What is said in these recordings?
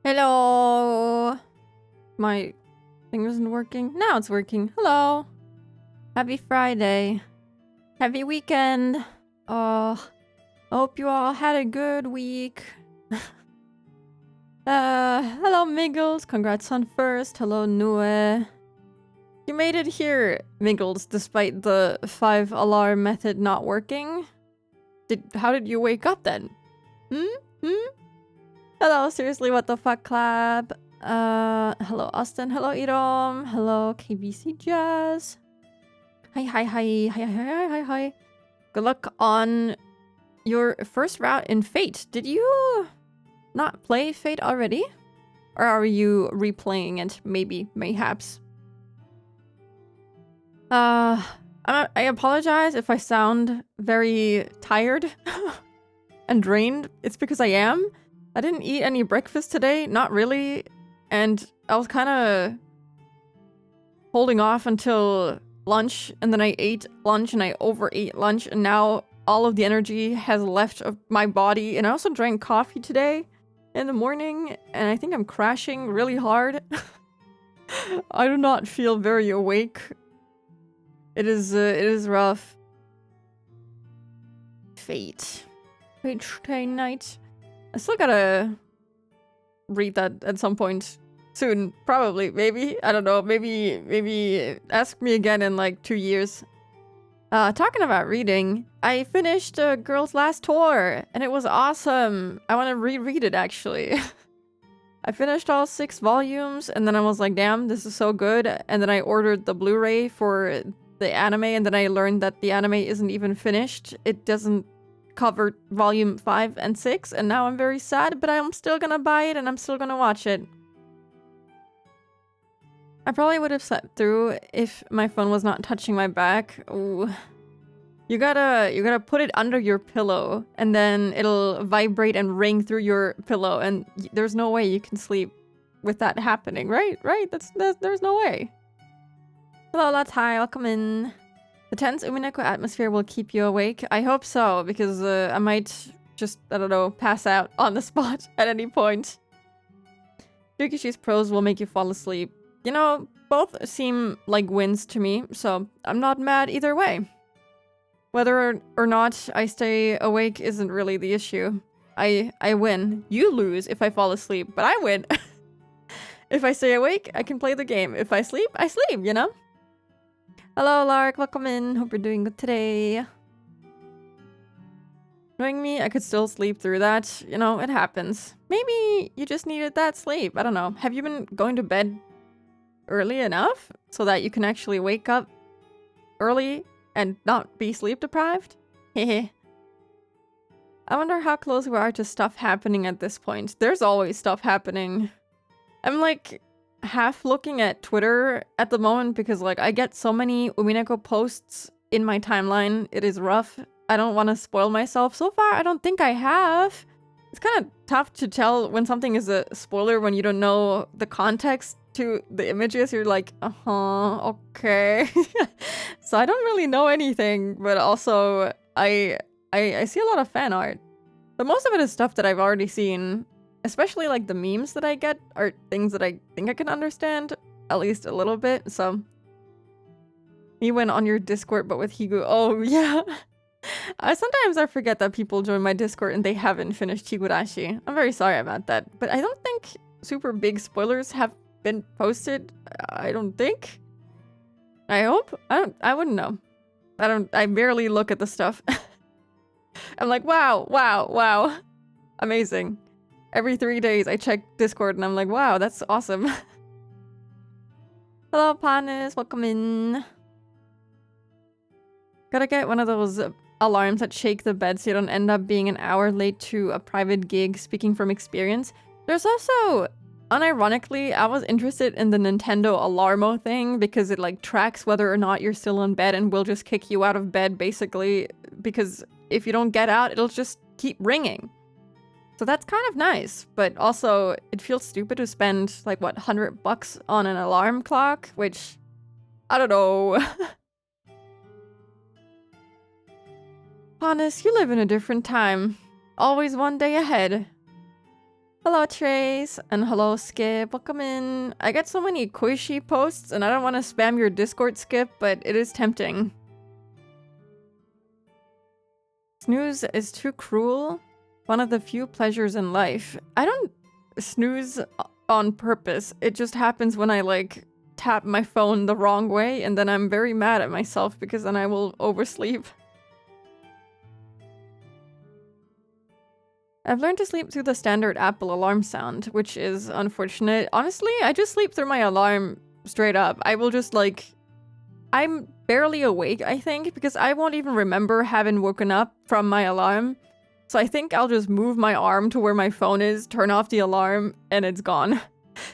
Hello. My thing isn't working. Now it's working. Hello. Happy Friday. Happy weekend. Oh, I hope you all had a good week. Hello Miggles. Congrats on first. Hello Nue. You made it here, Miggles, despite the 5 alarm method not working. How did you wake up then? Hello, seriously, what the fuck, Clap? Hello, Austin. Hello, Idom. Hello, KBC Jazz. Hi. Good luck on your first route in Fate. Did you not play Fate already? Or are you replaying it? Maybe, mayhaps. I apologize if I sound very tired and drained. It's because I am. I didn't eat any breakfast today, not really, and I was kind of holding off until lunch, and then I ate lunch and I overate lunch, and now all of the energy has left of my body, and I also drank coffee today in the morning, and I think I'm crashing really hard. I do not feel very awake. It is rough. Fate Stay Night. I still gotta read that at some point soon. Probably, maybe. I don't know. Maybe ask me again in like 2 years. Talking about reading, I finished Girl's Last Tour, and it was awesome. I want to reread it, actually. I finished all 6 volumes, and then I was like, damn, this is so good. And then I ordered the Blu-ray for the anime, and then I learned that the anime isn't even finished. It doesn't cover volume 5 and 6, and now I'm very sad, but I'm still gonna buy it and I'm still gonna watch it. I probably would have slept through if my phone was not touching my back. Ooh. You gotta put it under your pillow, and then it'll vibrate and ring through your pillow, and there's no way you can sleep with that happening, right? There's no way. Hello, Latai, welcome in. The tense Umineko atmosphere will keep you awake. I hope so, because I might just, I don't know, pass out on the spot at any point. Yukishi's prose will make you fall asleep. You know, both seem like wins to me, so I'm not mad either way. Whether or not I stay awake isn't really the issue. I win. You lose if I fall asleep, but I win. If I stay awake, I can play the game. If I sleep, I sleep, you know? Hello, Lark. Welcome in. Hope you're doing good today. Knowing me, I could still sleep through that. You know, it happens. Maybe you just needed that sleep. I don't know. Have you been going to bed early enough so that you can actually wake up early and not be sleep deprived? Hehe. I wonder how close we are to stuff happening at this point. There's always stuff happening. I'm like half looking at Twitter at the moment because like I get so many Umineko posts in my timeline. It is rough. I don't want to spoil myself. So far, I don't think I have. It's kind of tough to tell when something is a spoiler when you don't know the context to the images. You're like, okay. So I don't really know anything, but also I see a lot of fan art. But most of it is stuff that I've already seen. Especially like the memes that I get are things that I think I can understand, at least a little bit, so. You went on your Discord but with Higu. Oh yeah. Sometimes I forget that people join my Discord and they haven't finished Higurashi. I'm very sorry about that, but I don't think super big spoilers have been posted. I don't think. I hope. I wouldn't know. I barely look at the stuff. I'm like, wow. Amazing. Every 3 days I check Discord and I'm like, wow, that's awesome. Hello, Panis. Welcome in. Gotta get one of those alarms that shake the bed so you don't end up being an hour late to a private gig, speaking from experience. There's also, unironically, I was interested in the Nintendo Alarmo thing because it like tracks whether or not you're still in bed and will just kick you out of bed basically, because if you don't get out, it'll just keep ringing. So that's kind of nice, but also it feels stupid to spend like what, $100 on an alarm clock, which I don't know. Honest, you live in a different time. Always one day ahead. Hello, Trace, and hello, Skip. Welcome in. I get so many Koishi posts, and I don't want to spam your Discord, Skip, but it is tempting. Snooze is too cruel. One of the few pleasures in life. I don't snooze on purpose. It just happens when I, like, tap my phone the wrong way, and then I'm very mad at myself because then I will oversleep. I've learned to sleep through the standard Apple alarm sound, which is unfortunate. Honestly, I just sleep through my alarm straight up. I will just, like... I'm barely awake, I think, because I won't even remember having woken up from my alarm. So I think I'll just move my arm to where my phone is, turn off the alarm, and it's gone.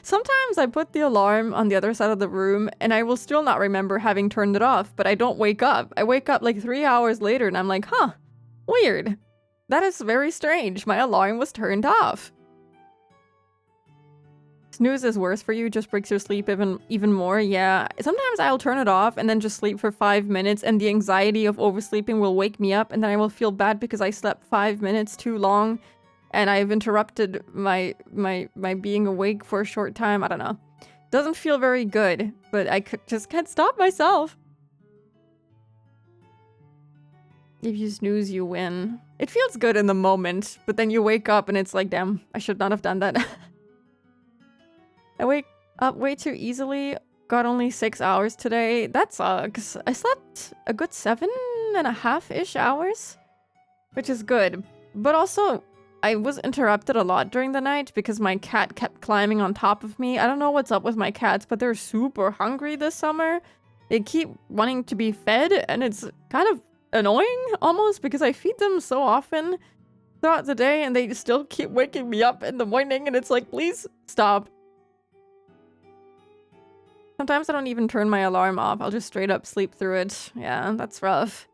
Sometimes I put the alarm on the other side of the room, and I will still not remember having turned it off, but I don't wake up. I wake up like 3 hours later, and I'm like, huh, weird. That is very strange. My alarm was turned off. Snooze is worse for you, just breaks your sleep even more. Yeah, sometimes I'll turn it off and then just sleep for 5 minutes, and the anxiety of oversleeping will wake me up, and then I will feel bad because I slept 5 minutes too long, and I've interrupted my being awake for a short time. I don't know. Doesn't feel very good, but I just can't stop myself. If you snooze, you win. It feels good in the moment, but then you wake up and it's like, damn, I should not have done that. I wake up way too easily. Got only 6 hours today. That sucks. I slept a good 7.5-ish hours, which is good. But also, I was interrupted a lot during the night because my cat kept climbing on top of me. I don't know what's up with my cats, but they're super hungry this summer. They keep wanting to be fed, and it's kind of annoying almost because I feed them so often throughout the day, and they still keep waking me up in the morning, and it's like, please stop. Sometimes I don't even turn my alarm off. I'll just straight up sleep through it. Yeah, that's rough.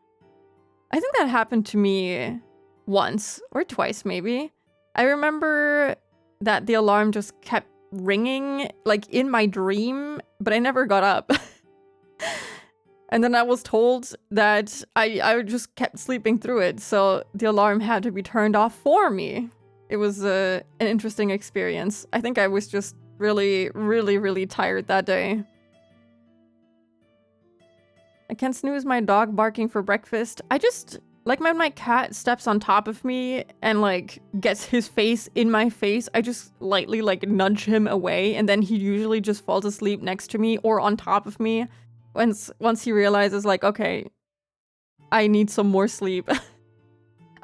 I think that happened to me once or twice maybe. I remember that the alarm just kept ringing like in my dream, but I never got up. And then I was told that I just kept sleeping through it, so the alarm had to be turned off for me. It was an interesting experience. I think I was just really tired that day. I can't snooze my dog barking for breakfast. I just, like when my cat steps on top of me and like gets his face in my face, I just lightly like nudge him away, and then he usually just falls asleep next to me or on top of me. Once he realizes like, okay, I need some more sleep.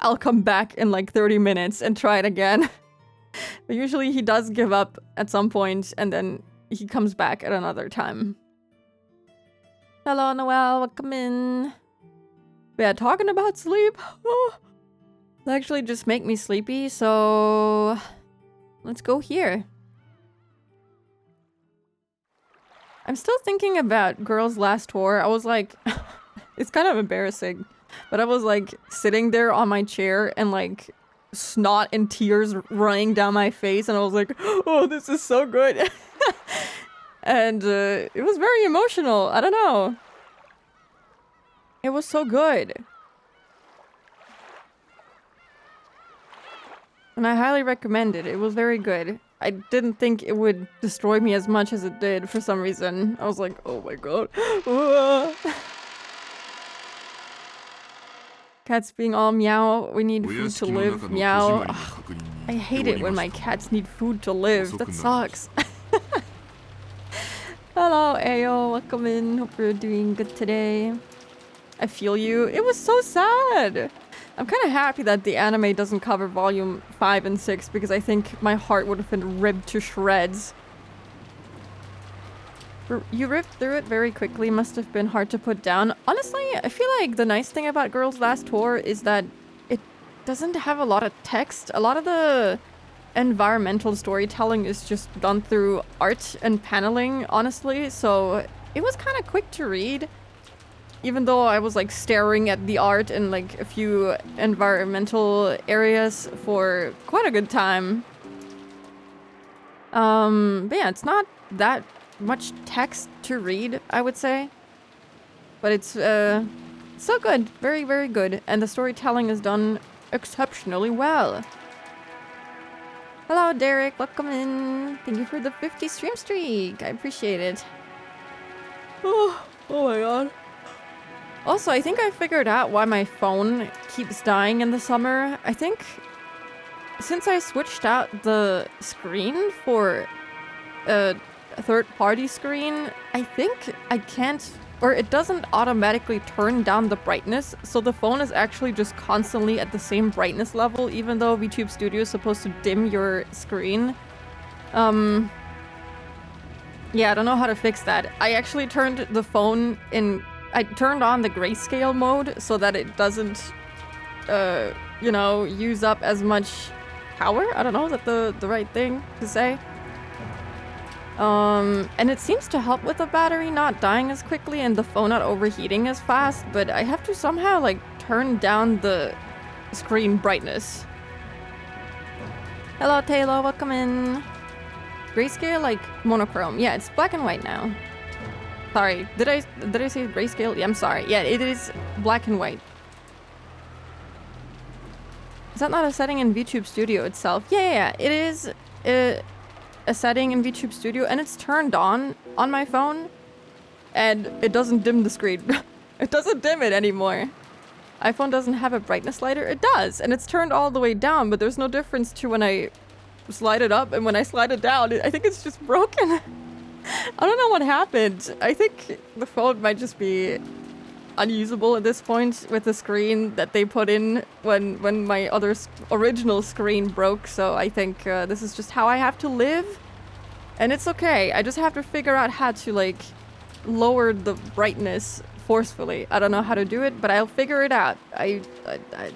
I'll come back in like 30 minutes and try it again. But usually he does give up at some point, and then he comes back at another time. Hello, Noelle. Welcome in. Yeah, talking about sleep. It actually just make me sleepy, so let's go here. I'm still thinking about Girls' Last Tour. I was like, it's kind of embarrassing, but I was like sitting there on my chair and like snot and tears running down my face, and I was like, oh, this is so good. And it was very emotional. I don't know. It was so good. And I highly recommend it. It was very good. I didn't think it would destroy me as much as it did for some reason. I was like, oh my god. Cats being all meow. We need food to live. Meow. Ugh, I hate it when my cats need food to live. That sucks. Hello, Ayo. Welcome in. Hope you're doing good today. I feel you. It was so sad. I'm kind of happy that the anime doesn't cover volume 5 and 6, because I think my heart would have been ripped to shreds. You ripped through it very quickly. Must have been hard to put down. Honestly, I feel like the nice thing about Girls' Last Tour is that it doesn't have a lot of text. A lot of the environmental storytelling is just done through art and paneling, honestly. So it was kind of quick to read. Even though I was like staring at the art and like a few environmental areas for quite a good time. But yeah, it's not that much text to read, I would say. But it's so good. Very, very good. And the storytelling is done exceptionally well. Hello, Derek. Welcome in. Thank you for the 50 stream streak. I appreciate it. Oh my god. Also, I think I figured out why my phone keeps dying in the summer. I think since I switched out the screen for a third-party screen, I think I can't, or it doesn't automatically turn down the brightness, so the phone is actually just constantly at the same brightness level, even though VTube Studio is supposed to dim your screen. Yeah, I don't know how to fix that. I actually turned the phone in... I turned on the grayscale mode so that it doesn't, you know, use up as much power? I don't know, is that the right thing to say? And it seems to help with the battery not dying as quickly and the phone not overheating as fast, but I have to somehow, like, turn down the screen brightness. Hello, Taylor, welcome in. Grayscale, like, monochrome. Yeah, it's black and white now. Sorry, did I say grayscale? Yeah, I'm sorry. Yeah, it is black and white. Is that not a setting in VTube Studio itself? Yeah, it is a setting in VTube Studio, and it's turned on my phone, and it doesn't dim the screen. It doesn't dim it anymore. iPhone doesn't have a brightness slider. It does, and it's turned all the way down, but there's no difference to when I slide it up and when I slide it down. I think it's just broken. I don't know what happened. I think the phone might just be unusable at this point with the screen that they put in when my other original screen broke. So I think this is just how I have to live. And it's okay. I just have to figure out how to, like, lower the brightness forcefully. I don't know how to do it, but I'll figure it out.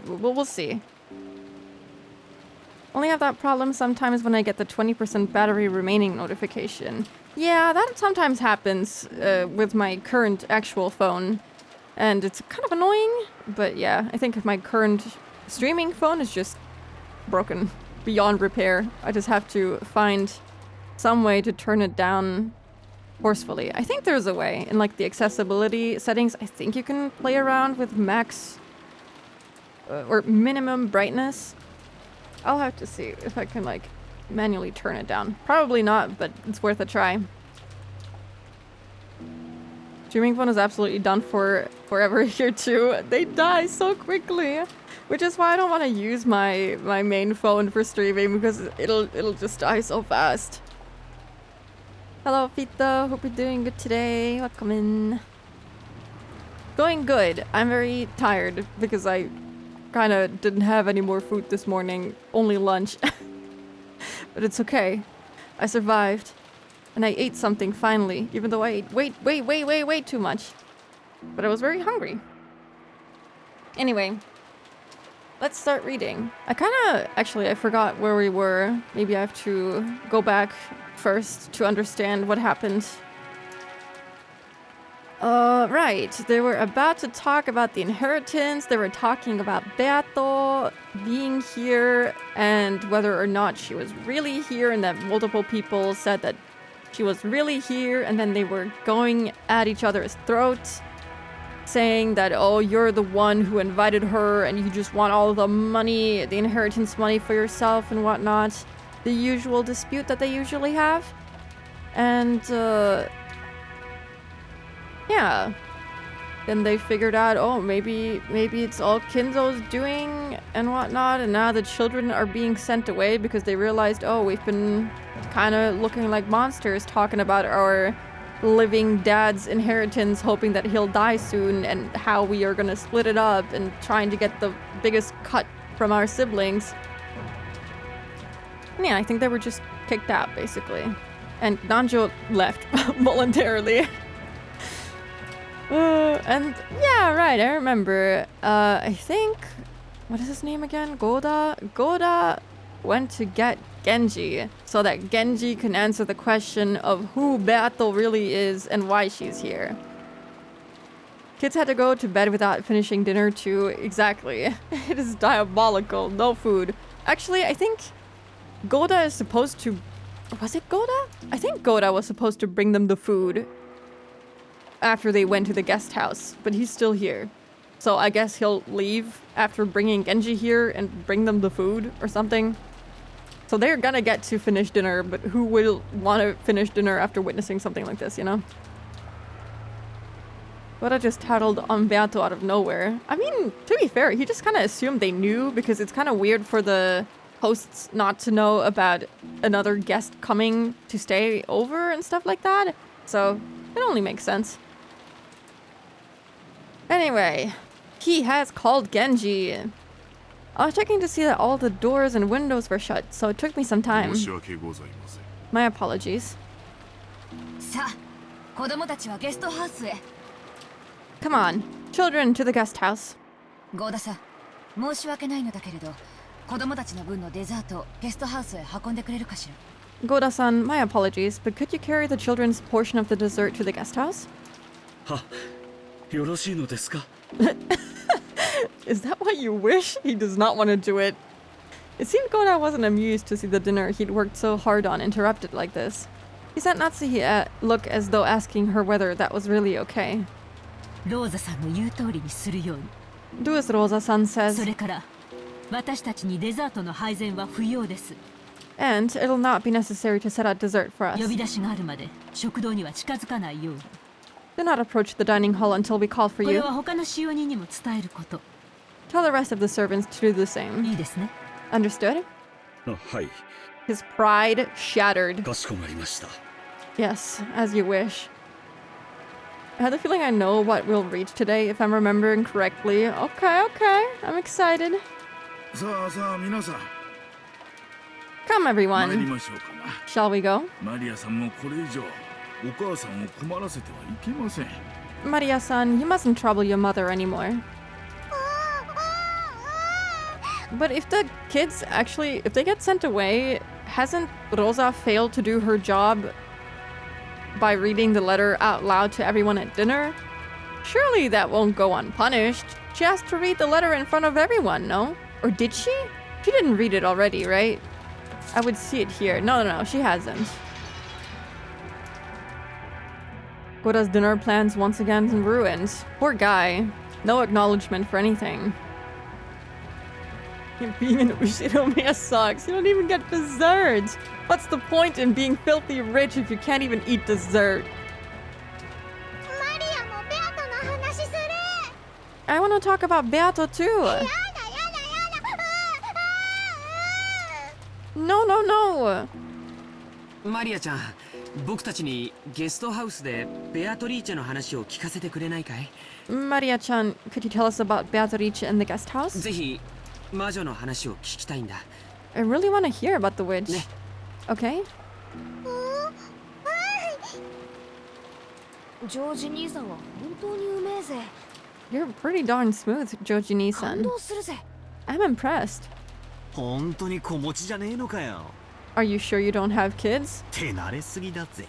We'll see. Only have that problem sometimes when I get the 20% battery remaining notification. Yeah, that sometimes happens with my current actual phone. And it's kind of annoying, but yeah, I think my current streaming phone is just broken beyond repair. I just have to find some way to turn it down forcefully. I think there's a way. In, like, the accessibility settings, I think you can play around with max or minimum brightness. I'll have to see if I can, like, manually turn it down. Probably not, but it's worth a try. Streaming phone is absolutely done for forever here too. They die so quickly, which is why I don't want to use my main phone for streaming, because it'll just die so fast. Hello, Fita. Hope you're doing good today. Welcome in. Going good. I'm very tired because I kind of didn't have any more food this morning. Only lunch. But it's okay. I survived. And I ate something finally, even though I ate way too much. But I was very hungry. Anyway, let's start reading. Actually, I forgot where we were. Maybe I have to go back first to understand what happened. Right. They were about to talk about the inheritance. They were talking about Beato being here and whether or not she was really here, and that multiple people said that she was really here, and then they were going at each other's throats, saying that, oh, you're the one who invited her and you just want all the money, the inheritance money for yourself and whatnot. The usual dispute that they usually have. And, yeah. Then they figured out, oh, maybe it's all Kinzo's doing and whatnot, and now the children are being sent away because they realized, oh, we've been kind of looking like monsters talking about our living dad's inheritance, hoping that he'll die soon, and how we are gonna split it up and trying to get the biggest cut from our siblings. And yeah, I think they were just kicked out, basically. And Nanjo left voluntarily. And yeah, right, I remember. I think, what is his name again? Goda went to get Genji so that Genji can answer the question of who Beato really is and why she's here. Kids had to go to bed without finishing dinner too. Exactly. It is diabolical. No food. Actually, I think Goda is supposed to... Was it Goda? I think Goda was supposed to bring them the food after they went to the guest house, but he's still here. So I guess he'll leave after bringing Genji here and bring them the food or something. So they're gonna get to finish dinner, but who will want to finish dinner after witnessing something like this, you know? Gora just tattled on Beato out of nowhere. I mean, to be fair, he just kind of assumed they knew because it's kind of weird for the hosts not to know about another guest coming to stay over and stuff like that. So it only makes sense. Anyway, he has called Genji. I was checking to see that all the doors and windows were shut, so it took me some time. My apologies. Come on, children to the guest house. Goda-san, my apologies, but could you carry the children's portion of the dessert to the guest house? Is that what you wish? He does not want to do it. It seemed Goda wasn't amused to see the dinner he'd worked so hard on interrupted like this. He sent Natsuhi look as though asking her whether that was really okay. Do as Rosa-san says. And it'll not be necessary to set out dessert for us. Do not approach the dining hall until we call for you. Tell the rest of the servants to do the same. Understood? His pride shattered. Yes, as you wish. I had the feeling I know what we'll reach today, if I'm remembering correctly. Okay, I'm excited. Come everyone. Shall we go? Maria-san, you mustn't trouble your mother anymore. But if the kids actually, if they get sent away, hasn't Rosa failed to do her job by reading the letter out loud to everyone at dinner? Surely that won't go unpunished. She has to read the letter in front of everyone, no? Or did she? She didn't read it already, right? I would see it here. No, she hasn't. Goda's dinner plans once again in ruins. Poor guy. No acknowledgement for anything. Being an Ushiromiya sucks. You don't even get dessert. What's the point in being filthy rich if you can't even eat dessert? I want to talk about Beato too. No. Maria-chan, 僕たちにゲストハウスでベアトリーチェの話を聞かせてくれないかい? Maria-chan, could you tell us about Beatrice in the guest house? ぜひ魔女の話を聞きたいんだ. I really want to hear about the witch. ね. Okay? ジョージ兄さんは本当にうめえぜ. You're pretty darn smooth, Joji-san. 感動するぜ. I'm impressed. 本当に子持ちじゃねえのかよ. Are you sure you don't have kids? 手慣れすぎだぜ.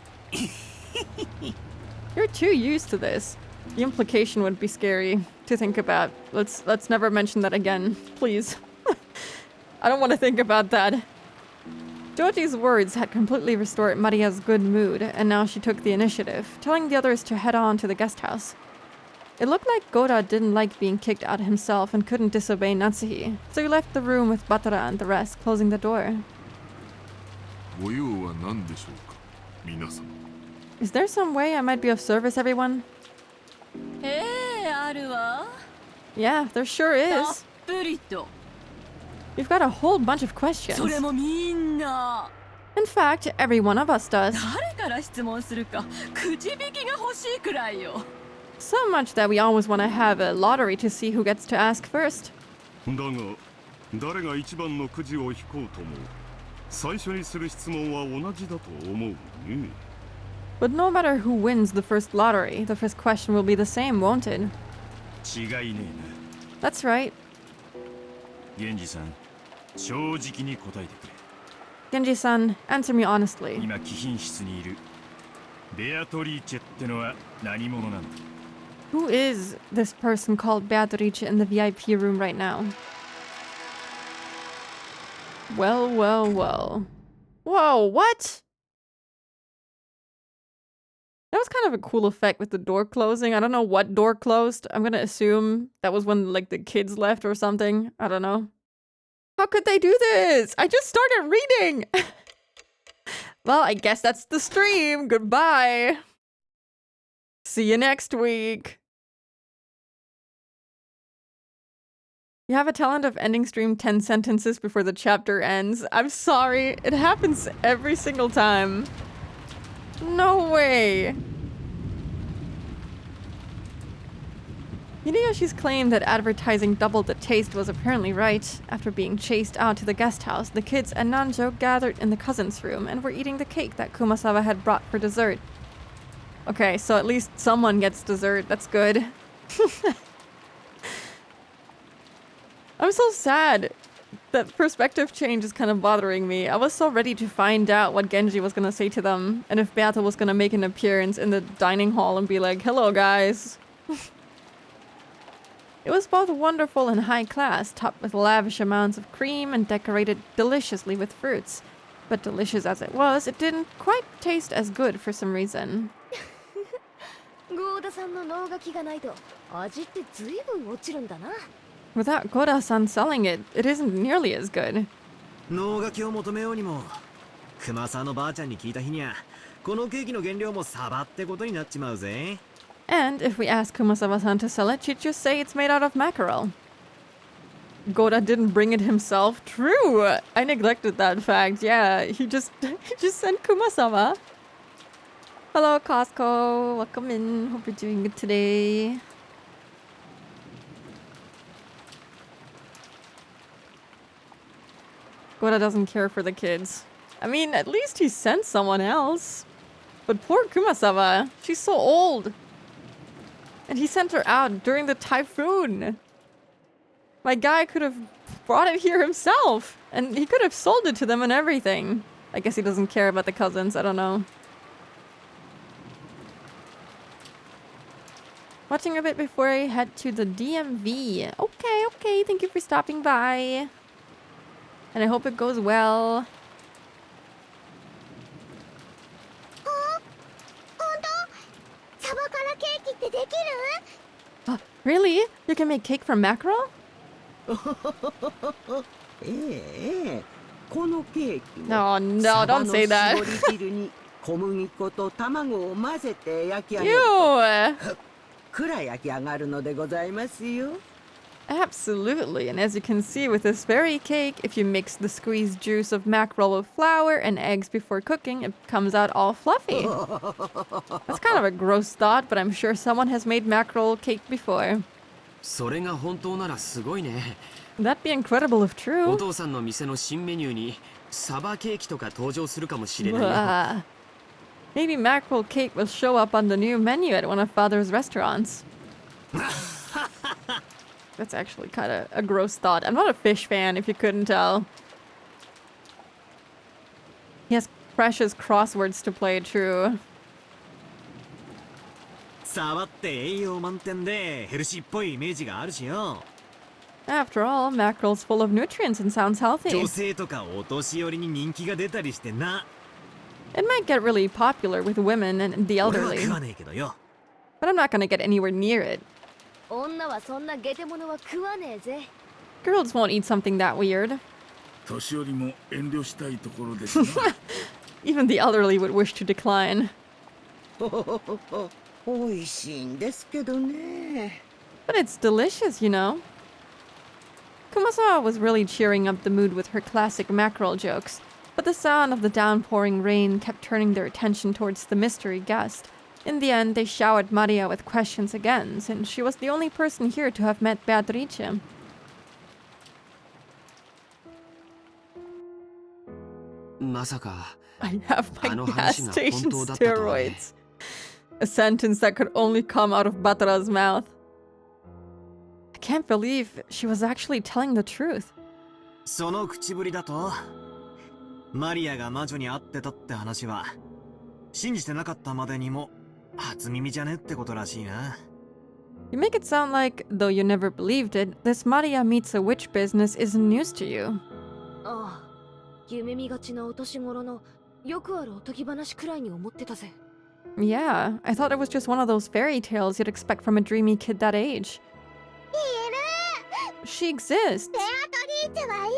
You're too used to this. The implication would be scary to think about. Let's never mention that again, please. I don't want to think about that. Joji's words had completely restored Maria's good mood, and now she took the initiative, telling the others to head on to the guest house. It looked like Goda didn't like being kicked out himself and couldn't disobey Natsuhi, so he left the room with Batara and the rest, closing the door. Is there some way I might be of service, everyone? Yeah, there sure is. We've got a whole bunch of questions. In fact, every one of us does. So much that we always want to have a lottery to see who gets to ask first. But no matter who wins the first lottery, the first question will be the same, won't it? That's right. Genji-san, answer me honestly. Who is this person called Beatrice in the VIP room right now? Well. Whoa, what? That was kind of a cool effect with the door closing. I don't know what door closed. I'm gonna assume that was when, like, the kids left or something. I don't know. How could they do this? I just started reading. Well, I guess that's the stream. Goodbye. See you next week. You have a talent of ending stream 10 sentences before the chapter ends. I'm sorry. It happens every single time. No way. Hideyoshi's claim that advertising doubled the taste was apparently right. After being chased out to the guest house, the kids and Nanjo gathered in the cousin's room and were eating the cake that Kumasawa had brought for dessert. Okay, so at least someone gets dessert. That's good. I'm so sad. That perspective change is kind of bothering me. I was so ready to find out what Genji was gonna say to them, and if Beata was gonna make an appearance in the dining hall and be like, "Hello, guys." It was both wonderful and high class, topped with lavish amounts of cream and decorated deliciously with fruits. But delicious as it was, it didn't quite taste as good for some reason. ゴーダさんの能書きがないと味ってずいぶん落ちるんだな。 Without Goda-san selling it, it isn't nearly as good. 能書きを求めようにも熊沢のばあちゃんに聞いた日にゃこのケーキの原料もサバってことになっちまうぜ。 And if we ask Kumasawa-san to sell it, she'd just say it's made out of mackerel. Goda didn't bring it himself. True! I neglected that fact. Yeah, he just sent Kumasawa. Hello, Costco. Welcome in. Hope you're doing good today. Goda doesn't care for the kids. I mean, at least he sent someone else. But poor Kumasawa. She's so old. And he sent her out during the typhoon. My guy could have brought it here himself. And he could have sold it to them and everything. I guess he doesn't care about the cousins. I don't know. Watching a bit before I head to the DMV. Okay. Thank you for stopping by. And I hope it goes well. Oh, really? You can make cake from mackerel? ええ、このケーキ No, no, don't say that. サバの搾り汁に小麦粉と卵を混ぜて焼き上げる Ew! とふっくら焼き上がるのでございますよ。 Absolutely, and as you can see with this very cake, if you mix the squeezed juice of mackerel with flour and eggs before cooking, it comes out all fluffy. That's kind of a gross thought, but I'm sure someone has made mackerel cake before. それが本当ならすごいね。 That'd be incredible if お true. 父さんの店の新メニューにサバケーキとか登場するかもしれないよ。 Blah. Maybe mackerel cake will show up on the new menu at one of Father's restaurants. That's actually kind of a gross thought. I'm not a fish fan, if you couldn't tell. He has precious crosswords to play, true. サバって栄養満点でヘルシーっぽいイメージがあるしよ。 After all, mackerel's full of nutrients and sounds healthy. 女性とかお年寄りに人気が出たりしてな。 It might get really popular with women and the 俺は elderly, 食わねえけどよ。 but I'm not gonna get anywhere near it. 女はそんなゲテモノは食わねえぜ。 Girls won't eat something that weird. 年寄りも遠慮したいところですな。 Even the elderly would wish to decline. ほほほほほ、おいしいんですけどね。 But it's delicious, you know. Kumasawa was really cheering up the mood with her classic mackerel jokes, but the sound of the downpouring rain kept turning their attention towards the mystery guest. In the end, they showered Maria with questions again, since she was the only person here to have met Beatrice. I have my gas station steroids. A sentence that could only come out of Batara's mouth. I can't believe she was actually telling the truth. その口ぶりだとマリアが魔女に会ってたって話は信じてなかったまでにも初耳じゃねってことらしいな。 You make it sound like, though you never believed it, this Maria meets a witch business isn't news to you. ああ、夢見がちなお年頃のよくあるおとぎ話くらいに思ってたぜ。 Yeah, I thought it was just one of those fairy tales you'd expect from a dreamy kid that age. She exists. ベアトリーチェはいる。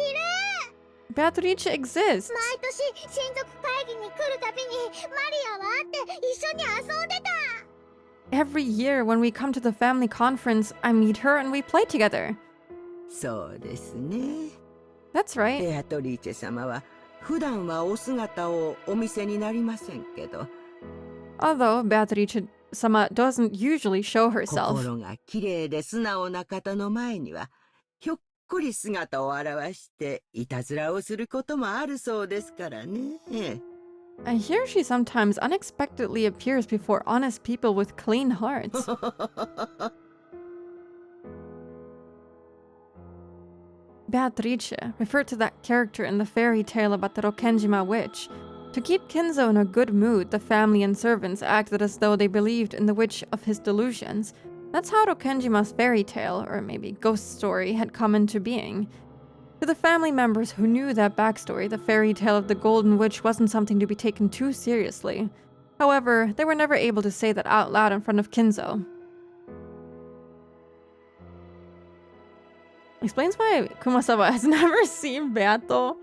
Beatrice exists. 毎年親族会議に来るたびにマリアは会って一緒に遊んでた。 Every year when we come to the family conference, I meet her and we play together. そうですね。 That's right. ベアトリーチェ様は普段はお姿をお見せになりませんけど、 Although Beatrice-sama doesn't usually show herself. 心が綺麗で素直な方の前にはひょっこり姿を現していたずらをすることもあるそうですからね。 I hear she sometimes unexpectedly appears before honest people with clean hearts. Beatrice referred to that character in the fairy tale about the Rokenjima witch. To keep Kinzo in a good mood, the family and servants acted as though they believed in the witch of his delusions. That's how Rokenjima's fairy tale, or maybe ghost story, had come into being. To the family members who knew that backstory, the fairy tale of the Golden Witch wasn't something to be taken too seriously. However, they were never able to say that out loud in front of Kinzo. Explains why Kumasawa has never seen Beato.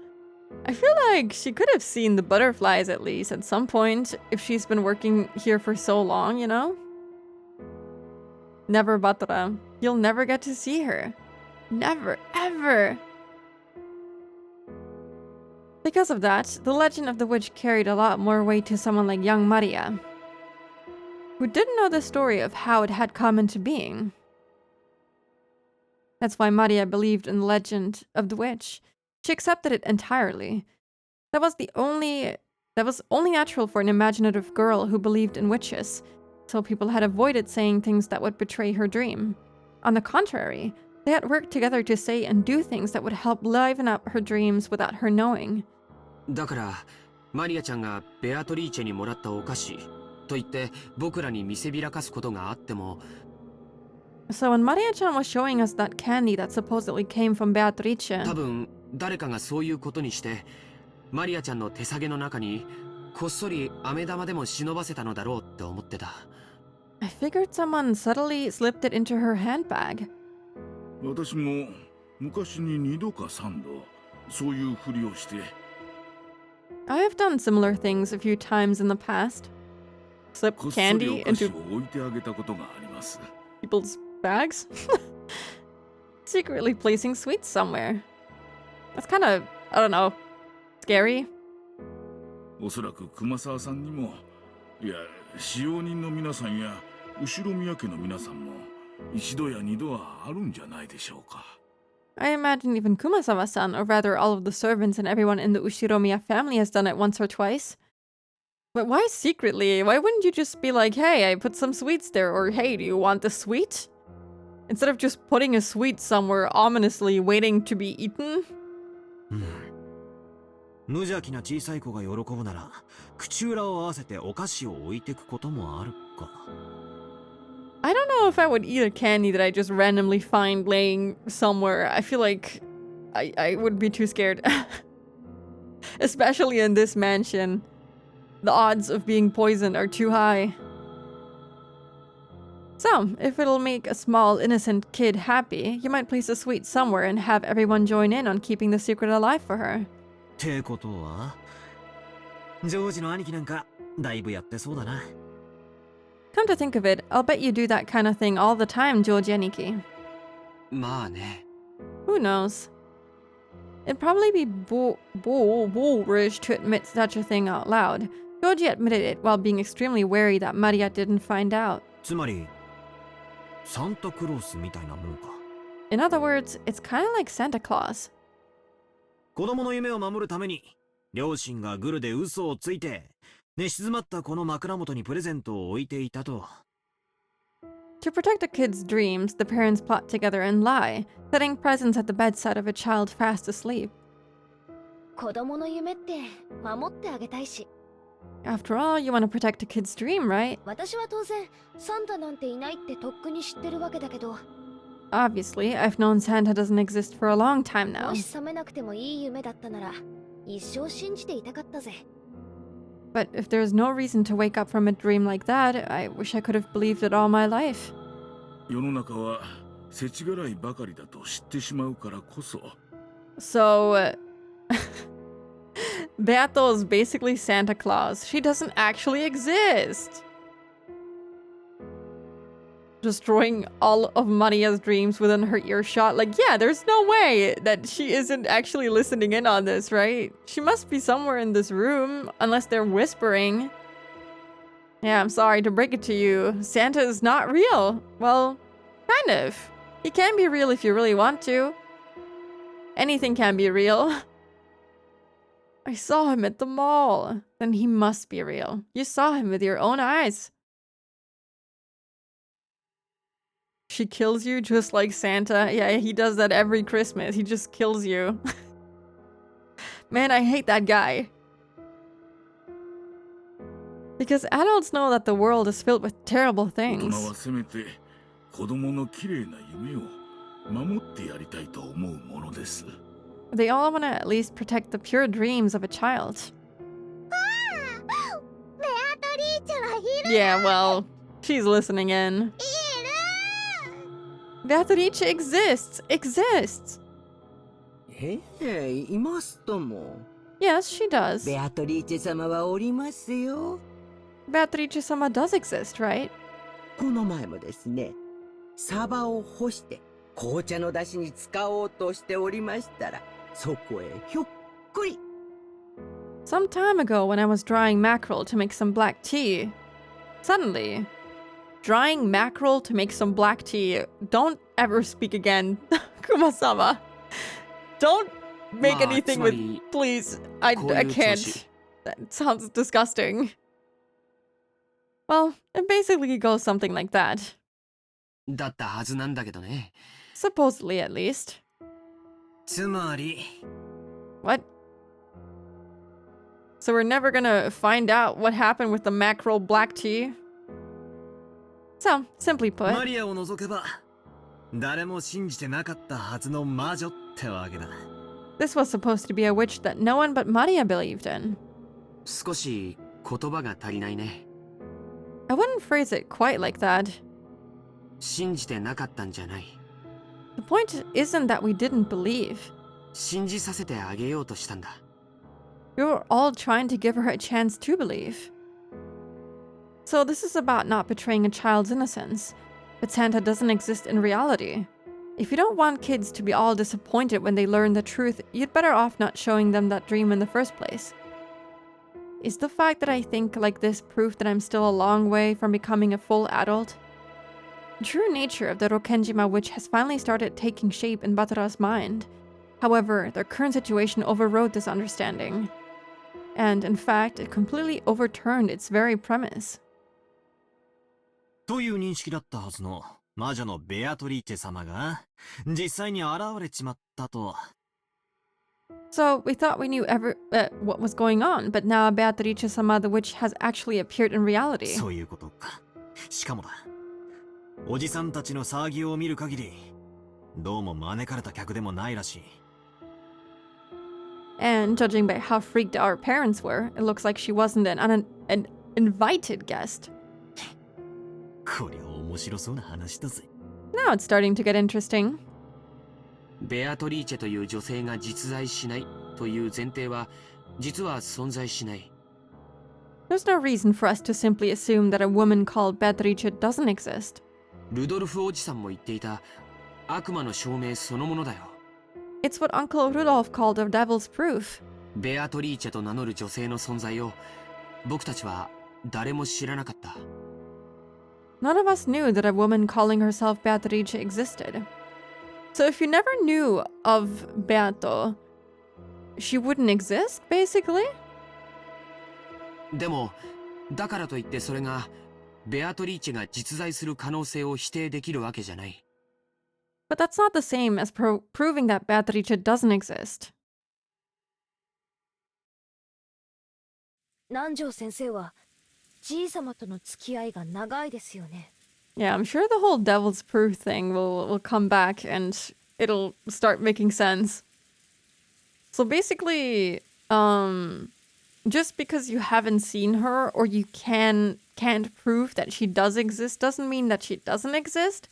I feel like she could have seen the butterflies at least at some point if she's been working here for so long, you know? Never Batora. You'll never get to see her. Never, ever. Because of that, the legend of the witch carried a lot more weight to someone like young Maria, who didn't know the story of how it had come into being. That's why Maria believed in the legend of the witch. She accepted it entirely. That was only natural for an imaginative girl who believed in witches, so people had avoided saying things that would betray her dream. On the contrary, they had worked together to say and do things that would help liven up her dreams without her knowing. だからマリアちゃんがベアトリーチェにもらったお菓子と言って僕らに見せびらかすことがあっても So when Maria-chan was showing us that candy that supposedly came from Beatrice, 多分誰かがそういうことにしてマリアちゃんの手提げの中にこっそり飴玉でも忍ばせたのだろうって思ってた。 I figured someone subtly slipped it into her handbag. 私も昔に2度か3度そういうふりをして I have done similar things a few times in the past. Slip こっそり candy お菓子 into を置いてあげたことがあります。 people's bags? Secretly placing sweets somewhere. That's kind of, I don't know, scary. おそらく熊沢さんにもいや使用人の皆さんや後ろ宮家の皆さんも一度や二度はあるんじゃないでしょうか。 I imagine even Kumasawa-san, or rather all of the servants and everyone in the Ushiromiya family has done it once or twice. But why secretly? Why wouldn't you just be like, hey, I put some sweets there, or hey, do you want the sweet? Instead of just putting a sweet somewhere ominously waiting to be eaten? 無邪気な小さい子が喜ぶなら口裏を合わせてお菓子を置いてくこともあるか。 I don't know if I would eat a candy that I just randomly find laying somewhere. I feel like I would be too scared. Especially in this mansion. The odds of being poisoned are too high. So, if it'll make a small, innocent kid happy, you might place a sweet somewhere and have everyone join in on keeping the secret alive for her. ってことはジョージの兄貴なんかだいぶやってそうだな。 Come to think of it, I'll bet you do that kind of thing all the time, George Yaniki. まあね。 Who knows? It'd probably be boorish to admit such a thing out loud. Georgie admitted it while being extremely wary that Maria didn't find out. つまりサンタクロースみたいなもんか。 In other words, it's kind of like Santa Claus. 子供の夢を守るために両親がグルで嘘をついて寝静まったこの枕元にプレゼントを置いていたと。 To protect a kid's dreams, the parents plot together and lie, setting presents at the bedside of a child fast asleep. 子供の夢って守ってあげたいし、 After all, you want to protect a kid's dream, right? 私は当然サンタなんていないってとっくに知ってるわけだけど、 Obviously, I've known Santa doesn't exist for a long time now. もし覚めなくてもいい夢だったなら一生信じていたかったぜ。 But if there's no reason to wake up from a dream like that, I wish I could have believed it all my life. 世の中は世知辛いばかりだと知ってしまうからこそ。 So, Beato is basically Santa Claus. She doesn't actually exist. Destroying all of Maria's dreams within her earshot. Like, yeah, there's no way that she isn't actually listening in on this, right? She must be somewhere in this room, unless they're whispering. Yeah, I'm sorry to break it to you. Santa is not real. Well, kind of. He can be real if you really want to. Anything can be real. I saw him at the mall. Then he must be real. You saw him with your own eyes. She kills you just like Santa. Yeah, he does that every Christmas. He just kills you. Man, I hate that guy. Because adults know that the world is filled with terrible 大人 things. はせめて子供の綺麗な夢を守ってやりたいと思うものです。 They all want to at least protect the pure dreams of a child. Yeah, well, she's listening in. Beatrice exists! Exists! へえ、いますとも。 Yes, she does. ベアトリーチェ様はおりますよ。 Beatrice-sama does exist, right? この前もですね、サバを干して紅茶の出汁に使おうとしておりましたら、そこへひょっこり。 Some time ago when I was drying mackerel to make some black tea, suddenly, drying mackerel to make some black tea, don't ever speak again, Kuma-sama. Don't make Ma, anything with, tsumari, please, I こういう can't. 調子。 That sounds disgusting. Well, it basically goes something like that. だったはずなんだけどね。 Supposedly, at least. つまり What? So we're never gonna find out what happened with the mackerel black tea? So, simply マ put, リアを除けば誰も信じてなかったはずの魔女ってわけだ。 this was supposed to be a witch that no one but Maria believed in. 少し言葉が足りないね。 I wouldn't phrase it quite like that. 信じてなかったんじゃない。 The point isn't that we didn't believe. 信じさせてあげようとしたんだ。 We were all trying to give her a chance to believe. So this is about not betraying a child's innocence. But Santa doesn't exist in reality. If you don't want kids to be all disappointed when they learn the truth, you'd better off not showing them that dream in the first place. Is the fact that I think like this proof that I'm still a long way from becoming a full adult? The true nature of the Rokenjima witch has finally started taking shape in Batara's mind. However, their current situation overrode this understanding. And in fact, it completely overturned its very premise. という認識だったはずの魔女のベアトリーチェ様が実際に現れちまったと。 So we thought we knew what was going on, but now Beatrice-sama the witch has actually appeared in reality. そういうことか。しかもだ。おじさんたちの騒ぎを見る限り、どうも招かれた客でもないらしい。 And judging by how freaked our parents were, it looks like she wasn't an invited guest. こりゃ面白そうな話だぜ。 Now it's starting to get interesting. ベアトリーチェという女性が実在しないという前提は実は存在しない。 There's no reason for us to simply assume that a woman called Beatrice doesn't exist. ルドルフおじさんも言っていた悪魔の証明そのものだよ。 It's what Uncle Rudolph called a devil's proof. ベアトリーチェと名乗る女性の存在を僕たちは誰も知らなかった。 None of us knew that a woman calling herself Beatrice existed. So if you never knew of Beato, she wouldn't exist, basically? でもだからといってそれがベアトリーチェが実在する可能性を否定できるわけじゃない。 But that's not the same as proving that Beatrice doesn't exist. 南條先生はじいさまとの付き合いが長いですよね。 Yeah, I'm sure the whole devil's proof thing will come back and it'll start making sense. So basically, just because you haven't seen her or you can't prove that she does exist doesn't mean that she doesn't exist.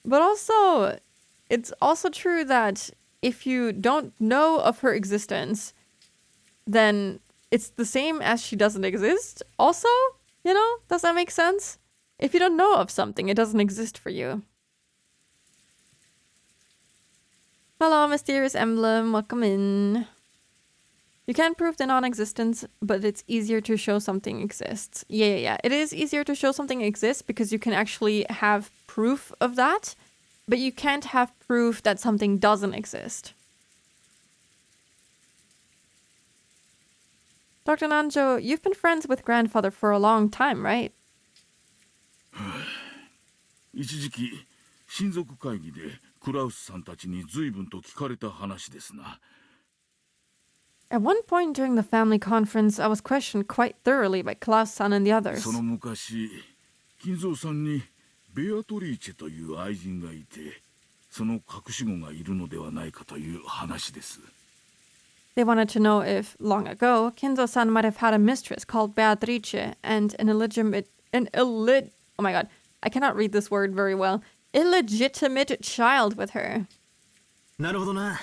But also, it's also true that if you don't know of her existence, then it's the same as she doesn't exist. Also, you know, does that make sense? If you don't know of something, it doesn't exist for you. Hello, mysterious emblem. Welcome in. You can't prove the non-existence, but it's easier to show something exists. Yeah. It is easier to show something exists because you can actually have proof of that, but you can't have proof that something doesn't exist. Dr. Nanjo, you've been friends with grandfather for a long time, right? 一時期親族会議でクラウスさんたちに随分と聞かれた話ですな。 At one point during the family conference, I was questioned quite thoroughly by Klaus-san and the others. その昔、金蔵さんにベアトリーチェという愛人がいて、その隠し子がいるのではないかという話です。 They wanted to know if, long ago, Kinzo-san might have had a mistress called Beatrice and oh my god, I cannot read this word very well. Illegitimate child with her. なるほどな。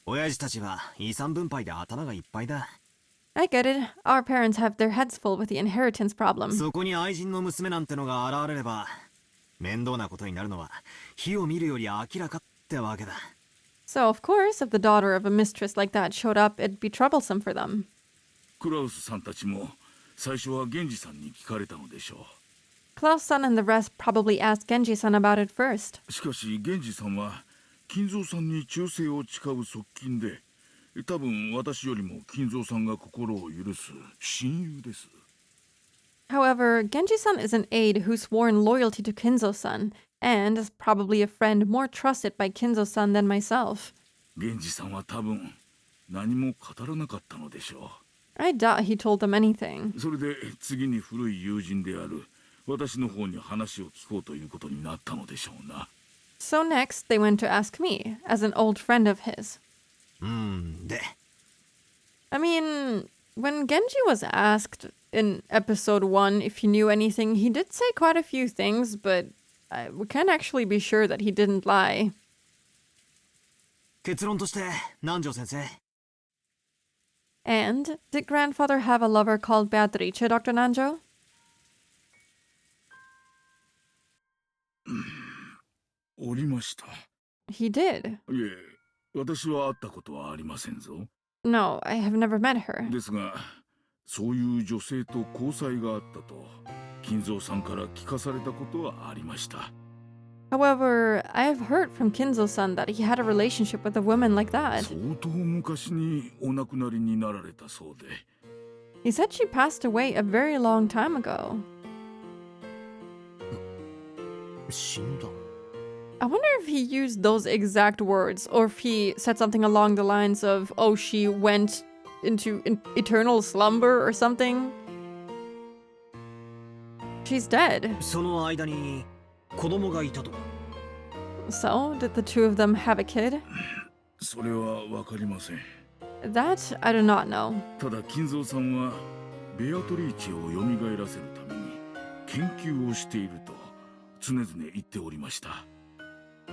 親父たちは遺産分配で頭がいっぱいだ。 I get it. Our parents have their heads full with the inheritance problem. そこに愛人の娘なんてのが現れれば、面倒なことになるのは火を見るより明らかってわけだ。 So, of course, if the daughter of a mistress like that showed up, it'd be troublesome for them. クラウスさんたちも最初は源氏さんに聞かれたのでしょう。 Klaus-san and the rest probably asked Genji-san about it first. しかし源氏さんは金蔵さんに忠誠を誓う側近で、多分私よりも金蔵さんが心を許す親友です。 However, Genji-san is an aide who sworn loyalty to Kinzo-san, and is probably a friend more trusted by Kinzo-san than myself. 源氏さんは多分何も語らなかったのでしょ I doubt he told them anything. う。それで次に古い友人である私の方に話を聞こうということになったのでしょうな。 So next, they went to ask me, as an old friend of his. で。 I mean, when Genji was asked in episode 1 if he knew anything, he did say quite a few things, but we can't actually be sure that he didn't lie. 結論として南條先生。 And did grandfather have a lover called Beatrice, Dr. Nanjo? おりました。 He did. いえ、私は会ったことはありませんぞ。 No, I have never met her. ですが、そういう女性と交際があったと金蔵さんから聞かされたことはありました。 However, I have heard from Kinzo-san that he had a relationship with a woman like that. 相当昔にお亡くなりになられたそうで。 He said she passed away a very long time ago. 死んだ。 I wonder if he used those exact words, or if he said something along the lines of, oh, she went into eternal slumber or something. She's dead. その間に子供がいたと。 So, did the two of them have a kid? それはわかりません。 That I do not know. ただ金蔵さんはベアトリーチェを蘇らせるために研究をしていると常々言っておりました。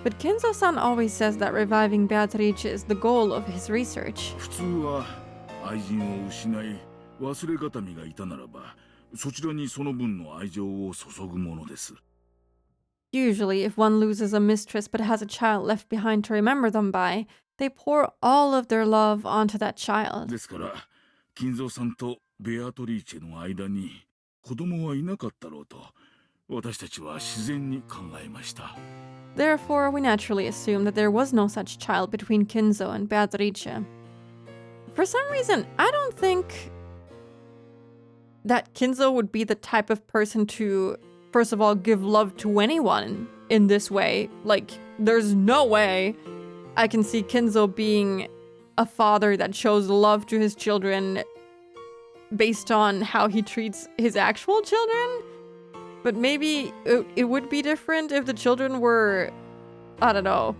But Kinzo-san always says that reviving Beatrice is the goal of his research. 普通は愛人を失い忘れがたみがいたならばそちらにその分の愛情を注ぐものです。 Usually, if one loses a mistress but has a child left behind to remember them by, they pour all of their love onto that child. ですから金蔵さんとベアトリーチェの間に子供はいなかったろうと私たちは自然に考えました。 Therefore, we naturally assume that there was no such child between Kinzo and Beatrice. For some reason, I don't think that Kinzo would be the type of person to, first of all, give love to anyone in this way. Like, there's no way I can see Kinzo being a father that shows love to his children based on how he treats his actual children. But maybe it would be different if the children were, I don't know,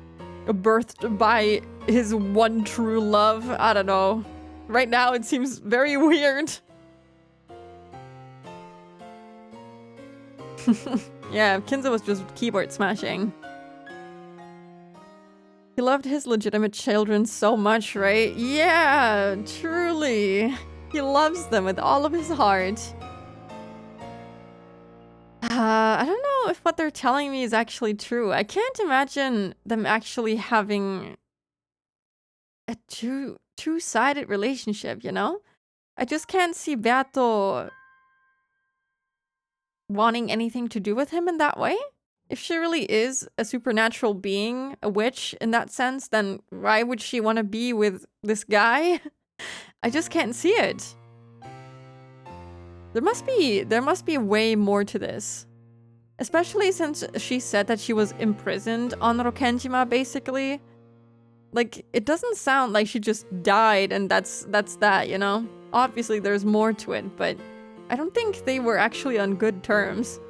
birthed by his one true love. I don't know. Right now it seems very weird. Yeah, Kinzo was just keyboard smashing. He loved his legitimate children so much, right? Yeah, truly. He loves them with all of his heart. I don't know if what they're telling me is actually true. I can't imagine them actually having a two-sided relationship, you know? I just can't see Beato wanting anything to do with him in that way. If she really is a supernatural being, a witch in that sense, then why would she want to be with this guy? I just can't see it. There must be way more to this. Especially since she said that she was imprisoned on Rokenjima, basically. Like, it doesn't sound like she just died and that's that, you know? Obviously, there's more to it, but I don't think they were actually on good terms.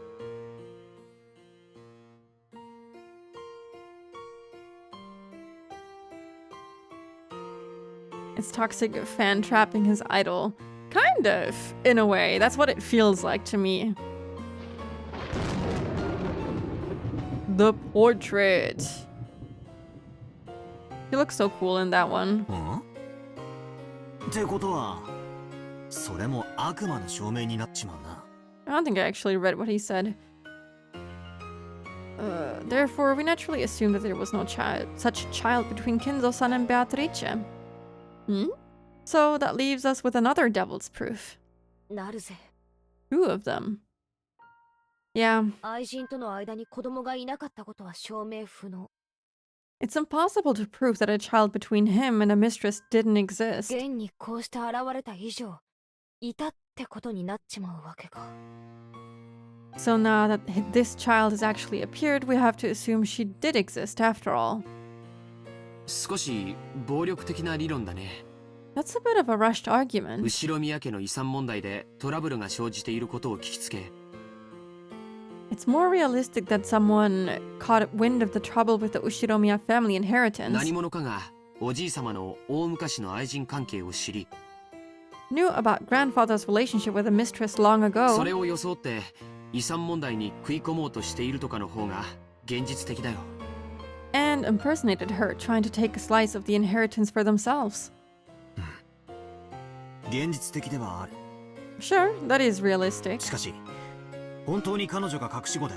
It's toxic fan trapping his idol. Kind of, in a way. That's what it feels like to me. The portrait. He looks so cool in that one. ってことは、それも悪魔の証明になっちまうな。I don't think I actually read what he said. Therefore, we naturally assumed that there was no such child between Kinzo-san and Beatrice. So that leaves us with another devil's proof. なるぜ。 Two of them. Yeah. 愛人との間に子供がいなかったことは証明不能。 It's impossible to prove that a child between him and a mistress didn't exist. 現にこうして現れた以上、いたってことになっちまうわけか。 So now that this child has actually appeared, we have to assume she did exist after all. 少し暴力的な理論だね。 That's a bit of a rushed argument. 後ろ宮家の遺産問題でトラブルが生じていることを聞きつけ、 It's more realistic that someone caught wind of the trouble with the Ushiromiya family inheritance, 何者かがおじい様の大昔の愛人関係を知り、 knew about grandfather's relationship with a mistress long そ ago, れを装って遺産問題に食い込もうとしているとかの方が現実的だよ。 and impersonated her, trying to take a slice of the inheritance for themselves. 現実的ではある。 Sure, that is realistic, しかし、本当に彼女が隠し子で、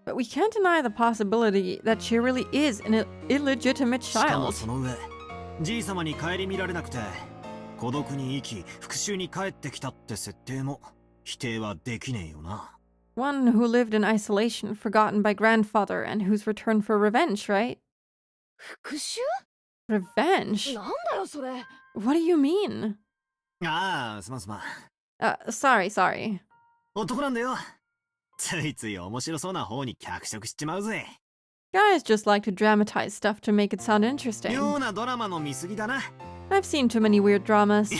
but we can't deny the possibility that she really is an illegitimate しかも child. その上、じい様に顧みられなくて、孤独に生き、復讐に帰ってきたって設定も否定はできねえよな。 One who lived in isolation, forgotten by grandfather, and who's returned for revenge, right? 復讐？ Revenge? なんだよそれ。 What do you mean? ああ、すまんすまん。Sorry. 男なんだよ。ついつい面白そうな方に脚色しちまうぜ。 Guys just like to dramatize stuff to make it sound interesting. 妙なドラマの見過ぎだな。 I've seen too many weird dramas.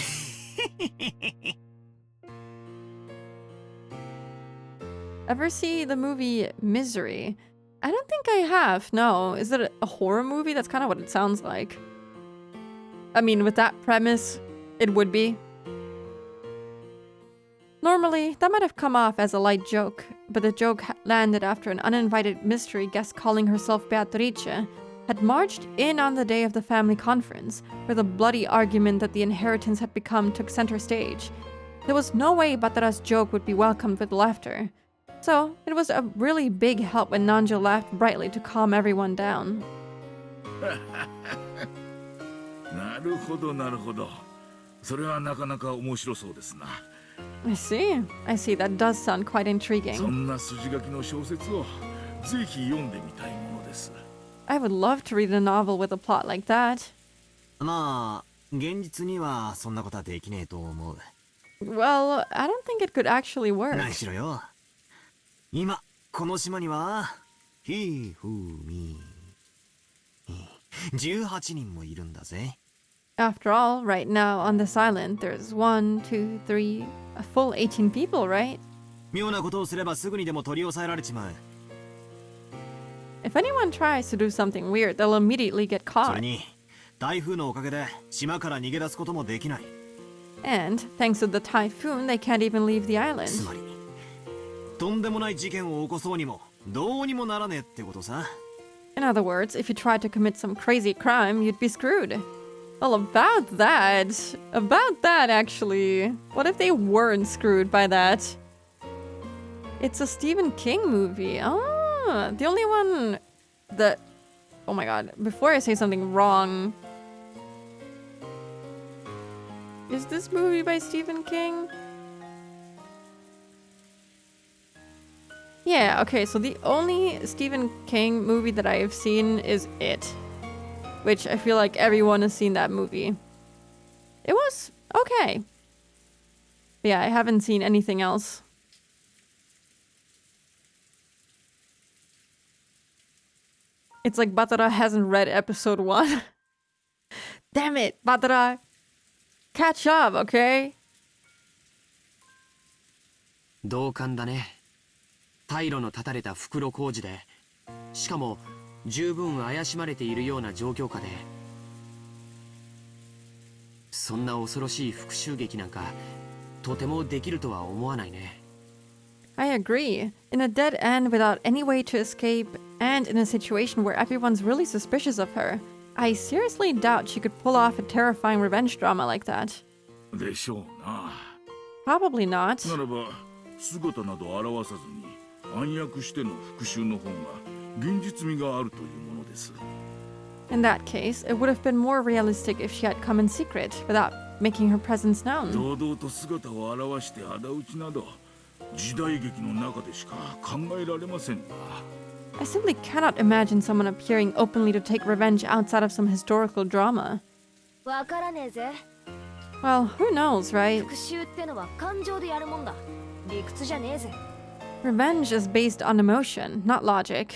Ever see the movie Misery? I don't think I have, no. Is it a horror movie? That's kind of what it sounds like. I mean, with that premise, it would be. Normally, that might have come off as a light joke, but the joke landed after an uninvited mystery guest calling herself Beatrice had marched in on the day of the family conference, where the bloody argument that the inheritance had become took center stage. There was no way Batara's joke would be welcomed with laughter. So, it was a really big help when Nanjo laughed brightly to calm everyone down. なるほどなるほど。それはなかなか面白そうですな。I see. That does sound quite そ intriguing. んな筋書きの小説をぜひ読んでみたいものです。 I would love to read a novel with a plot like that. まあ、現実にはそんなことはできねえと思う。 Well, I don't think it could actually work. 何しろよ。今、この島には、ひふみ。18人もいるんだぜ。 After all, right now on this island, there's 1, 2, 3, a full 18 people, right? 妙なことをすればすぐにでも取り押さえられちまう。 If anyone tries to do something weird, they'll immediately get それ caught. に、台風のおかげで島から逃げ出すこともできない。 And, thanks to the typhoon, they can't even leave the つ island. まり、とんでもない事件を起こそうにも、どうにもならねえってことさ。 In other words, if you tried to commit some crazy crime, you'd be screwed. Well, about that actually. What if they weren't screwed by that? It's a Stephen King movie. Ah, the only one that... Oh my god, before I say something wrong... Is this movie by Stephen King? Yeah, okay, so the only Stephen King movie that I have seen is It. Which I feel like everyone has seen that movie. It was okay. But yeah, I haven't seen anything else. It's like Batara hasn't read episode 1. Damn it, Batara! Catch up, okay? 同感だね。退路の断たれた袋小路で、しかも十分怪しまれているような状況下で、そんな恐ろしい復讐劇なんかとてもできるとは思わないね。I agree. In a dead end without any way to escape, and in a situation where everyone's really suspicious of her, I seriously doubt she could pull off a terrifying revenge drama like that. でしょうな。 Probably not. ならば姿など現さずに暗躍しての復讐の方が現実味があるというものです。 In that case, it would have been more realistic if she had come in secret, without making her presence known. 堂々と姿を現して仇討ちなど時代劇の中でしか考えられませんな。 I simply cannot imagine someone appearing openly to take revenge outside of some historical drama. わからねえぜ。 Well, who knows, right? 復讐ってのは感情でやるもんだ。理屈じゃねえぜ。 Revenge is based on emotion, not logic.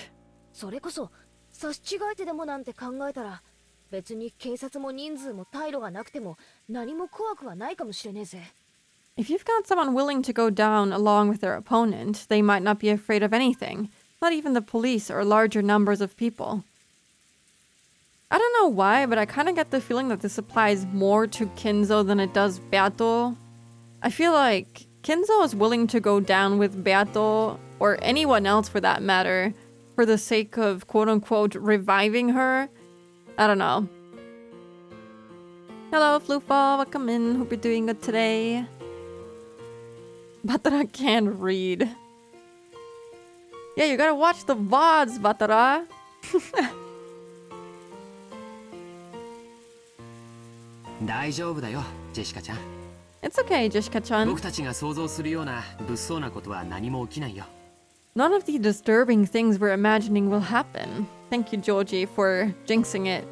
それこそ差し違えてでもなんて考えたら、別に警察も人数も退路がなくても何も怖くはないかもしれねえぜ。 If you've got someone willing to go down along with their opponent, they might not be afraid of anything, not even the police or larger numbers of people. I don't know why, but I kind of get the feeling that this applies more to Kinzo than it does Beato. I feel like Kinzo is willing to go down with Beato, or anyone else for that matter, for the sake of quote-unquote reviving her. I don't know. Hello, Flufo. Welcome in. Hope you're doing good today. Batara can't read. Yeah, you gotta watch the VODs, Batara. 大丈夫だよ、ジェシカちゃん。 It's okay, Jishka-chan. 僕たちが想像するような物騒なことは何も起きないよ。 None of the disturbing things we're imagining will happen. Thank you, Georgie, for jinxing it.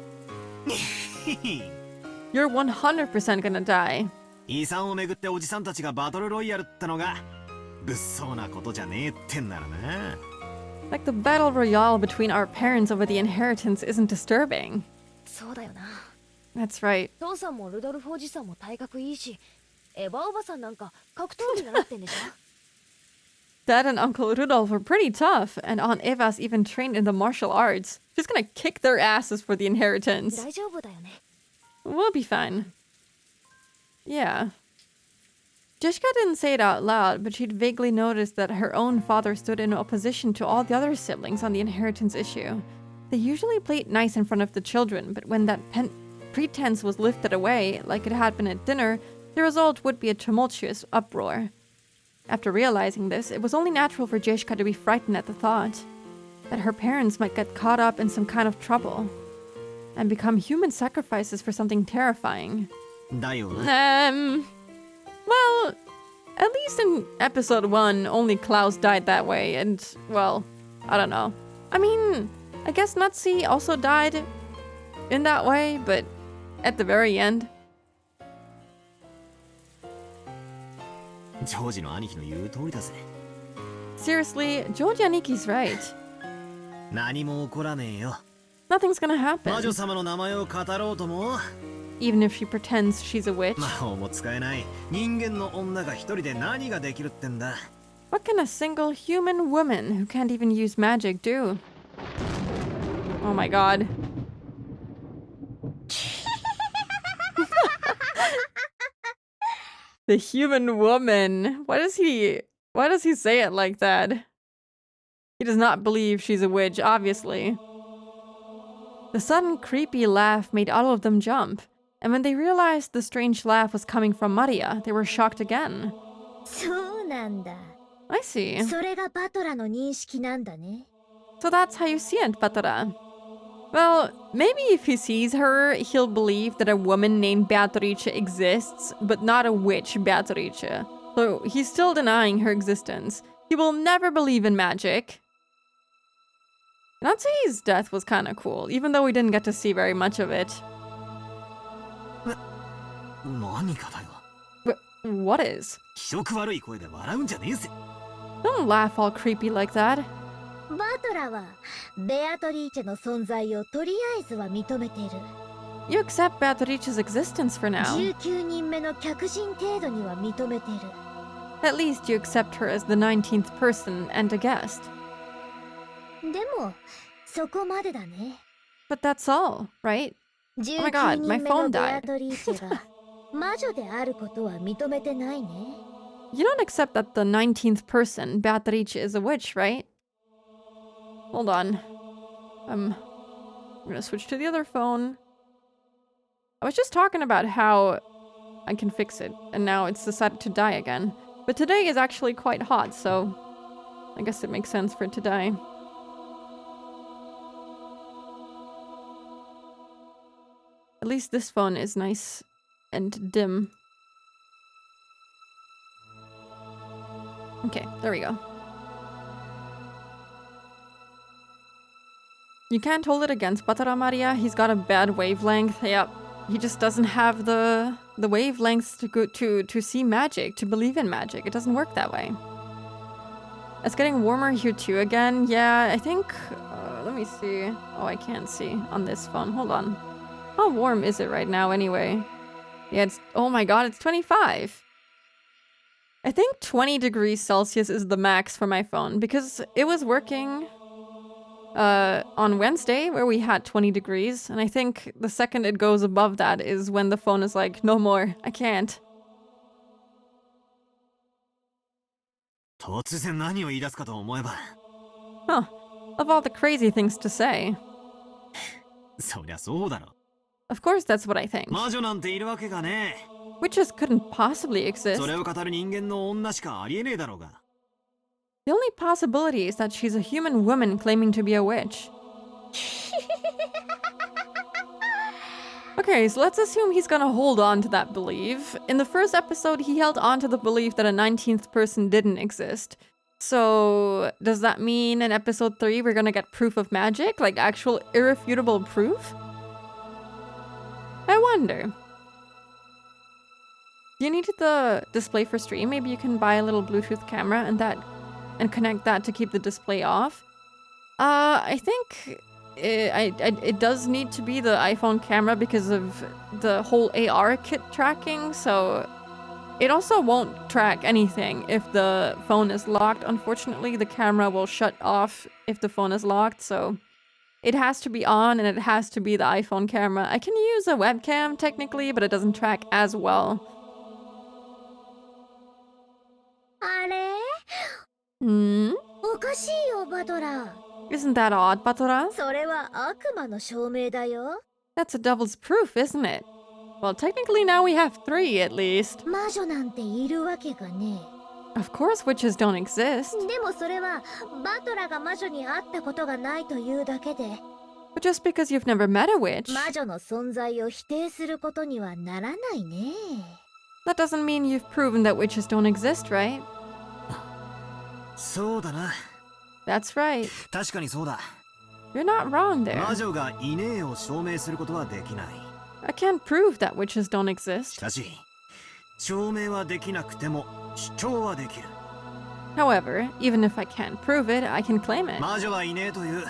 You're 100% gonna die. 遺産をめぐっておじさんたちがバトルロイヤルってのが物騒なことじゃねえってんならな。 Like the battle royale between our parents over the inheritance isn't disturbing. そうだよな。 That's right. 父さんもルドルフおじさんも体格いいし、エヴァおばさんなんか格闘技習ってんでしょ。 Dad and Uncle Rudolph were pretty tough, and Aunt Eva's even trained in the martial arts. She's gonna kick their asses for the inheritance. 大丈夫だよね。 We'll be fine. Yeah. Jishka didn't say it out loud, but she'd vaguely noticed that her own father stood in opposition to all the other siblings on the inheritance issue. They usually played nice in front of the children, but when that pretense was lifted away, like it had been at dinner, the result would be a tumultuous uproar. After realizing this, it was only natural for Jishka to be frightened at the thought that her parents might get caught up in some kind of trouble and become human sacrifices for something terrifying. だよな。 Well, at least in episode 1, only Klaus died that way, and, well, I don't know. I mean, I guess Natsi also died in that way, but at the very end. ジョージの兄貴の言う通りだぜ。 Seriously, George Aniki's right. 何も起こらねえよ。 Nothing's gonna 魔女 happen, 様の名前を語ろうとも even if she pretends she's a witch. 魔法も使えない人間の女が一人で何ができるってんだ。 What can a single human woman who can't even use magic do? Oh my god. The human woman. Why does he say it like that? He does not believe she's a witch, obviously. The sudden creepy laugh made all of them jump, And when they realized the strange laugh was coming from Maria, they were shocked again. そうなんだ。 I see. それがバトラの認識なんだね。 So that's how you see it, Batora. Well, maybe if he sees her, he'll believe that a woman named Beatrice exists, but not a witch Beatrice. So he's still denying her existence. He will never believe in magic. Natsui's death was kind of cool, even though we didn't get to see very much of it. 何かだよ。 What is? 気色悪い声で笑うんじゃねえぜ。 Don't laugh all creepy like that. バトラはベアトリーチェの存在をとりあえずは認めてる。 You accept Beatrice's existence for now. 19人目の客人程度には認めてる。 At least you accept her as the 19th person and a guest. でもそこまでだね。 But that's all, right? my 19 god, 人 my 目の phone ベ died. アトリーチェが魔女であることは認めてないね。 You don't accept that the 19th person, Beatrice, is a witch, right? Hold on. I'm gonna switch to the other phone. I was just talking about how I can fix it, and now it's decided to die again. But today is actually quite hot, so I guess it makes sense for it to die. At least this phone is nice and dim. Okay, there we go. You can't hold it against Batara Maria. He's got a bad wavelength. Yep. He just doesn't have the wavelengths to see magic, to believe in magic. It doesn't work that way. It's getting warmer here too again. Yeah, I think... let me see. Oh, I can't see on this phone. Hold on. How warm is it right now anyway? Yeah, it's... Oh my god, it's 25. I think 20 degrees Celsius is the max for my phone because it was working on Wednesday where we had 20 degrees. And I think the second it goes above that is when the phone is like, no more, I can't. 突然何を言い出すかと思えば。 Huh. Of all the crazy things to say. そりゃそうだろ。 Of course that's what I think. 魔女なんているわけがねえ。 Witches couldn't possibly exist. それを語る人間の女しかありえねえだろうが。 The only possibility is that she's a human woman claiming to be a witch. Okay, so let's assume he's gonna hold on to that belief. In the first episode, he held on to the belief that a 19th person didn't exist. So, does that mean in episode 3 we're gonna get proof of magic? Like actual irrefutable proof? I wonder. Do you need the display for stream? Maybe you can buy a little Bluetooth camera and connect that to keep the display off. I think it does need to be the iPhone camera because of the whole AR kit tracking, so it also won't track anything if the phone is locked. Unfortunately, the camera will shut off if the phone is locked, so it has to be on and it has to be the iPhone camera. I can use a webcam technically, but it doesn't track as well. あれ Hmm? おかしいよバトラ。 Isn't that odd, Batora? それは悪魔の証明だよ。 That's a devil's proof, isn't it? Well, technically now we have 3 at least. 魔女なんているわけがね Of course witches don't exist. え。でもそれはバトラが魔女に会ったことがないというだけで、 But just because you've never met a witch, 魔女の存在を否定することにはならないね。 that doesn't mean you've proven that witches don't exist, right? そうだな。 That's right. 確かにそうだ。 You're not wrong 魔 there. 女がいねえを証明することはできない。 I can't prove that witches don't し exist. かし、証明はできなくても主張はできる。 However, even if I can't prove it, I can claim it. 魔女はいねえという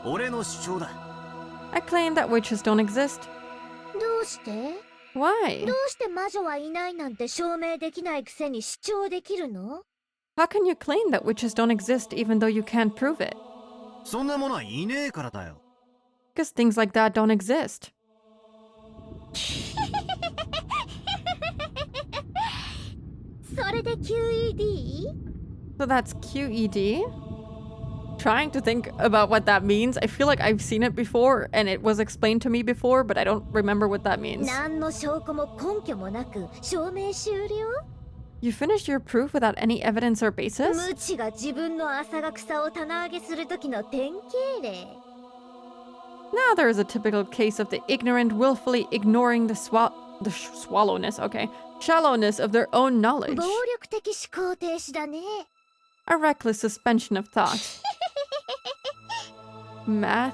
俺の主張だ。 I claim that witches don't exist. どうして Why? どうして魔女はいないなんて証明できないくせに主張できるの How can you claim that witches don't exist even though you can't prove it? そんなものはいねえからだよ。 Because things like that don't exist. それで QED? So that's QED? trying to think about what that means. I feel like I've seen it before and it was explained to me before, but I don't remember what that means. 何の証拠も根拠もなく証明終了 You finished your proof without any evidence or basis? 無知が自分の浅が草を棚上げする時の典型例 Now there is a typical case of the ignorant willfully ignoring the shallowness of their own knowledge. 暴力的思考停止だね A reckless suspension of thought. Math?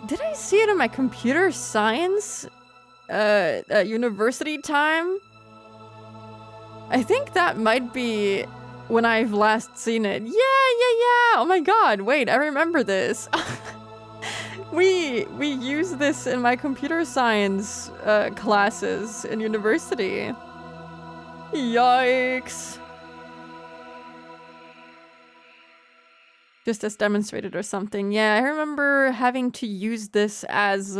Did I see it in my computer science university time? I think that might be when I've last seen it. Yeah. Oh my god, wait, I remember this. We use this in my computer science classes in university. Yikes. Just as demonstrated or something. Yeah, I remember having to use this as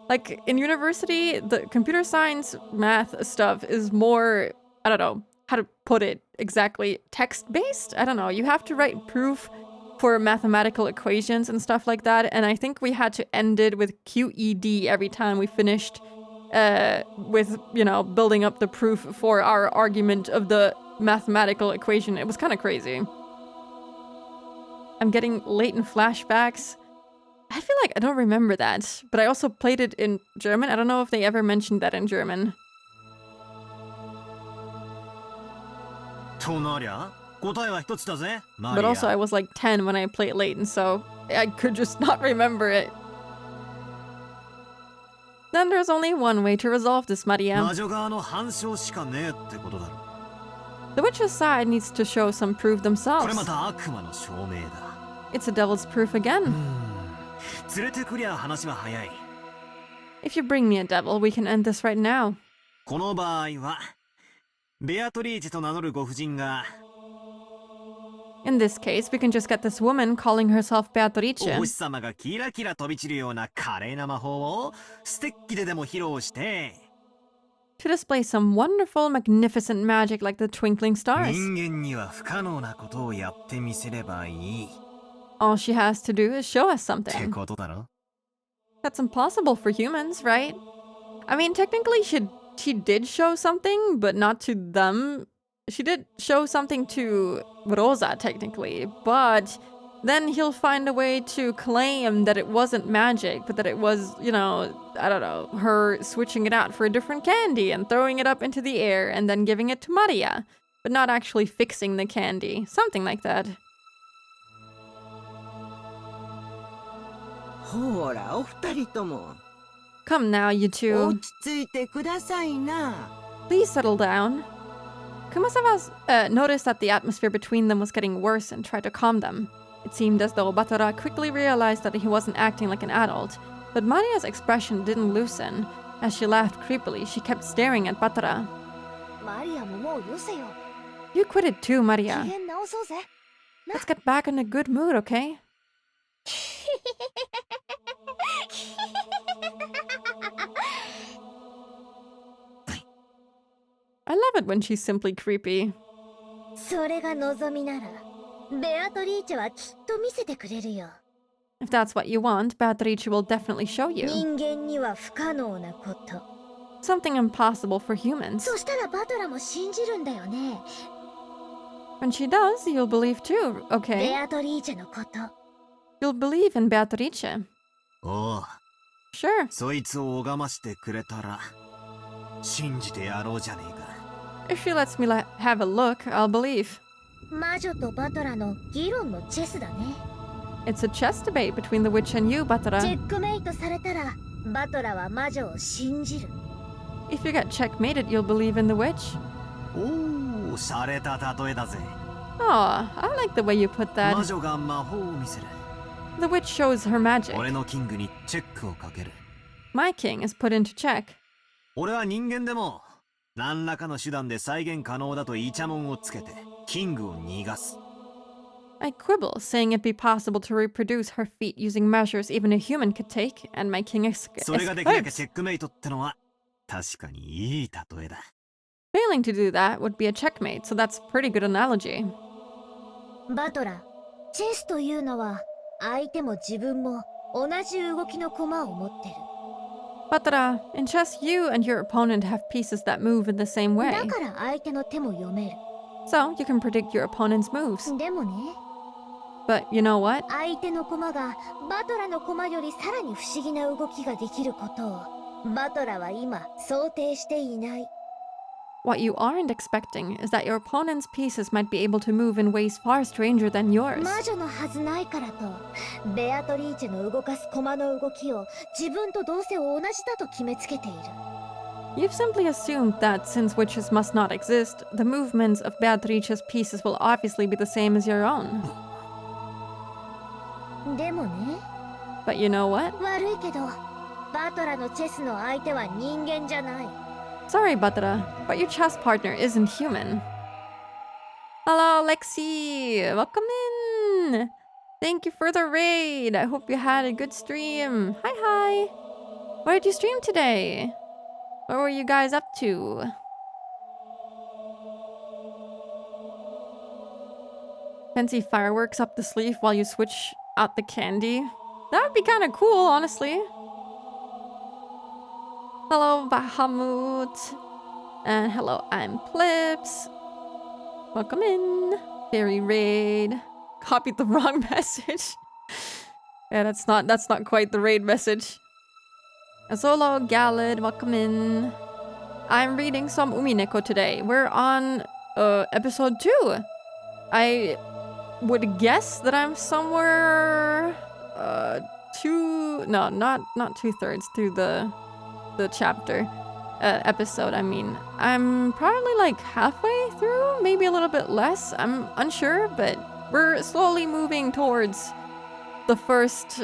like in university, the computer science math stuff is more, I don't know how to put it exactly, text-based? I don't know. You have to write proof for mathematical equations and stuff like that, and I think we had to end it with QED every time we finished with, you know, building up the proof for our argument of the mathematical equation. It was kind of crazy. I'm getting latent flashbacks. I feel like I don't remember that, but I also played it in German. I don't know if they ever mentioned that in German. となりゃ答えは一つだぜ But also I was like 10 when I played latent, so I could just not remember it. Then there's only one way to resolve this, Maria. 魔女側の反証しかねえってことだろ The witch's side needs to show some proof これ themselves. また悪魔の証明だ It's a devil's proof again. 連れてくりゃ話は早い If you bring me a devil, we can end this right now. この場合はベアトリーチェと名乗るご婦人が In this case, we can just get this woman calling herself お Beatrice 星様がキラキラ飛び散るような華麗な魔法をステッキででも披露して to display some wonderful, magnificent magic like the twinkling stars. 人間には不可能なことをやってみせればいい All she has to do is show us って something. ことだろ That's impossible for humans, right? I mean, technically, she did show something, but not to them. She did show something to Rosa, technically, but then he'll find a way to claim that it wasn't magic, but that it was, you know, I don't know, her switching it out for a different candy and throwing it up into the air and then giving it to Maria, but not actually fixing the candy. Something like that. ほらお二人とも Come now, you two. 落ち着いてくださいな Please settle down. Kumasawa noticed that the atmosphere between them was getting worse and tried to calm them. It seemed as though Batara quickly realized that he wasn't acting like an adult, but Maria's expression didn't loosen. As she laughed creepily, she kept staring at Batara. マリアももうよせよ You quit it too, 機 Maria. 嫌直そうぜ Let's get back in a good mood, okay? I love it when she's simply creepy. それが望みならベアトリーチェはきっと見せてくれるよ If that's what you want, Beatrice will definitely show you. 人間には不可能なこと Something impossible for humans. そしたらバトラも信じるんだよね When she does, you'll believe too, ベ okay? アトリーチェのこと You'll believe in Beatrice. おう Sure. そいつを拝ましてくれたら信じてやろうじゃねえか If she lets me have a look, I'll believe. 魔女とバトラの議論のチェスだね It's a chess debate between the witch and you, チ Batara. ェックメイトされたらバトラは魔女を信じる If you get checkmated, you'll believe in the witch. おお洒落た例えだぜ Aw, I like the way you put 魔 that. 女が魔法を見せる The witch shows her magic. 俺のキングにチェックをかける My king is put into check. 俺は人間でも何らかの手段で再現可能だとイチャモンをつけてキングを逃がす I quibble, saying it'd be possible to reproduce her feat using measures even a human could take, and my king それができなきゃ escapes. チェックメイトってのは確かにいい例えだ Failing to do that would be a checkmate, so that's a pretty good analogy. バトラチェスというのは相手も自分も同じ動きの駒を持ってる。 Batara, in chess, you and your opponent have pieces that move in the same way. だから相手の手も読める。 So you can predict your opponent's moves. でもね、 But you know what? 相手の駒がバトラの駒よりさらに不思議な動きができることをバトラは今想定していない。 What you aren't expecting is that your opponent's pieces might be able to move in ways far stranger than yours. 魔女のはずないからとベアトリーチェの動かす駒の動きを自分とどうせ同じだと決めつけている。 You've simply assumed that since witches must not exist, the movements of Beatrice's pieces will obviously be the same as your own. でもね、 But you know what? 悪いけどバトラのチェスの相手は人間じゃない。 Sorry, Batara, but your chess partner isn't human. Hello, Lexi! Welcome in! Thank you for the raid. I hope you had a good stream. Hi, hi! Why did you stream today? What were you guys up to? Fancy fireworks up the sleeve while you switch out the candy? That would be kind of cool, honestly. Hello, Bahamut. And hello, I'm Plips. Welcome in. Fairy raid. Copied the wrong message. Yeah, that's not quite the raid message. Azolo, Galad, welcome in. I'm reading some Umineko today. We're on episode 2. I would guess that I'm somewhere not 2/3 through the chapter episode. I mean, I'm probably like halfway through, maybe a little bit less. I'm unsure, but we're slowly moving towards the first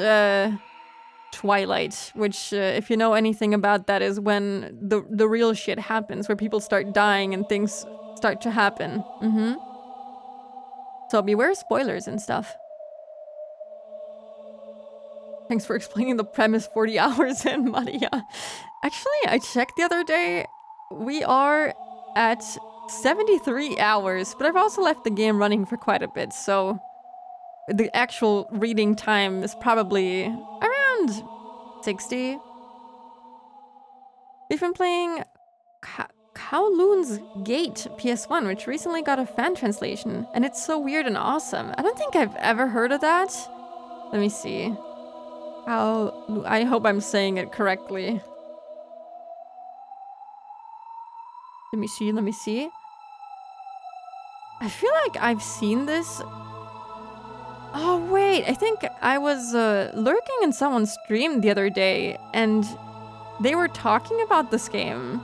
twilight, which if you know anything about that is when the real shit happens, where people start dying and things start to happen. So beware spoilers and stuff. Thanks for explaining the premise 40 hours in, Maria. Actually, I checked the other day. We are at 73 hours, but I've also left the game running for quite a bit, so the actual reading time is probably around 60. We've been playing Kowloon's Gate PS1, which recently got a fan translation, and it's so weird and awesome. I don't think I've ever heard of that. Let me see. I hope I'm saying it correctly. Let me see. I feel like I've seen this. Oh wait, I think I was lurking in someone's stream the other day, and they were talking about this game.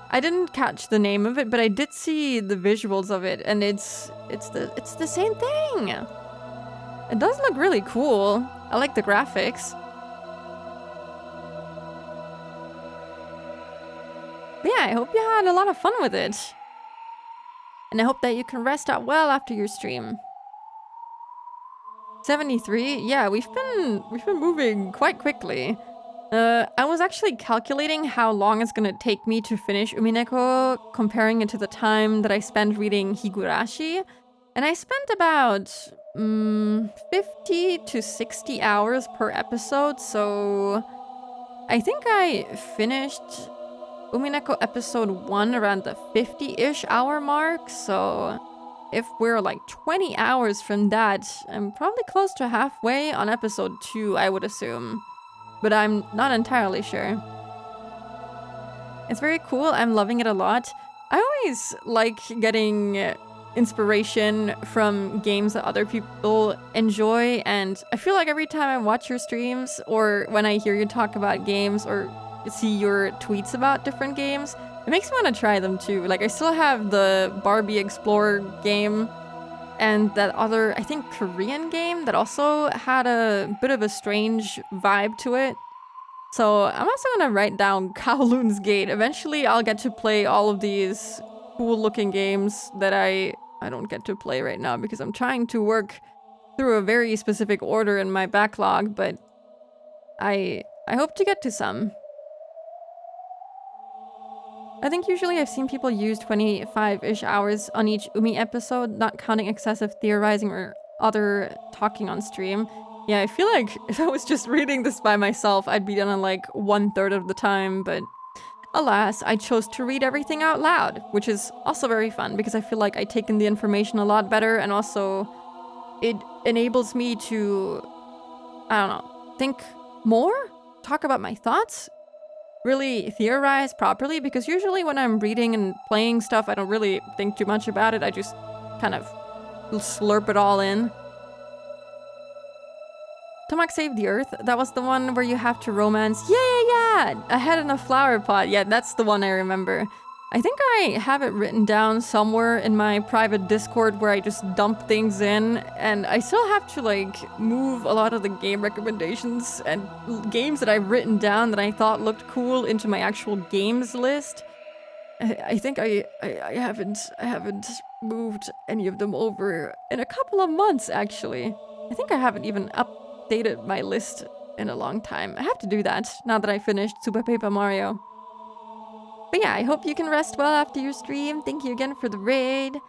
I didn't catch the name of it, but I did see the visuals of it, and it's the same thing. It does look really cool. I like the graphics. But yeah, I hope you had a lot of fun with it. And I hope that you can rest out well after your stream. 73? Yeah, we've been moving quite quickly. I was actually calculating how long it's gonna take me to finish Umineko, comparing it to the time that I spent reading Higurashi. And I spent about 50 to 60 hours per episode, so I think I finished Umineko episode 1 around the 50-ish hour mark, so if we're like 20 hours from that, I'm probably close to halfway on episode 2, I would assume. But I'm not entirely sure. It's very cool, I'm loving it a lot. I always like getting inspiration from games that other people enjoy, and I feel like every time I watch your streams, or when I hear you talk about games, or see your tweets about different games, it makes me want to try them too. Like, I still have the Barbie Explorer game, and that other, I think, Korean game that also had a bit of a strange vibe to it. So I'm also gonna write down Kowloon's Gate. Eventually I'll get to play all of these cool-looking games that I don't get to play right now because I'm trying to work through a very specific order in my backlog, but I hope to get to some. I think usually I've seen people use 25-ish hours on each Umi episode, not counting excessive theorizing or other talking on stream. Yeah, I feel like if I was just reading this by myself, I'd be done in like 1/3 of the time, but alas, I chose to read everything out loud, which is also very fun because I feel like I take in the information a lot better, and also it enables me to, I don't know, think more, talk about my thoughts, really theorize properly, because usually when I'm reading and playing stuff, I don't really think too much about it. I just kind of slurp it all in. Tomak Save the Earth, that was the one where you have to romance. Yeah! A head in a flower pot. Yeah, that's the one I remember. I think I have it written down somewhere in my private Discord where I just dump things in, and I still have to like move a lot of the game recommendations and games that I've written down that I thought looked cool into my actual games list. I think I haven't moved any of them over in a couple of months, actually. I think I haven't even updated my list in a long time. I have to do that now that I finished Super Paper Mario. But yeah, I hope you can rest well after your stream. Thank you again for the raid.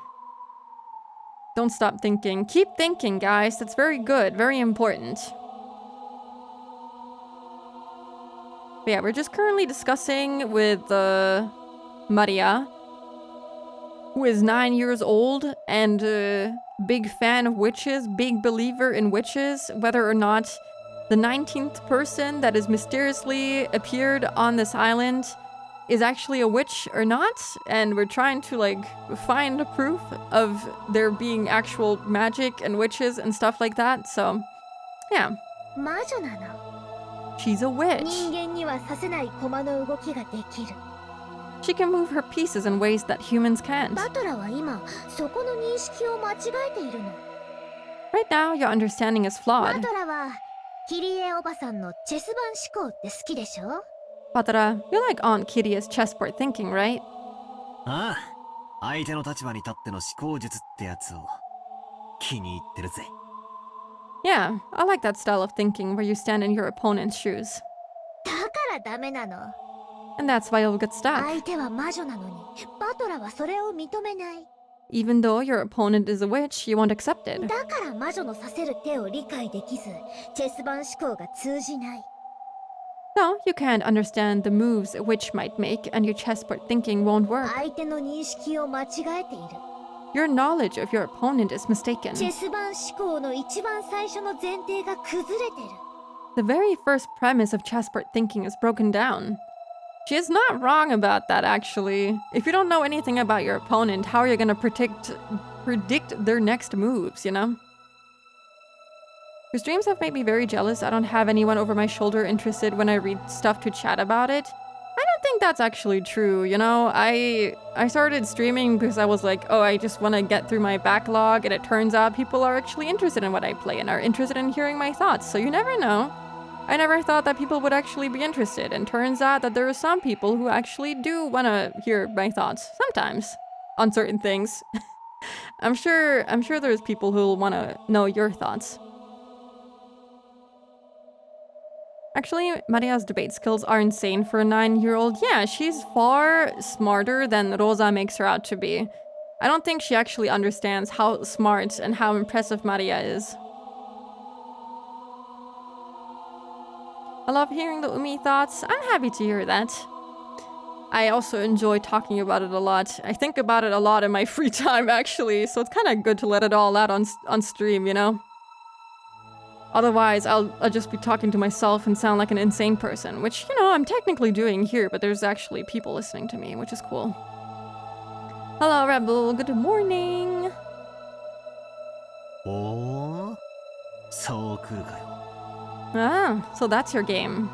Don't stop thinking. Keep thinking, guys. That's very good. Very important. But yeah, we're just currently discussing with Maria, who is 9 years old and a big fan of witches, big believer in witches, whether or not the 19th person that has mysteriously appeared on this island is actually a witch or not, and we're trying to like find proof of there being actual magic and witches and stuff like that. So yeah, 魔女なの。 she's a witch. 人間にはさせない駒の動きができる。 She can move her pieces in ways that humans can't. バトラは今そこの認識を間違えているの。 Right now, your understanding is バ flawed. トラはキリエおばさんのチェス盤思考って好きでしょ？ Patara, you're like Aunt Kiria's chessboard thinking, right? ああ、相手の立場に立っての思考術ってやつを気に入ってるぜ。 Yeah, I like that style of thinking where you stand in your opponent's shoes. だからダメなの。 And that's why you'll get stuck. 相手は魔女なのに、バトラはそれを認めない。 Even though your opponent is a witch, you won't accept it. だから魔女のさせる手を理解できず、チェス盤思考が通じない。 So, you can't understand the moves a witch might make, and your chessboard thinking won't work. 相手の認識を間違えている。 Your knowledge of your opponent is mistaken. チェス盤思考の一番最初の前提が崩れてる。 The very first premise of chessboard thinking is broken down. She is not wrong about that, actually. If you don't know anything about your opponent, how are you gonna predict their next moves, you know? Your streams have made me very jealous. I don't have anyone over my shoulder interested when I read stuff to chat about it. I don't think that's actually true, you know? I started streaming because I was like, oh, I just want to get through my backlog, and it turns out people are actually interested in what I play and are interested in hearing my thoughts, so you never know. I never thought that people would actually be interested, and turns out that there are some people who actually do want to hear my thoughts, sometimes, on certain things. I'm sure there's people who'll want to know your thoughts. Actually, Maria's debate skills are insane for a 9-year-old. Yeah, she's far smarter than Rosa makes her out to be. I don't think she actually understands how smart and how impressive Maria is. I love hearing the Umi thoughts. I'm happy to hear that. I also enjoy talking about it a lot. I think about it a lot in my free time, actually, so it's kind of good to let it all out on stream, you know? Otherwise, I'll just be talking to myself and sound like an insane person, which, you know, I'm technically doing here, but there's actually people listening to me, which is cool. Hello, Rebel. Good morning. おー、そう来るかよ。 Ah, so that's your game.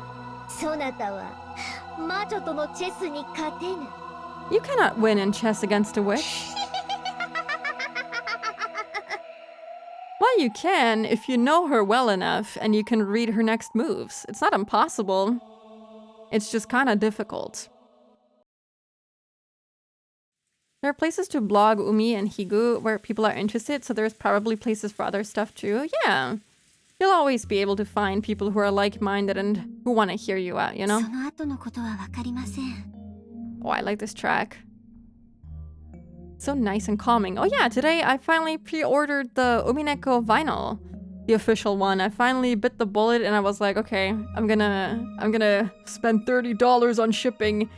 そなたは魔女とのチェスに勝てぬ。 You cannot win in chess against a witch. Well, you can if you know her well enough and you can read her next moves. It's not impossible. It's just kind of difficult. There are places to blog Umi and Higu where people are interested, so there's probably places for other stuff too. Yeah. You'll always be able to find people who are like-minded and who want to hear you out, you know? その後のことはわかりません。 Oh, I like this track. So nice and calming. Oh yeah, today I finally pre-ordered the Umineko vinyl. The official one. I finally bit the bullet and I was like, okay, I'm gonna spend $30 on shipping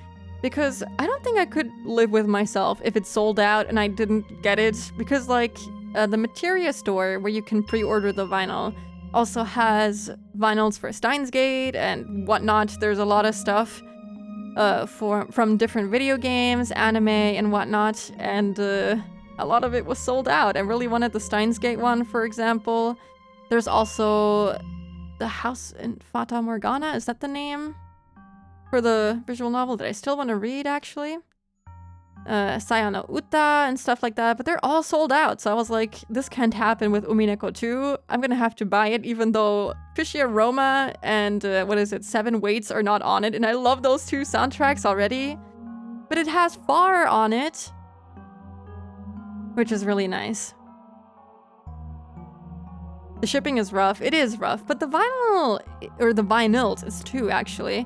because I don't think I could live with myself if it sold out and I didn't get it because like the Materia store where you can pre-order the vinyl also has vinyls for Steins Gate and whatnot. There's a lot of stuff from different video games, anime, and whatnot, and a lot of it was sold out. I really wanted the Steins Gate one, for example. There's also the House in Fata Morgana, is that the name? For the visual novel that I still want to read, actually. Sayano Uta and stuff like that, but they're all sold out, so I was like, this can't happen with Umineko 2. I'm gonna have to buy it, even though Fishy Aroma and, Seven Weights are not on it, and I love those two soundtracks already. But it has Far on it, which is really nice. The shipping is rough. It is rough, but the vinyl, or the vinyls, it's two actually,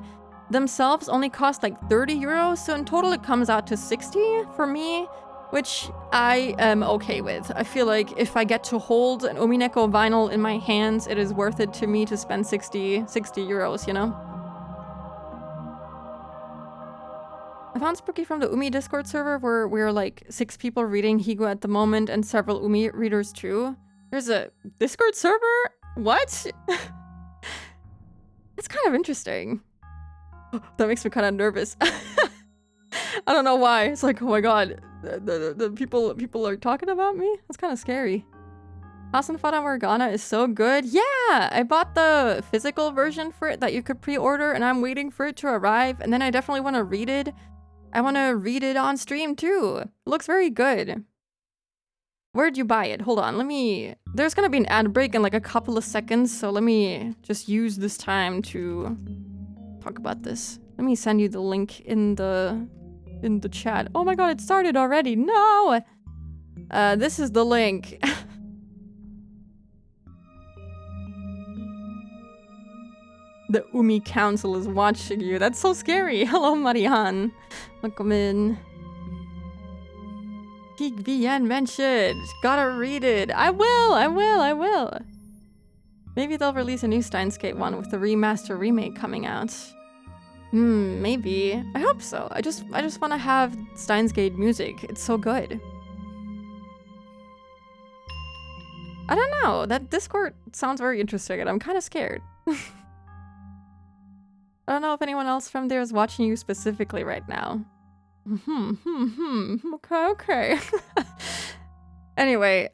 themselves only cost like 30 euros, so in total it comes out to 60 for me, which I am okay with. I feel like if I get to hold an Umineko vinyl in my hands, it is worth it to me to spend 60 euros, you know? I found Spooky from the Umi Discord server where we're like 6 people reading Higo at the moment and several Umi readers too. There's a Discord server? What? That's kind of interesting. That makes me kind of nervous. I don't know why. It's like, oh my god, the people are talking about me? That's kind of scary. House in Fata Morgana is so good. Yeah, I bought the physical version for it that you could pre-order and I'm waiting for it to arrive. And then I definitely want to read it. I want to read it on stream too. It looks very good. Where'd you buy it? Hold on, there's gonna be an ad break in like a couple of seconds, so let me just use this time to talk about this. Let me send you the link in the chat. Oh my god, it started already. No! This is the link. The Umi Council is watching you. That's so scary. Hello, Marihan. Welcome in. Peak VN mentioned. Gotta read it. I will. Maybe they'll release a new Steins Gate one with the remaster remake coming out. Maybe. I hope so. I just want to have Steins Gate music. It's so good. I don't know. That Discord sounds very interesting and I'm kind of scared. I don't know if anyone else from there is watching you specifically right now. Okay. Anyway,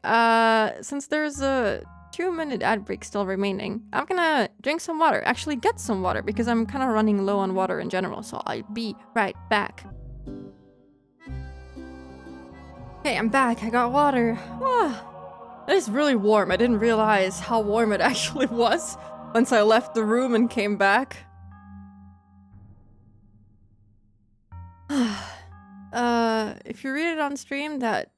since there's a 2-minute ad break still remaining, I'm gonna drink some water. Actually, get some water because I'm kind of running low on water in general, so I'll be right back. Hey, I'm back. I got water. It is really warm. I didn't realize how warm it actually was once I left the room and came back. If you read it on stream, that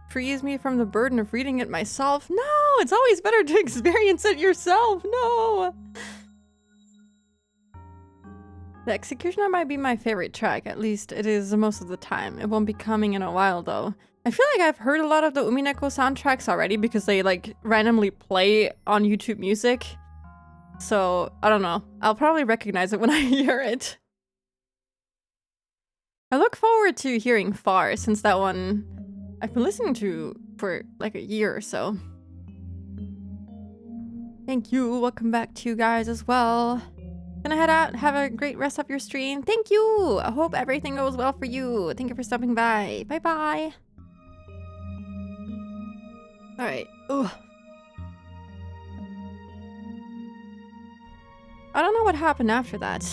frees me from the burden of reading it myself. No, it's always better to experience it yourself. No. The Executioner might be my favorite track, at least it is most of the time. It won't be coming in a while though. I feel like I've heard a lot of the Umineko soundtracks already because they like randomly play on YouTube Music. So, I don't know. I'll probably recognize it when I hear it. I look forward to hearing Far, since that one I've been listening to for like a year or so. Thank you. Welcome back to you guys as well. Gonna head out. Have a great rest of your stream. Thank you. I hope everything goes well for you. Thank you for stopping by. Bye-bye. Alright. Ugh. I don't know what happened after that.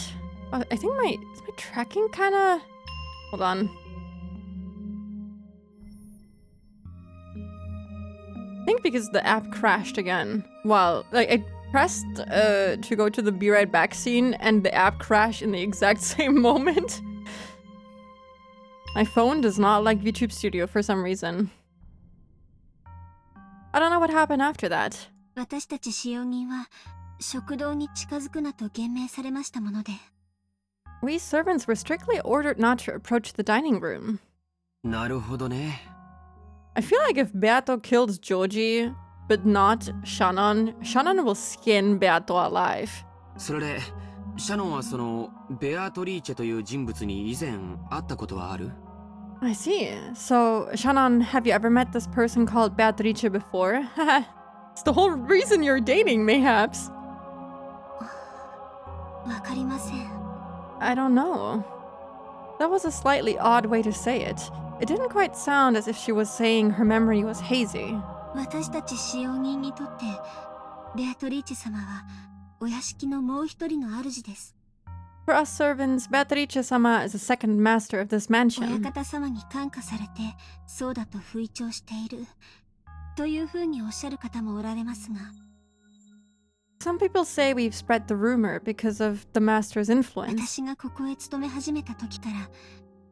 I think is my tracking kind of... Hold on. I think because the app crashed again. Well, like I pressed to go to the be right back scene and the app crashed in the exact same moment. My phone does not like VTube Studio for some reason. I don't know what happened after that. 私たち使用人は食堂に近づくなと言命されましたもので。We servants were strictly ordered not to approach the dining room. なるほどね。I feel like if Beato kills Joji, but not Shannon, Shannon will skin Beato alive. それでシャノンはそのベアトリーチェという人物に以前会ったことはある？ I see. So, Shannon, have you ever met this person called Beatrice before? It's the whole reason you're dating, mayhaps. わかりません。 I don't know. That was a slightly odd way to say it. It didn't quite sound as if she was saying her memory was hazy. 私たち使用人にとってベアトリーチェ様はお屋敷のもう一人の主です。 For us servants, Beatrice-sama is the second master of this 親 mansion. 方様に感化されてそうだと吹聴しているというふうにおっしゃる方もおられますが、 Some people say we've spread the rumor because of the master's influence. 私がここへ勤め始めた時から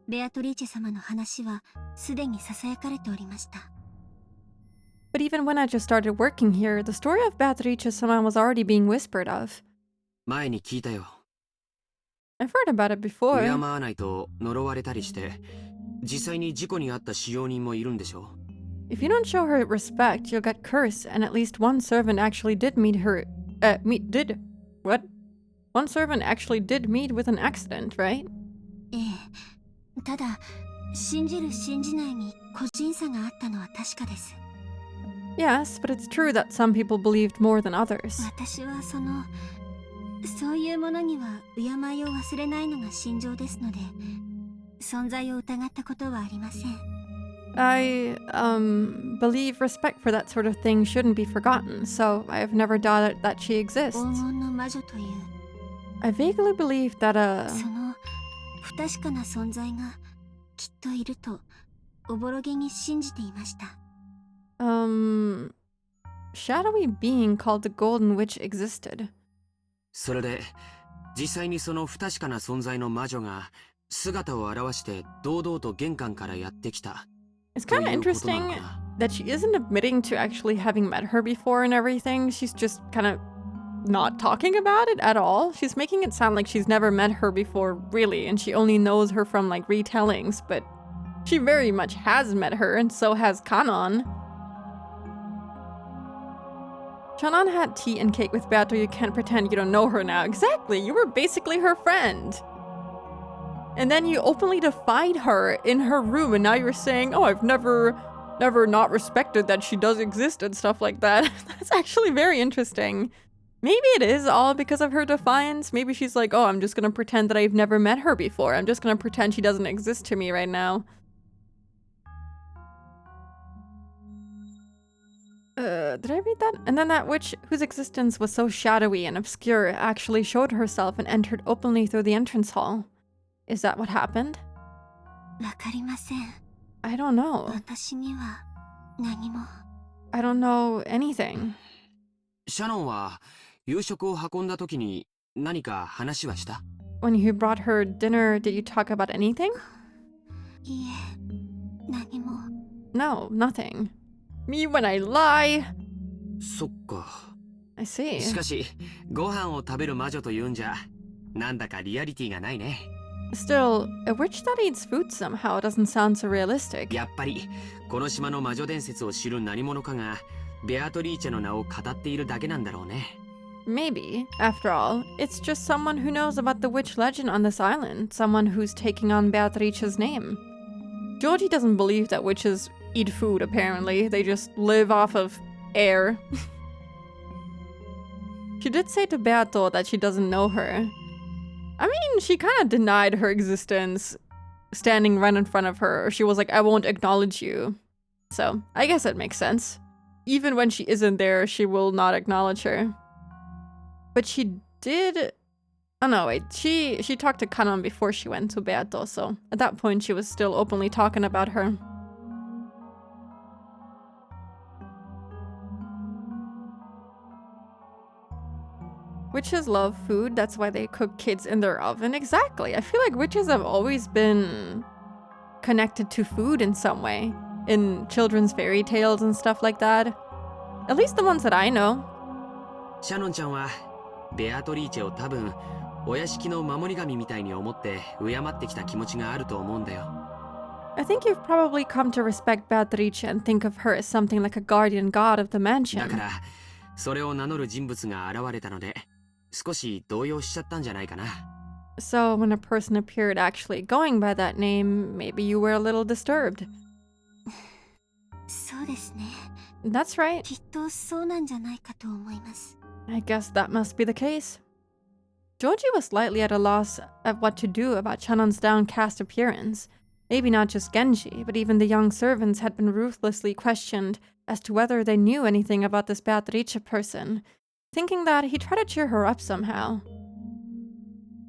ベアトリーチェ様の話はすでに囁かれておりました。 But even when I just started working here, the story of Beatrice-sama was already being whispered of. 前に聞いたよ。 I've heard about it before. 敬わないと呪われたりして実際に事故に遭った使用人もいるんでしょ？ If you don't show her respect, you'll get cursed, and at least one servant actually did what? One servant actually did meet with an accident, right? ええ、ただ信じる信じないに個人差があったのは確かです。 Yes, but it's true that some people believed more than others. 私はそういうものには敬いを忘れないのが信条ですので、存在を疑ったことはありません。 I, believe respect for that sort of thing shouldn't be forgotten, so I have never doubted that she exists. 黄金の魔女という I vaguely believe that, その不確かな存在がきっといるとおぼろげに信じていました。 shadowy being called the Golden Witch existed. それで実際にその不確かな存在の魔女が姿を現して堂々と玄関からやってきた。 It's kind of ということなの interesting かな。 that she isn't admitting to actually having met her before and everything. She's just kind of not talking about it at all. She's making it sound like she's never met her before, really, and she only knows her from like retellings, but she very much has met her, and so has Kanon. Chanan had tea and cake with Beato. You can't pretend you don't know her now. Exactly, you were basically her friend. And then you openly defied her in her room, and now you're saying, oh, I've never not respected that she does exist and stuff like that. That's actually very interesting. Maybe it is all because of her defiance. Maybe she's like, oh, I'm just gonna pretend that I've never met her before. I'm just gonna pretend she doesn't exist to me right now. Did I read that? And then that witch, whose existence was so shadowy and obscure, actually showed herself and entered openly through the entrance hall. Is that what happened? わかりません。 I don't know. 私には何も。 I don't know anything. シャノンは夕食を運んだ時に何か話はした？ When you brought her dinner, did you talk about anything? いえ、何も。 No, nothing. Me when I lie. そっか。 I see. しかしご飯を食べる魔女というんじゃなんだかリアリティがないね。 Still, a witch that eats food somehow doesn't sound so realistic. やっぱりこの島の魔女伝説を知る何者かがベアトリーチェの名を語っているだけなんだろうね。 Maybe, after all, it's just someone who knows about the witch legend on this island, someone who's taking on Beatrice's name. Georgie doesn't believe that witches eat food, apparently. They just live off of air. She did say to Beato that she doesn't know her. I mean, she kind of denied her existence standing right in front of her. She was like, I won't acknowledge you. So, I guess it makes sense. Even when she isn't there, she will not acknowledge her. But she did... Oh no, wait. She talked to Kanon before she went to Beato, so at that point she was still openly talking about her. Witches love food, that's why they cook kids in their oven. Exactly. I feel like witches have always been connected to food in some way. In children's fairy tales and stuff like that. At least the ones that I know. シャノンちゃんはベアトリーチェを多分お屋敷の守り神みたいに思って敬ってきた気持ちがあると思うんだよ。I think you've probably come to respect Beatrice and think of her as something like a guardian god of the だ mansion. から、それを名乗る人物が現れたので、少し動揺しちゃったんじゃないかな。So when a person appeared actually going by that name, maybe you were a little disturbed. そうですね。 That's right. きっとそうなんじゃないかと思います。 I guess that must be the case. Joji was slightly at a loss at what to do about Shannon's downcast appearance. Maybe not just Genji, but even the young servants had been ruthlessly questioned as to whether they knew anything about this Beatrice person, thinking that he tried to cheer her up somehow.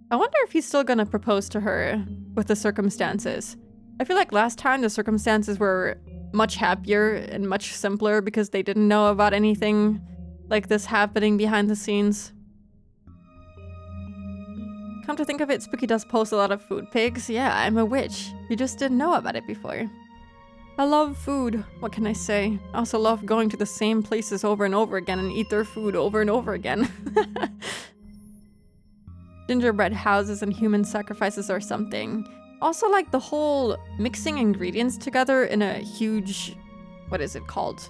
I wonder if he's still gonna propose to her with the circumstances. I feel like last time the circumstances were much happier and much simpler because they didn't know about anything like this happening behind the scenes. Come to think of it, Spooky does post a lot of food pics. Yeah, I'm a witch. You just didn't know about it before. I love food. What can I say? I also love going to the same places over and over again and eat their food over and over again. Gingerbread houses and human sacrifices or something. Also like the whole mixing ingredients together in a huge... what is it called?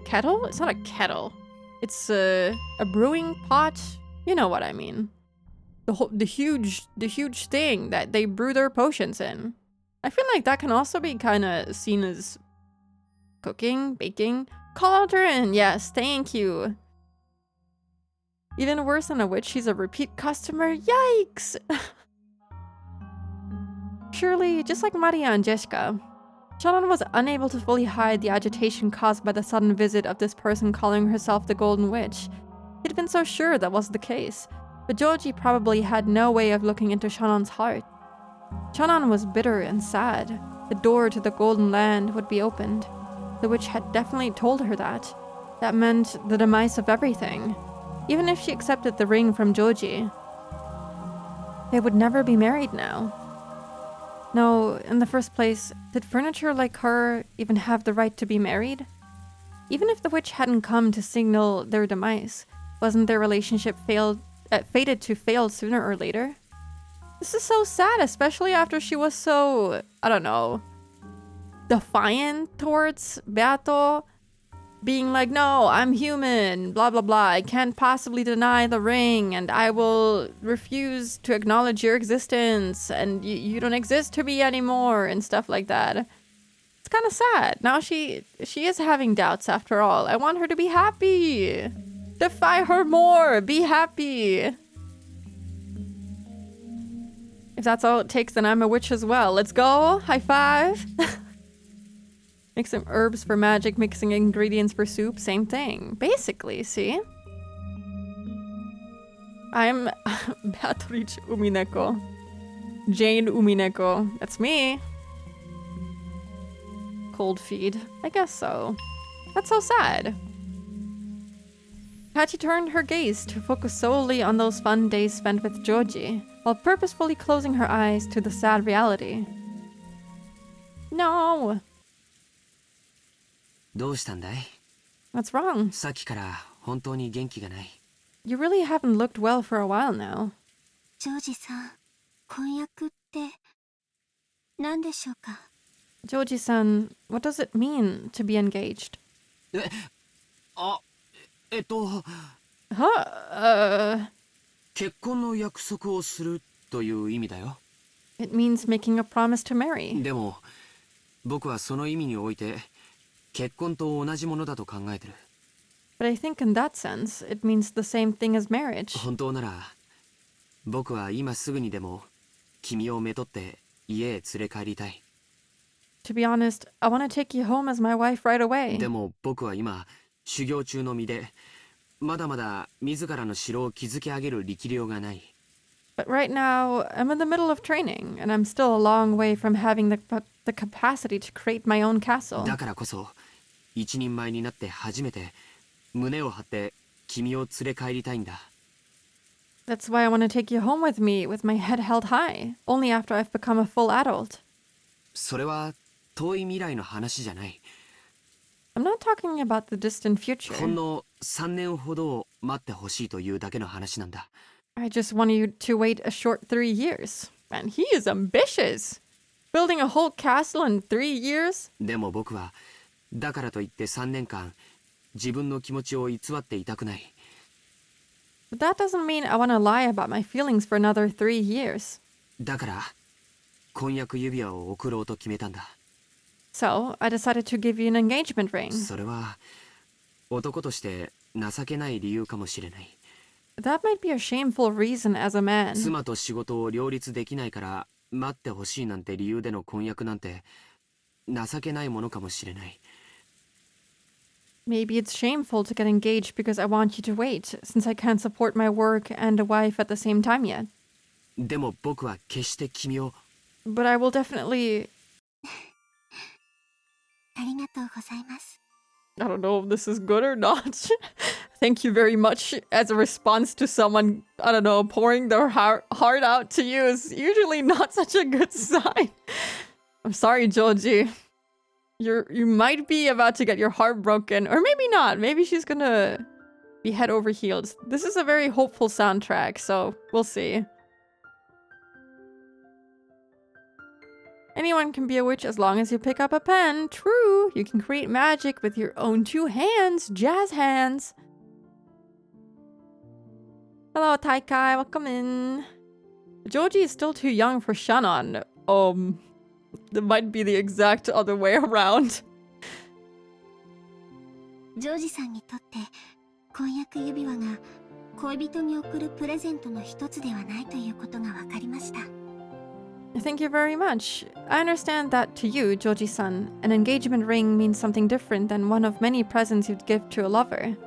Kettle? It's not a kettle. It's a brewing pot. You know what I mean. The huge thing that they brew their potions in. I feel like that can also be kind of seen as cooking, baking. Call out her in. Yes, thank you. Even worse than a witch, she's a repeat customer. Yikes! Surely, just like Maria and Jessica, Shannon was unable to fully hide the agitation caused by the sudden visit of this person calling herself the Golden Witch. He'd been so sure that was the case, but Joji probably had no way of looking into Shannon's heart. Shannon was bitter and sad. The door to the Golden Land would be opened. The witch had definitely told her that. That meant the demise of everything. Even if she accepted the ring from Joji, they would never be married now. No, in the first place, did furniture like her even have the right to be married? Even if the witch hadn't come to signal their demise, wasn't their relationship fated to fail sooner or later? This is so sad, especially after she was so, I don't know, defiant towards Beato, being like, no, I'm human, blah, blah, blah. I can't possibly deny the ring, and I will refuse to acknowledge your existence, and you don't exist to me anymore, and stuff like that. It's kind of sad. Now she is having doubts after all. I want her to be happy. Defy her more. Be happy. If that's all it takes, then I'm a witch as well. Let's go. High five. Make some herbs for magic, mixing ingredients for soup. Same thing. Basically, see? I'm Beatrice Umineko. Jane Umineko. That's me. Cold feed. I guess so. That's so sad. Hachi turned her gaze to focus solely on those fun days spent with Joji, while purposefully closing her eyes to the sad reality. No! どうしたんだい？ What's wrong? さっきから本当に元気がない。You really haven't looked well for a while now. ジョージさん、婚約って何でしょうか？ Joji-san, what does it mean to be engaged? あ、Huh? 結婚の約束をするという意味だよ。 It means making a promise to marry. でも、僕はその意味において、結婚と同じものだと考えてる。But I think in that sense, it means the same thing as marriage. 本当なら、僕は今すぐにでも、君をめとって家へ連れ帰りたい。To be honest, I want to take you home as my wife right away. でも僕は今、修行中の身で、まだまだ自らの城を築き上げる力量がない。But right now, I'm in the middle of training, and I'm still a long way from having the capacity to create my own castle. だからこそ、一人前になって初めて、胸を張って君を連れ帰りたいんだ。That's why I want to take you home with me, with my head held high, only after I've become a full adult. それは遠い未来の話じゃない。I'm not talking about the distant future. ほんの3年ほどを待ってほしいというだけの話なんだ。I just want you to wait a short 3 years. Man, he is ambitious. Building a whole castle in 3 years? でも僕はだからといって3年間自分の気持ちを偽っていたくない。 But that doesn't mean I want to lie about my feelings for another 3 years. だから婚約指輪を贈ろうと決めたんだ。 So, I decided to give you an engagement ring. それは男として情けない理由かもしれない。 That might be a shameful reason as a man. 妻と仕事を両立できないから待ってほしいなんて理由での婚約なんて情けないものかもしれない。 Maybe it's shameful to get engaged because I want you to wait, since I can't support my work and a wife at the same time yet. でも僕は決して君を But I will definitely... ありがとうございます。 I don't know if this is good or not. Thank you very much as a response to someone, I don't know, pouring their heart out to you is usually not such a good sign. I'm sorry, Joji. You might be about to get your heart broken, or maybe not. Maybe she's gonna be head over heels. This is a very hopeful soundtrack, so we'll see. Anyone can be a witch as long as you pick up a pen. True, you can create magic with your own 2 hands. Jazz hands. Hello, Taikai. Welcome in. Joji is still too young for Shannon. That might be the exact other way around. ジョージさんにとって婚約指輪が恋人に贈るプレゼントの一つではないということが分かりました。 Thank you very much. I understand that to you, Joji-san, an engagement ring means something different than one of many presents you'd give to a lover.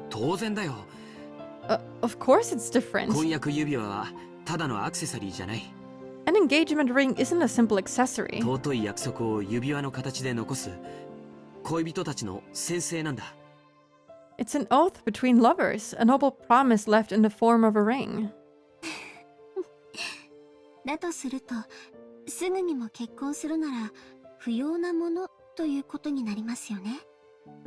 当然だよ。 Of course it's different. 婚約指輪はただのアクセサリーじゃない。 An engagement ring isn't a simple accessory. 尊い約束を指輪の形で残す恋人たちの宣誓なんだ。 It's an oath between lovers, a noble promise left in the form of a ring. だとすると、すぐにも結婚するなら不要なものということになりますよね。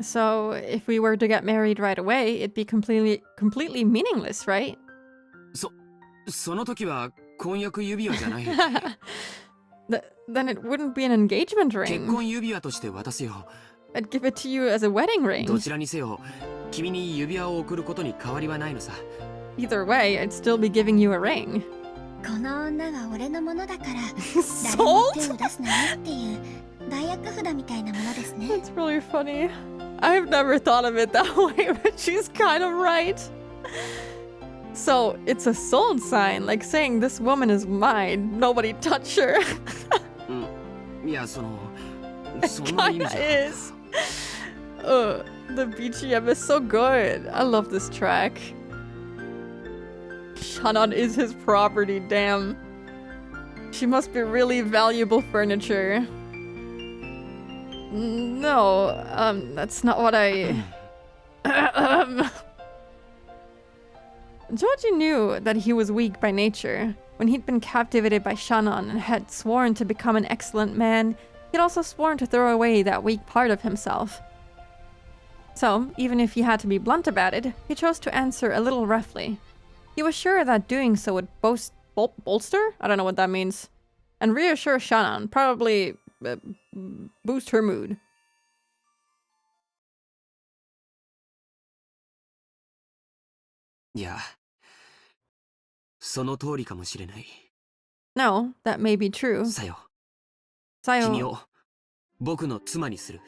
So, if we were to get married right away, it'd be completely meaningless, right? その時は婚約指輪じゃない。 Then it wouldn't be an engagement 結 ring. 婚指輪として渡すよ。 I'd give it to you as a wedding ど ring. ちらにせよ君に指輪を贈ることに変わりはないのさ。 Either way, I'd still be giving you a ring. この女は俺のものだから誰も手 Salt? を出すなよっていう大役札みたいなものですね。 That's really funny. I've never thought of it that way, but she's kind of right. So, it's a sold sign, like saying this woman is mine, nobody touch her. いやそんな意味 Kinda じゃ。 is. The BGM is so good. I love this track. Shannon is his property, damn. She must be really valuable furniture. No, that's not what I... Georgie knew that he was weak by nature. When he'd been captivated by Shannon and had sworn to become an excellent man, he'd also sworn to throw away that weak part of himself. So, even if he had to be blunt about it, he chose to answer a little roughly. He was sure that doing so would bolster? I don't know what that means. And reassure Shannon, probably boost her mood. いやその通りかもしれない。 No, that may be true. さよ君 Sayo, を僕の妻にする。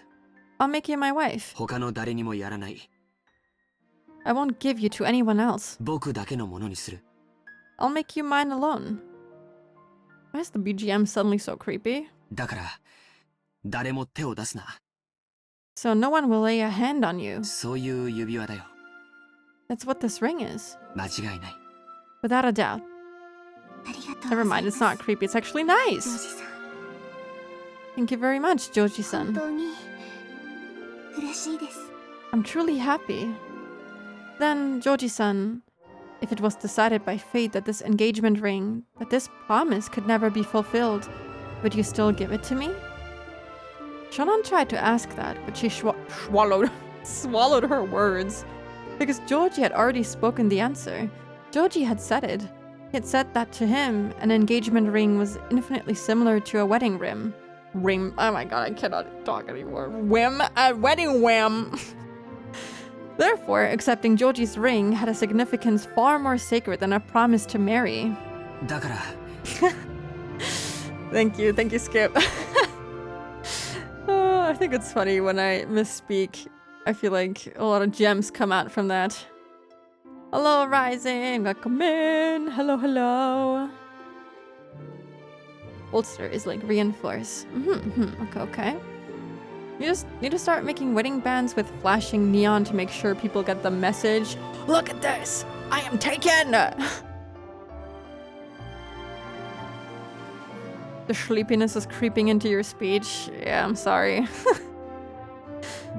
I'll make you my wife. 他の誰にもやらない。 I won't give you to anyone else. 僕だけのものにする。 I'll make you mine alone. Why is the BGM suddenly so creepy? だから誰も手を出すな。 So no one will lay a hand on you. そういう指輪だよ。 That's what this ring is. 間違いない。 Without a doubt. ありがとう Never ござ mind, いま it's す。 not creepy. It's actually ジョー nice. ジさん、 Thank you very much, 本 Joji-san. 当に嬉しいです。 I'm truly happy. Then, Joji-san, if it was decided by fate that this engagement ring, that this promise could never be fulfilled, would you still give it to me? Shannon tried to ask that, but she swallowed her words. Because Joji had already spoken the answer. Joji had said it. He had said that to him, an engagement ring was infinitely similar to a wedding ring. Oh my god, I cannot talk anymore. A wedding whim. Therefore, accepting Joji's ring had a significance far more sacred than a promise to marry. だから Thank you, Skip. I think it's funny when I misspeak. I feel like a lot of gems come out from that. Hello, Rising. Welcome in. Hello, hello. Bolster is like reinforce. Okay. You just need to start making wedding bands with flashing neon to make sure people get the message. Look at this! I am taken! The sleepiness is creeping into your speech. Yeah, I'm sorry.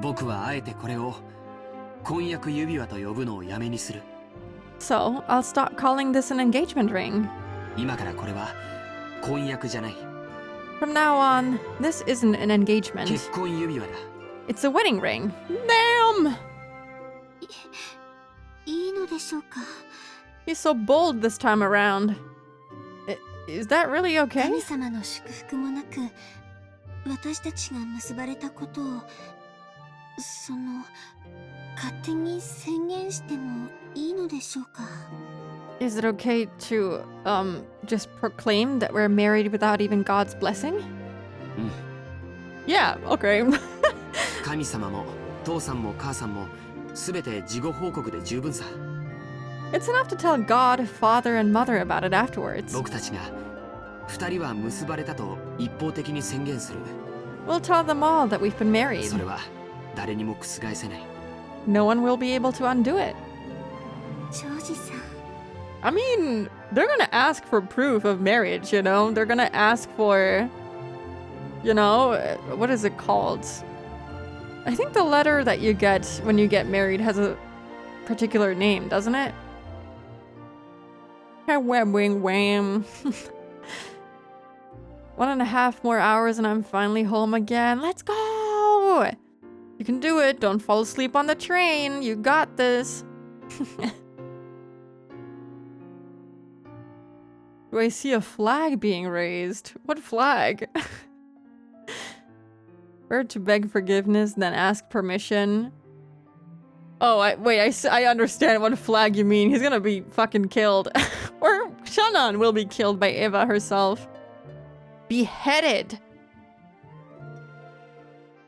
僕はあえてこれを婚約指輪と呼ぶのをやめにする。 So, I'll stop calling this an engagement ring. 今からこれは婚約じゃない。 From now on, this isn't an engagement. 結婚指輪だ。 It's a wedding ring. Damn! いいのでしょうか。 He's so bold this time around. Is that really okay? 神様の祝福もなく、私たちが結ばれたことを、勝手に宣言してもいいのでしょうか。 Is it okay to, just proclaim that we're married without even God's blessing? Yeah, okay. 神様も父さんも母さんも全て事後報告で十分さ。 It's enough to tell God, Father, and Mother about it afterwards. 僕たちが二人は結ばれたと一方的に宣言する。 We'll tell them all that we've been married. それは誰にも覆せない。 No one will be able to undo it. ジョージさん。 I mean, they're gonna ask for proof of marriage, you know? They're gonna ask for, you know, what is it called? I think the letter that you get when you get married has a particular name, doesn't it? Wham, wham, wham. 1.5 more hours and I'm finally home again. Let's go! You can do it. Don't fall asleep on the train. You got this. Do I see a flag being raised? What flag? Where to beg forgiveness, then ask permission. Oh, I understand what flag you mean. He's gonna be fucking killed. Or Shannon will be killed by Eva herself. Beheaded.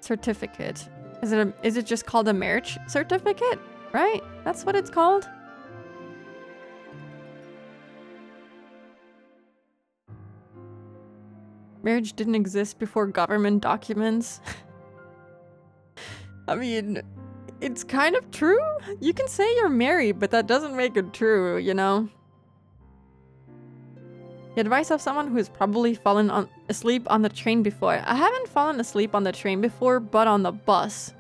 Certificate. Is it just called a marriage certificate? Right? That's what it's called? Marriage didn't exist before government documents. I mean, it's kind of true. You can say you're married, but that doesn't make it true, you know? The advice of someone who's probably fallen asleep on the train before. I haven't fallen asleep on the train before, but on the bus.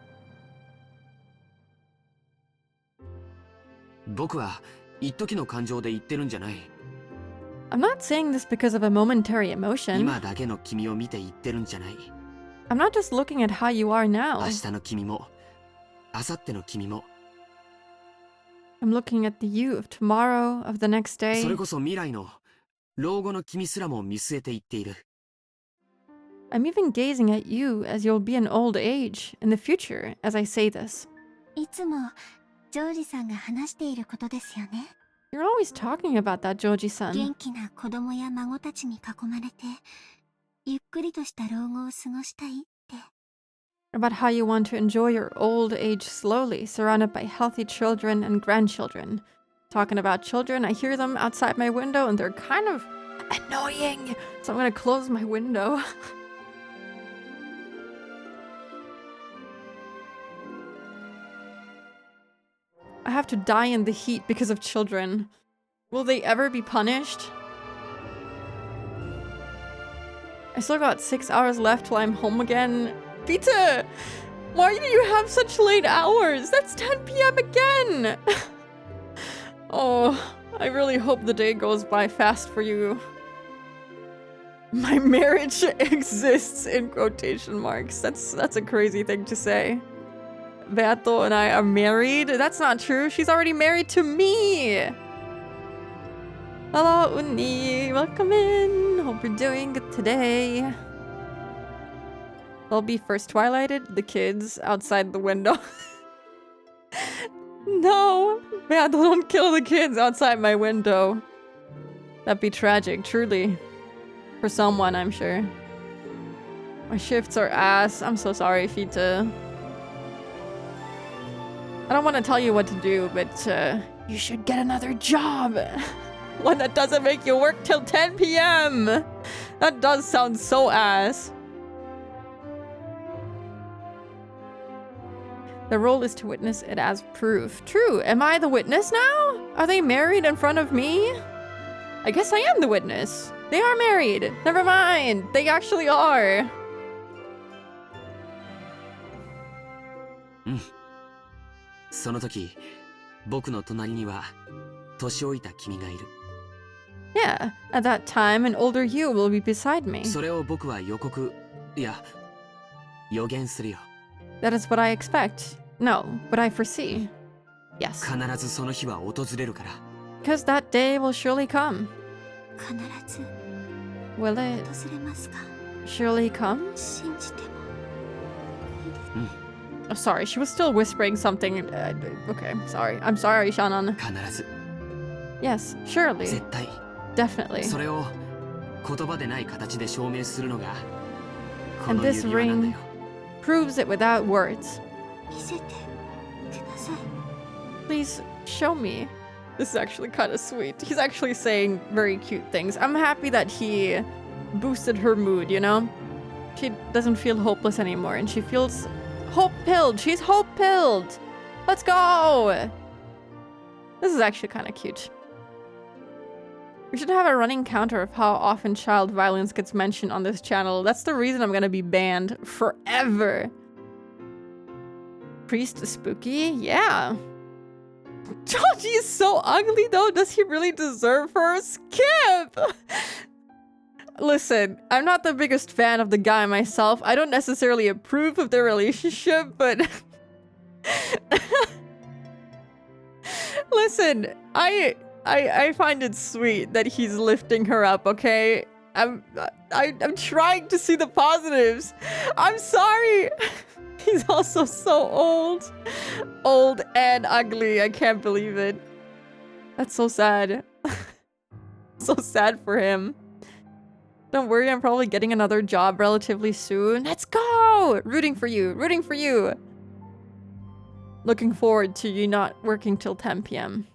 僕は一時の感情で言ってるんじゃない。 I'm not saying this because of a momentary emotion. 今だけの君を見て言ってるんじゃない。 I'm not just looking at how you are now. 明日の君も、明後日の君も。 I'm looking at the you of tomorrow, of the next day. それこそ未来の老後の君すらも見据えて言っている。 I'm even gazing at you as you'll be in old age, in the future, as I say this. いつもジョージさんが話していることですよね。 You're always talking about that, Joji-san. 元気な子供や孫たちに囲まれて、ゆっくりとした老後を過ごしたいって。 About how you want to enjoy your old age slowly, surrounded by healthy children and grandchildren. Talking about children, I hear them outside my window and they're kind of annoying. So I'm gonna close my window. I have to die in the heat because of children. Will they ever be punished? I still got 6 hours left till I'm home again. Pizza! Why do you have such late hours? That's 10 p.m. again! Oh, I really hope the day goes by fast for you. My marriage exists in quotation marks. That's a crazy thing to say. Beato and I are married? That's not true. She's already married to me! Hello, Uni. Welcome in. Hope you're doing good today. They'll be first twilighted, the kids outside the window. No! Man, don't kill the kids outside my window. That'd be tragic, truly. For someone, I'm sure. My shifts are ass. I'm so sorry, Fita. I don't want to tell you what to do, but you should get another job. One that doesn't make you work till 10 p.m. That does sound so ass. The role is to witness it as proof. True. Am I the witness now? Are they married in front of me? I guess I am the witness. They are married. Never mind. They actually are. その時、僕の隣には年老いた君がいる。Yeah, at that time, an older you will be beside me. それを僕は予言するよ。That is what I expect. No, but I foresee. Yes. 必ずその日は訪れるから。Because that day will surely come. 必ず Will it 訪れますか surely come? 信じても Oh, sorry, she was still whispering something. Okay, sorry. I'm sorry, Shannon. 必ず。 Yes, surely. 絶対。 Definitely. それを言葉でない形で証明するのがこ And の this 指輪なんだ ring よ。 proves it without words. 見せてください Please show me. This is actually kind of sweet. He's actually saying very cute things. I'm happy that he boosted her mood, you know? She doesn't feel hopeless anymore and she feels hope-pilled. She's hope-pilled. Let's go. This is actually kind of cute. We should have a running counter of how often child violence gets mentioned on this channel. That's the reason I'm gonna be banned forever. Priest spooky? Yeah. Joji is so ugly though. Does he really deserve her? Skip! Listen, I'm not the biggest fan of the guy myself. I don't necessarily approve of their relationship, but... Listen, I find it sweet that he's lifting her up, okay? I'm trying to see the positives. I'm sorry. He's also so old. Old and ugly. I can't believe it. That's so sad. So sad for him. Don't worry, I'm probably getting another job relatively soon. Let's go! Rooting for you. Rooting for you. Looking forward to you not working till 10 p.m.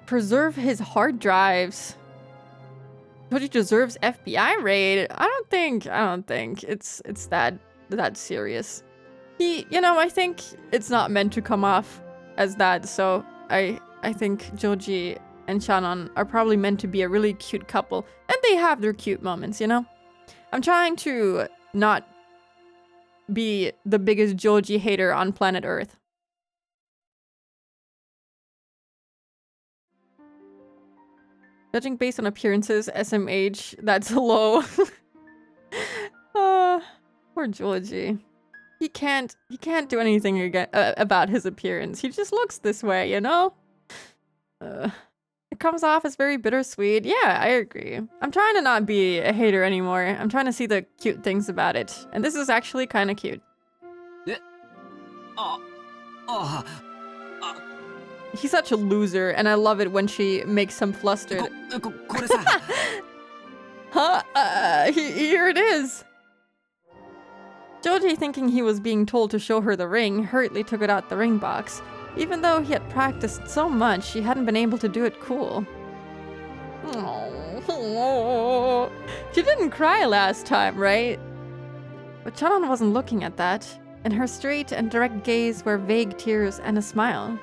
Preserve his hard drives. Joji deserves FBI raid. I don't think it's that serious. I think it's not meant to come off as that, so I think Joji and Shannon are probably meant to be a really cute couple, and they have their cute moments, you know? I'm trying to not be the biggest Joji hater on planet Earth. Judging based on appearances, SMH, that's low. Poor Joji. He can't do anything again, about his appearance. He just looks this way, you know? It comes off as very bittersweet. Yeah, I agree. I'm trying to not be a hater anymore. I'm trying to see the cute things about it. And this is actually kind of cute. He's such a loser, and I love it when she makes him flustered. これさ Huh? Here it is. Joji, thinking he was being told to show her the ring, hurriedly took it out the ring box. Even though he had practiced so much, he hadn't been able to do it cool. Oh. She didn't cry last time, right? But Chanan wasn't looking at that. In her straight and direct gaze were vague tears and a smile.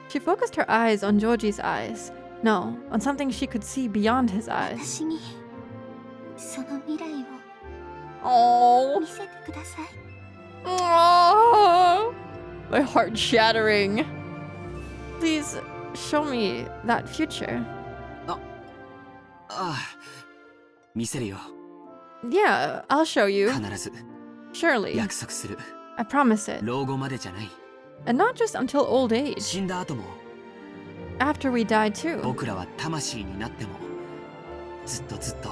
She focused her eyes on Joji's eyes. No, on something she could see beyond his eyes. 私にその未来 Oh. を見せてください Oh. My heart shattering. Please show me that future. 見せるよ Yeah, I'll show you. 必ず Surely. 約束する I promise it. 老後までじゃない And not just until old age. 死んだ後も after we die too. 僕らは魂になってもずっとずっと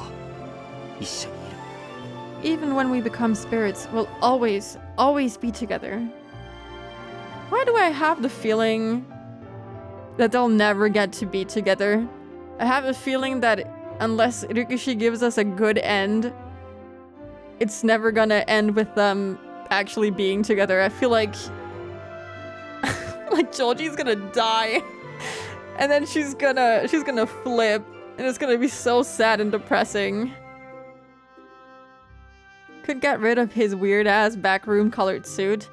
一緒にいる。 Even when we become spirits, we'll always, always be together. Why do I have the feeling that they'll never get to be together? I have a feeling that unless Ryukishi gives us a good end, it's never gonna end with them actually being together. I feel like like Joji's gonna die and then she's gonna flip and it's gonna be so sad and depressing. Could get rid of his weird ass backroom colored suit.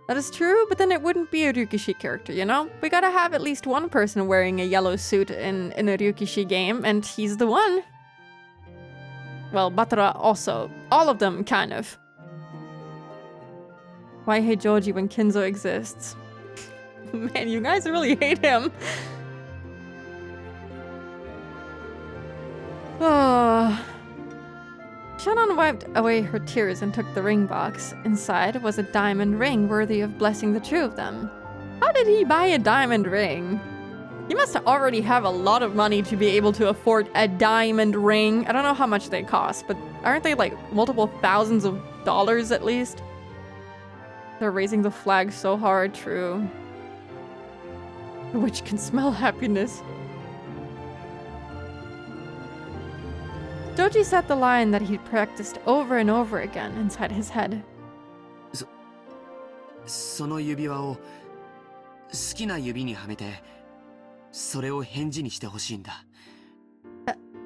That is true, but then it wouldn't be a Ryukishi character, you know? We gotta have at least one person wearing a yellow suit in a Ryukishi game, and he's the one. Well, Batara also. All of them, kind of. Why hate Joji when Kinzo exists? Man, you guys really hate him. Oh. Shannon wiped away her tears and took the ring box. Inside was a diamond ring worthy of blessing the two of them. How did he buy a diamond ring? He must already have a lot of money to be able to afford a diamond ring. I don't know how much they cost, but aren't they like multiple thousands of dollars at least? They're raising the flag so hard, true. The witch can smell happiness. Joji said the line that he'd practiced over and over again inside his head. その指輪を好きな指にはめてそれを返事にしてほしいんだ。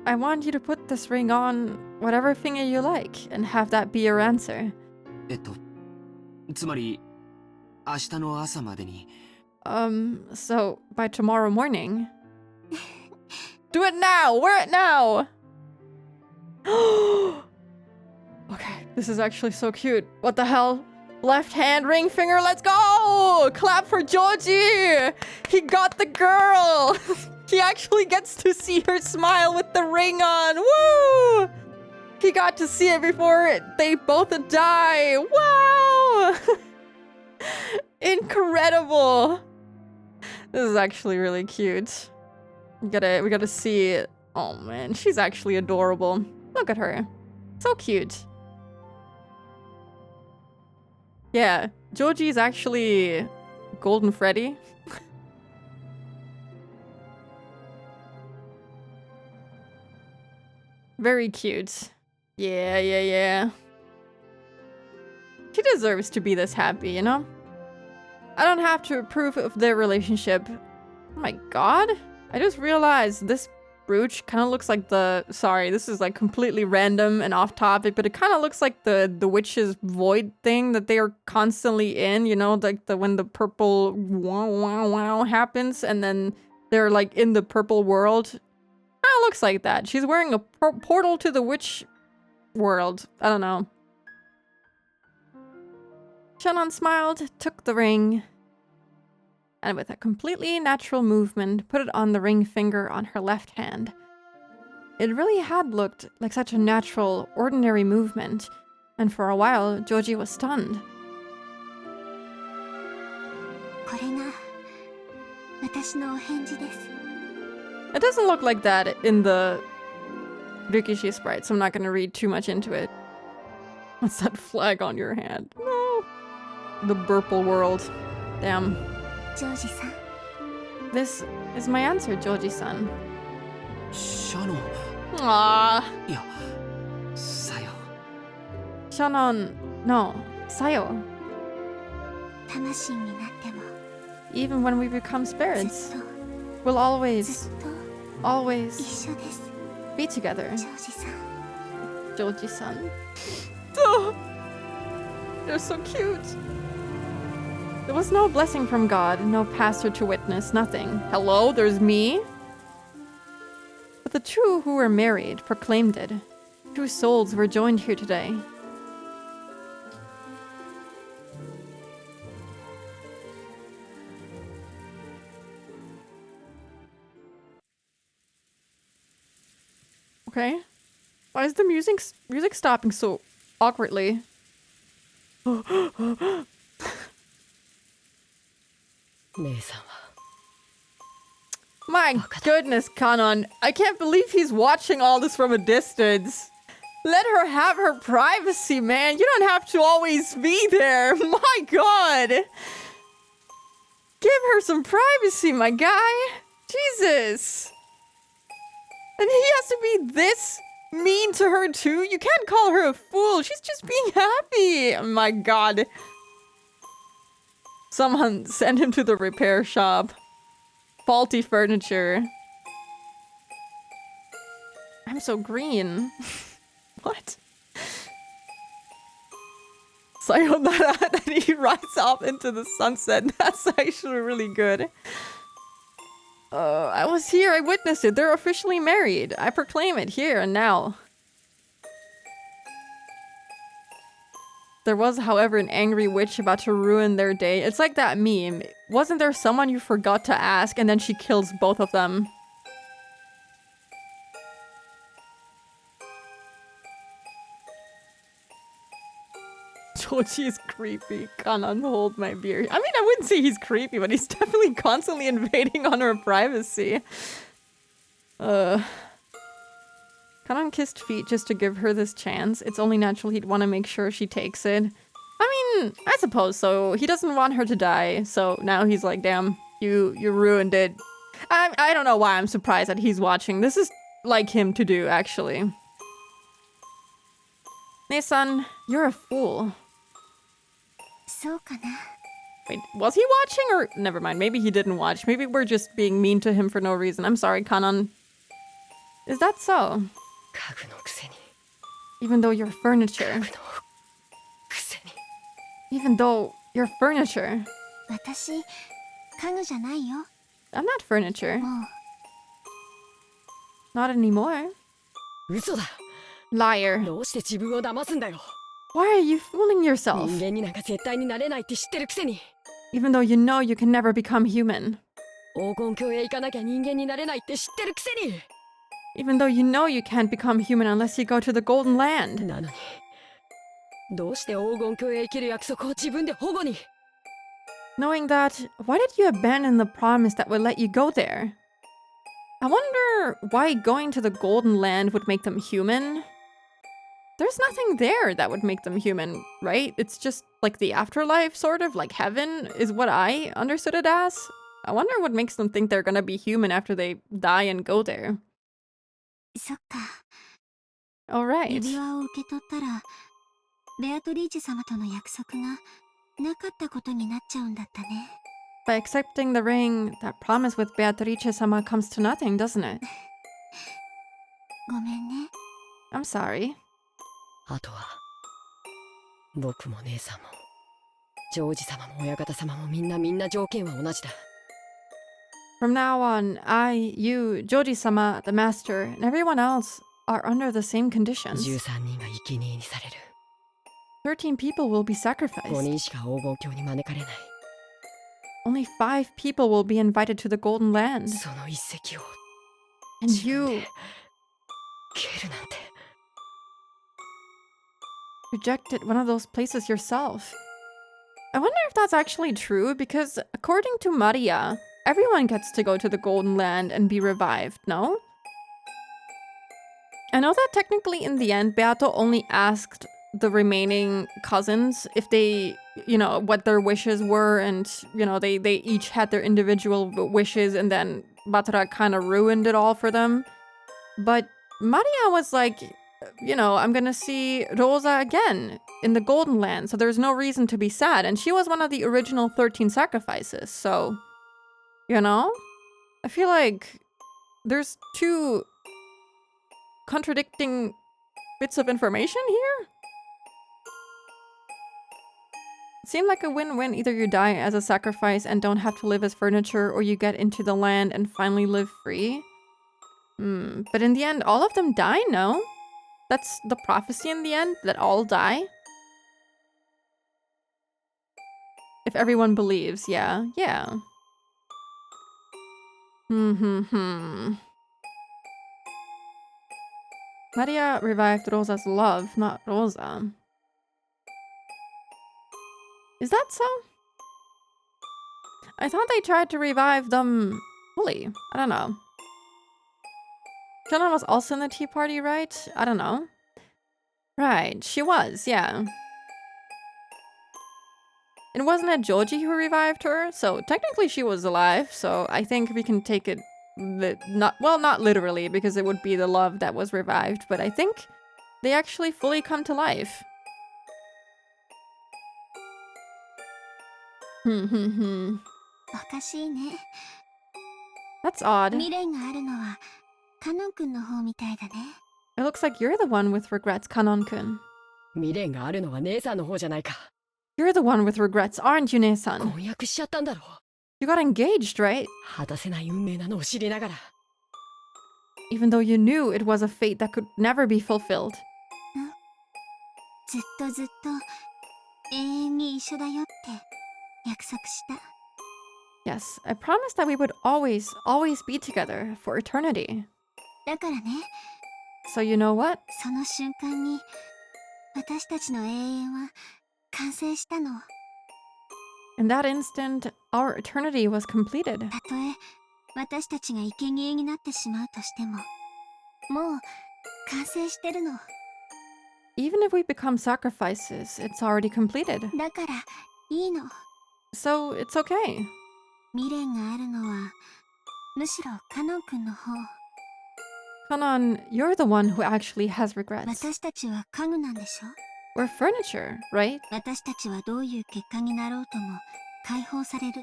I want you to put this ring on whatever finger you like and have that be your answer. つまり明日の朝までに。 So by tomorrow morning. Do it now! Wear it now! Okay, this is actually so cute. What the hell? Left hand, ring finger, let's go! Clap for Joji! He got the girl! He actually gets to see her smile with the ring on! Woo! He got to see it before they both die! Wow! Incredible! This is actually really cute. We gotta see it. Oh man, she's actually adorable. Look at her. So cute. Yeah, Joji's actually Golden Freddy. Very cute. Yeah. She deserves to be this happy, you know? I don't have to approve of their relationship. Oh my god. I just realized this brooch kind of looks like the... Sorry, this is like completely random and off topic, but it kind of looks like the witch's void thing that they are constantly in, you know? Like when the purple wow happens and then they're like in the purple world. Kind of looks like that. She's wearing a portal to the witch world. I don't know. Shannon smiled, took the ring, and with a completely natural movement, put it on the ring finger on her left hand. It really had looked like such a natural, ordinary movement, and for a while, Joji was stunned. これが私のお返事です。 It doesn't look like that in the Rikishi sprite, so I'm not gonna read too much into it. What's that flag on your hand? No! The Burple world. Damn. ジョージさん、 This is my answer, Joji-san. シャノン。 Aww. いや、さよ。 Shannon, no, Sayo. 魂になっても Even when we become ずっ spirits, と we'll ず always, っと always 一緒です。 be together. ジョージさん、 Joji-san. Oh, they're so cute. There was no blessing from God, no pastor to witness, nothing. Hello, there's me? But the two who were married proclaimed it. Two souls were joined here today. Okay. Why is the music stopping so awkwardly? 姉さんは My goodness, Kanon. I can't believe he's watching all this from a distance. Let her have her privacy, man. You don't have to always be there. My god. Give her some privacy, my guy. Jesus. And he has to be this mean to her too? You can't call her a fool. She's just being happy. Oh my god. Someone send him to the repair shop. Faulty furniture. I'm so green. What? Sayonara, and he rides off into the sunset. That's actually really good. I was here, I witnessed it. They're officially married. I proclaim it here and now. There was, however, an angry witch about to ruin their day. It's like that meme. Wasn't there someone you forgot to ask and then she kills both of them? Chochi is creepy. Can't hold my beer. I mean, I wouldn't say he's creepy, but he's definitely constantly invading on her privacy. Kanan kissed feet just to give her this chance. It's only natural he'd want to make sure she takes it. I mean, I suppose so. He doesn't want her to die, so now he's like, damn, you ruined it. I don't know why I'm surprised that he's watching. This is like him to do, actually. Nei-san, you're a fool. Wait, was he watching or... Never mind, maybe he didn't watch. Maybe we're just being mean to him for no reason. I'm sorry, Kanan. Is that so? Even though you're furniture. Even though you're furniture. I'm not furniture. Not anymore. Liar. Why are you fooling yourself? Even though you know you can never become human. Even though you know you can't become human unless you go to the Golden Land. Knowing that, why did you abandon the promise that would let you go there? I wonder why going to the Golden Land would make them human? There's nothing there that would make them human, right? It's just like the afterlife, sort of, like heaven, is what I understood it as. I wonder what makes them think they're gonna be human after they die and go there. Alright. By accepting the ring, that promise with Beatrice-sama comes to nothing, doesn't it? I'm sorry. From now on, I, you, Joji-sama, the master, and everyone else are under the same conditions. 13 people will be sacrificed. Only 5 people will be invited to the Golden Land. And you rejected one of those places yourself. I wonder if that's actually true, because according to Maria, everyone gets to go to the Golden Land and be revived, no? I know that technically in the end, Beato only asked the remaining cousins if they, you know, what their wishes were, and, you know, they each had their individual wishes, and then Batra kind of ruined it all for them. But Maria was like, you know, I'm gonna see Rosa again in the Golden Land, so there's no reason to be sad. And she was one of the original 13 sacrifices, so, you know? I feel like there's 2 contradicting bits of information here. It seemed like a win-win. Either you die as a sacrifice and don't have to live as furniture, or you get into the land and finally live free. But in the end, all of them die, no? That's the prophecy in the end, that all die? If everyone believes, yeah. Maria revived Rosa's love, not Rosa. Is that so? I thought they tried to revive them Fully. I don't know. Shannon was also in the tea party, right? I don't know. Right, she was, yeah. And wasn't it Joji who revived her? So technically she was alive, so I think we can take it not literally, because it would be the love that was revived, but I think they actually fully come to life. Hmm. おかしいね。 That's odd. 未練があるのはカノン君の方みたいだね。 It looks like you're the one with regrets, Kanon-kun. 未練があるのは姉さんの方じゃないか。 You're the one with regrets, aren't you, Nei-san? 婚約しちゃったんだろ。 You got engaged, right? 果たせない運命なのを知りながら。 Even though you knew it was a fate that could never be fulfilled. ずっとずっと永遠に一緒だよって約束した。 Yes, I promised that we would always, always be together for eternity. だからね、 So you know what? その瞬間に私たちの永遠は完成したの。 In that instant, our eternity was completed. たとえ私たちが生贄になってしまうとしても、もう完成してるの。 Even if we become sacrifices, it's already completed. だからいいの。 So it's okay. 未練があるのはむしろカノン君の方。 Kanon, you're the one who actually has regrets. 私たちは家具なんでしょ。 We're furniture, right? 私たちはどういう結果になろうとも解放される。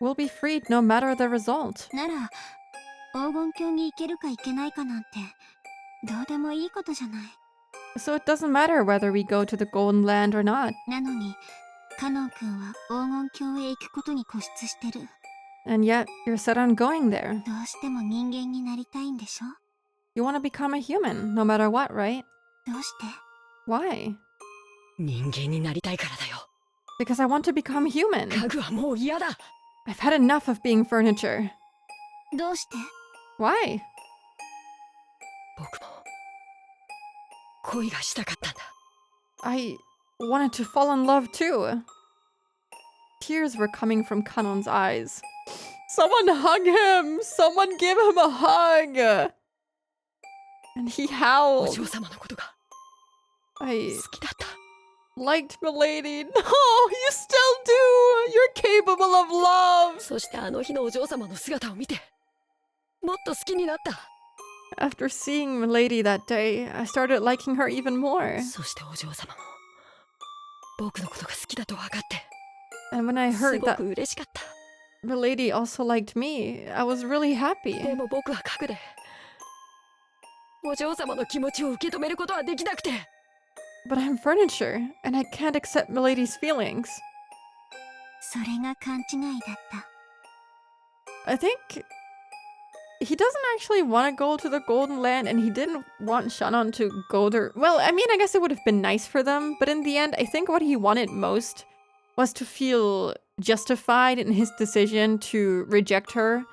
We'll be freed no matter the result. なら黄金鏡に行けるか行けないかなんてどうでもいいことじゃない。 So it doesn't matter whether we go to the Golden Land or not. なのにカノン君は黄金鏡へ行くことに固執してる。 And yet, you're set on going there. どうしても人間になりたいんでしょ。 You want to become a human, no matter what, right? どうして？ Why? 人間になりたいからだよ。 Because I want to become human. 家具はもう嫌だ。 I've had enough of being furniture. どうして？ Why? 僕も恋がしたかったんだ。 I wanted to fall in love too. Tears were coming from Kanon's eyes. Someone hug him! Someone give him a hug! And he お howled. 嬢様のことが I 好きだった。 liked Milady. No, you still do! You're capable of love! そしてあの日のお嬢様の姿を見てもっと好きになった。 After seeing Milady that day, I started liking her even more. そしてお嬢様も僕のことが好きだと分かって And when I す heard ご that く嬉しかった。 Milady also liked me, I was really で happy. も僕は家具でお嬢様の気持ちを受け止めることはできなくて。 But I'm furniture, and I can't accept Milady's feelings. それが勘違いだった。 I think he doesn't actually want to go to the Golden Land, and he didn't want Shannon to go there. Well, I mean, I guess it would have been nice for them, but in the end, I think what he wanted most was to feel justified in his decision to reject her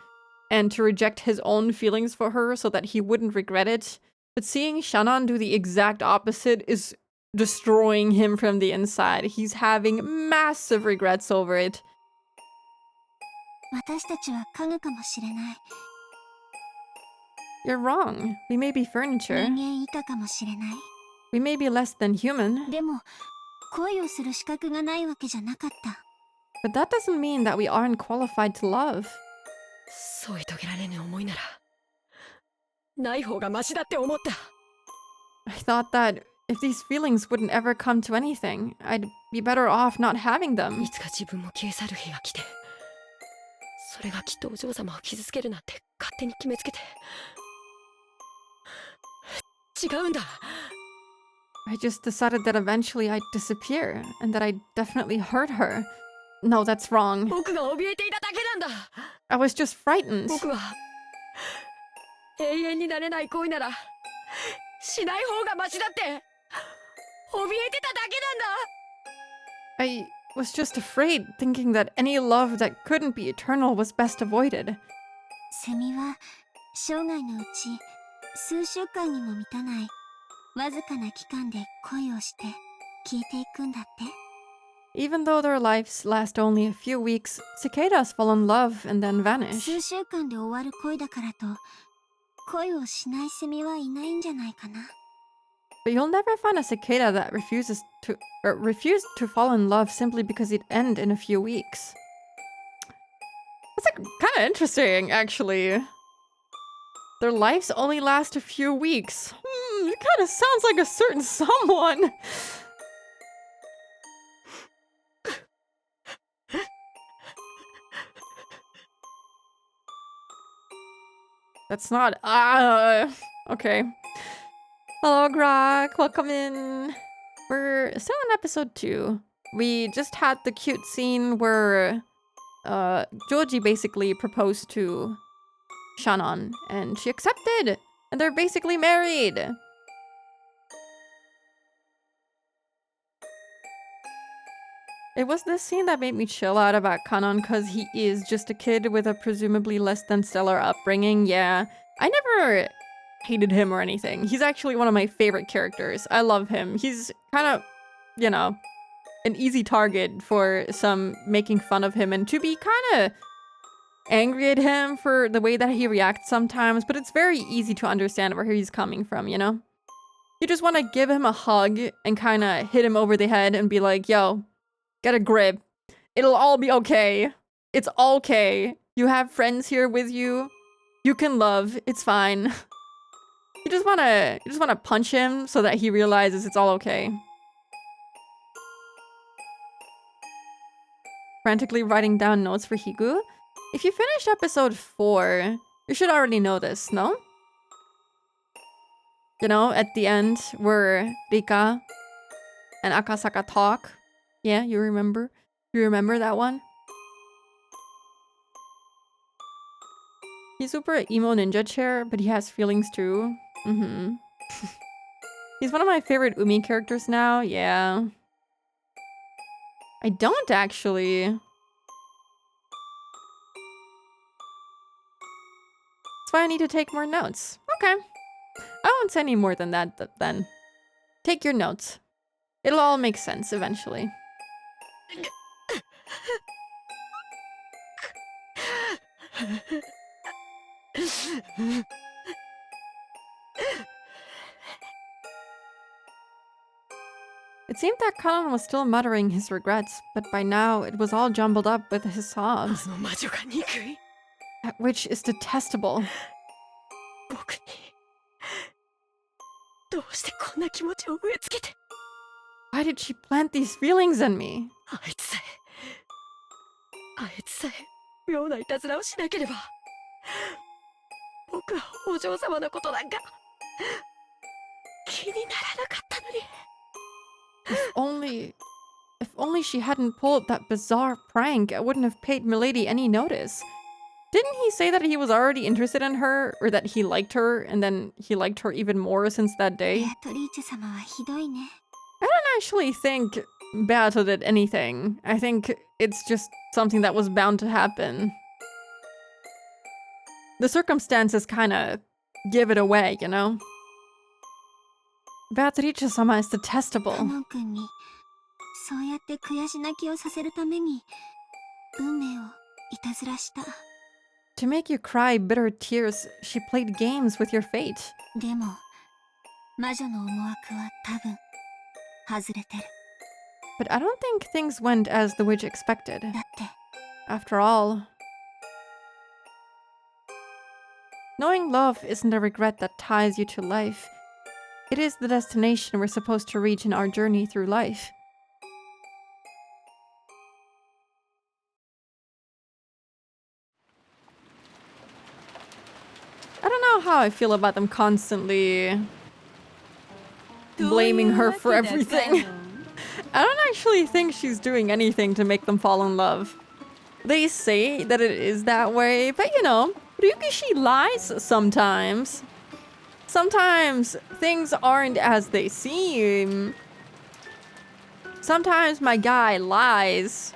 and to reject his own feelings for her so that he wouldn't regret it. But seeing Shannon do the exact opposite is destroying him from the inside. He's having massive regrets over it. 私たちは家具かもしれない。 You're wrong. We may be furniture. 人間以下かもしれない。 We may be less than human. でも恋をする資格がないわけじゃなかった。 But that doesn't mean that we aren't qualified to love. 添い遂げられぬ思いならない方がマシだって思った。 I thought that if these feelings wouldn't ever come to anything, I'd be better off not having them. いつか自分も消え去る日が来てそれがきっとお嬢様を傷つけるなんて勝手に決めつけて。違うんだ。 I just decided that eventually I'd disappear and that I'd definitely hurt her. No, that's wrong. 僕が怯えていただけなんだ。 I was just frightened. 僕は永遠になれない恋ならしない方がマシだって怯えてただけなんだ。 I was just afraid, thinking that any love that couldn't be eternal was best avoided. セミは生涯のうち数週間にも満たないわずかな期間で恋をして消えていくんだって。Even though their lives last only a few weeks, cicadas fall in love and then vanish. 数週間で終わる恋だからと恋をしないセミはいないんじゃないかな。 But you'll never find a cicada that refused to fall in love simply because it'd end in a few weeks. That's like kind of interesting, actually. Their lives only last a few weeks. It kind of sounds like a certain someone. That's not. Okay. Hello, Grok. Welcome in. We're still in episode 2. We just had the cute scene where Joji basically proposed to Shannon, and she accepted, and they're basically married. It was this scene that made me chill out about Kanon, because he is just a kid with a presumably less than stellar upbringing. Yeah, I never hated him or anything. He's actually one of my favorite characters. I love him. He's kind of, you know, an easy target for some making fun of him and to be kind of angry at him for the way that he reacts sometimes, but it's very easy to understand where he's coming from, you know? You just want to give him a hug and kind of hit him over the head and be like, yo, get a grip. It'll all be okay. It's okay. You have friends here with you. You can love. It's fine. You just wanna punch him so that he realizes it's all okay. Frantically writing down notes for Higu. If you finished episode 4, you should already know this, no? You know, at the end where Rika and Akasaka talk. Yeah, you remember? You remember that one? He's super emo ninja chair, but he has feelings too. He's one of my favorite Umi characters now, yeah. I don't actually. That's why I need to take more notes. Okay. I won't say any more than that then. Take your notes. It'll all make sense eventually. It seemed that Kanon was still muttering his regrets, but by now it was all jumbled up with his sobs. That witch is detestable. Why did she plant these feelings in me? If only she hadn't pulled that bizarre prank, I wouldn't have paid Milady any notice. Didn't he say that he was already interested in her, or that he liked her, and then he liked her even more since that day? I don't actually think Beato did anything. I think it's just something that was bound to happen. The circumstances kind of give it away, you know? Beatrice-sama is detestable. To make you cry bitter tears, she played games with your fate. But I don't think things went as the witch expected. After all, knowing love isn't a regret that ties you to life. It is the destination we're supposed to reach in our journey through life. I don't know how I feel about them constantly blaming her for everything. I don't actually think she's doing anything to make them fall in love. They say that it is that way, but you know, Ryukishi lies sometimes. Sometimes things aren't as they seem. Sometimes my guy lies.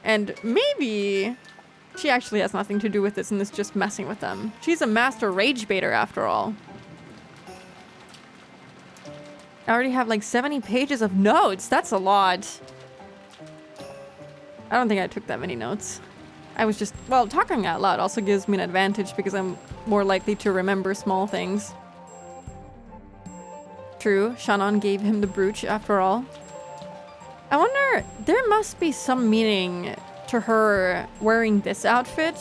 And maybe she actually has nothing to do with this and is just messing with them. She's a master rage baiter after all. I already have like 70 pages of notes. That's a lot. I don't think I took that many notes. I was just, well, talking out loud also gives me an advantage because I'm more likely to remember small things. True, Shannon gave him the brooch after all. I wonder, there must be some meaning to her wearing this outfit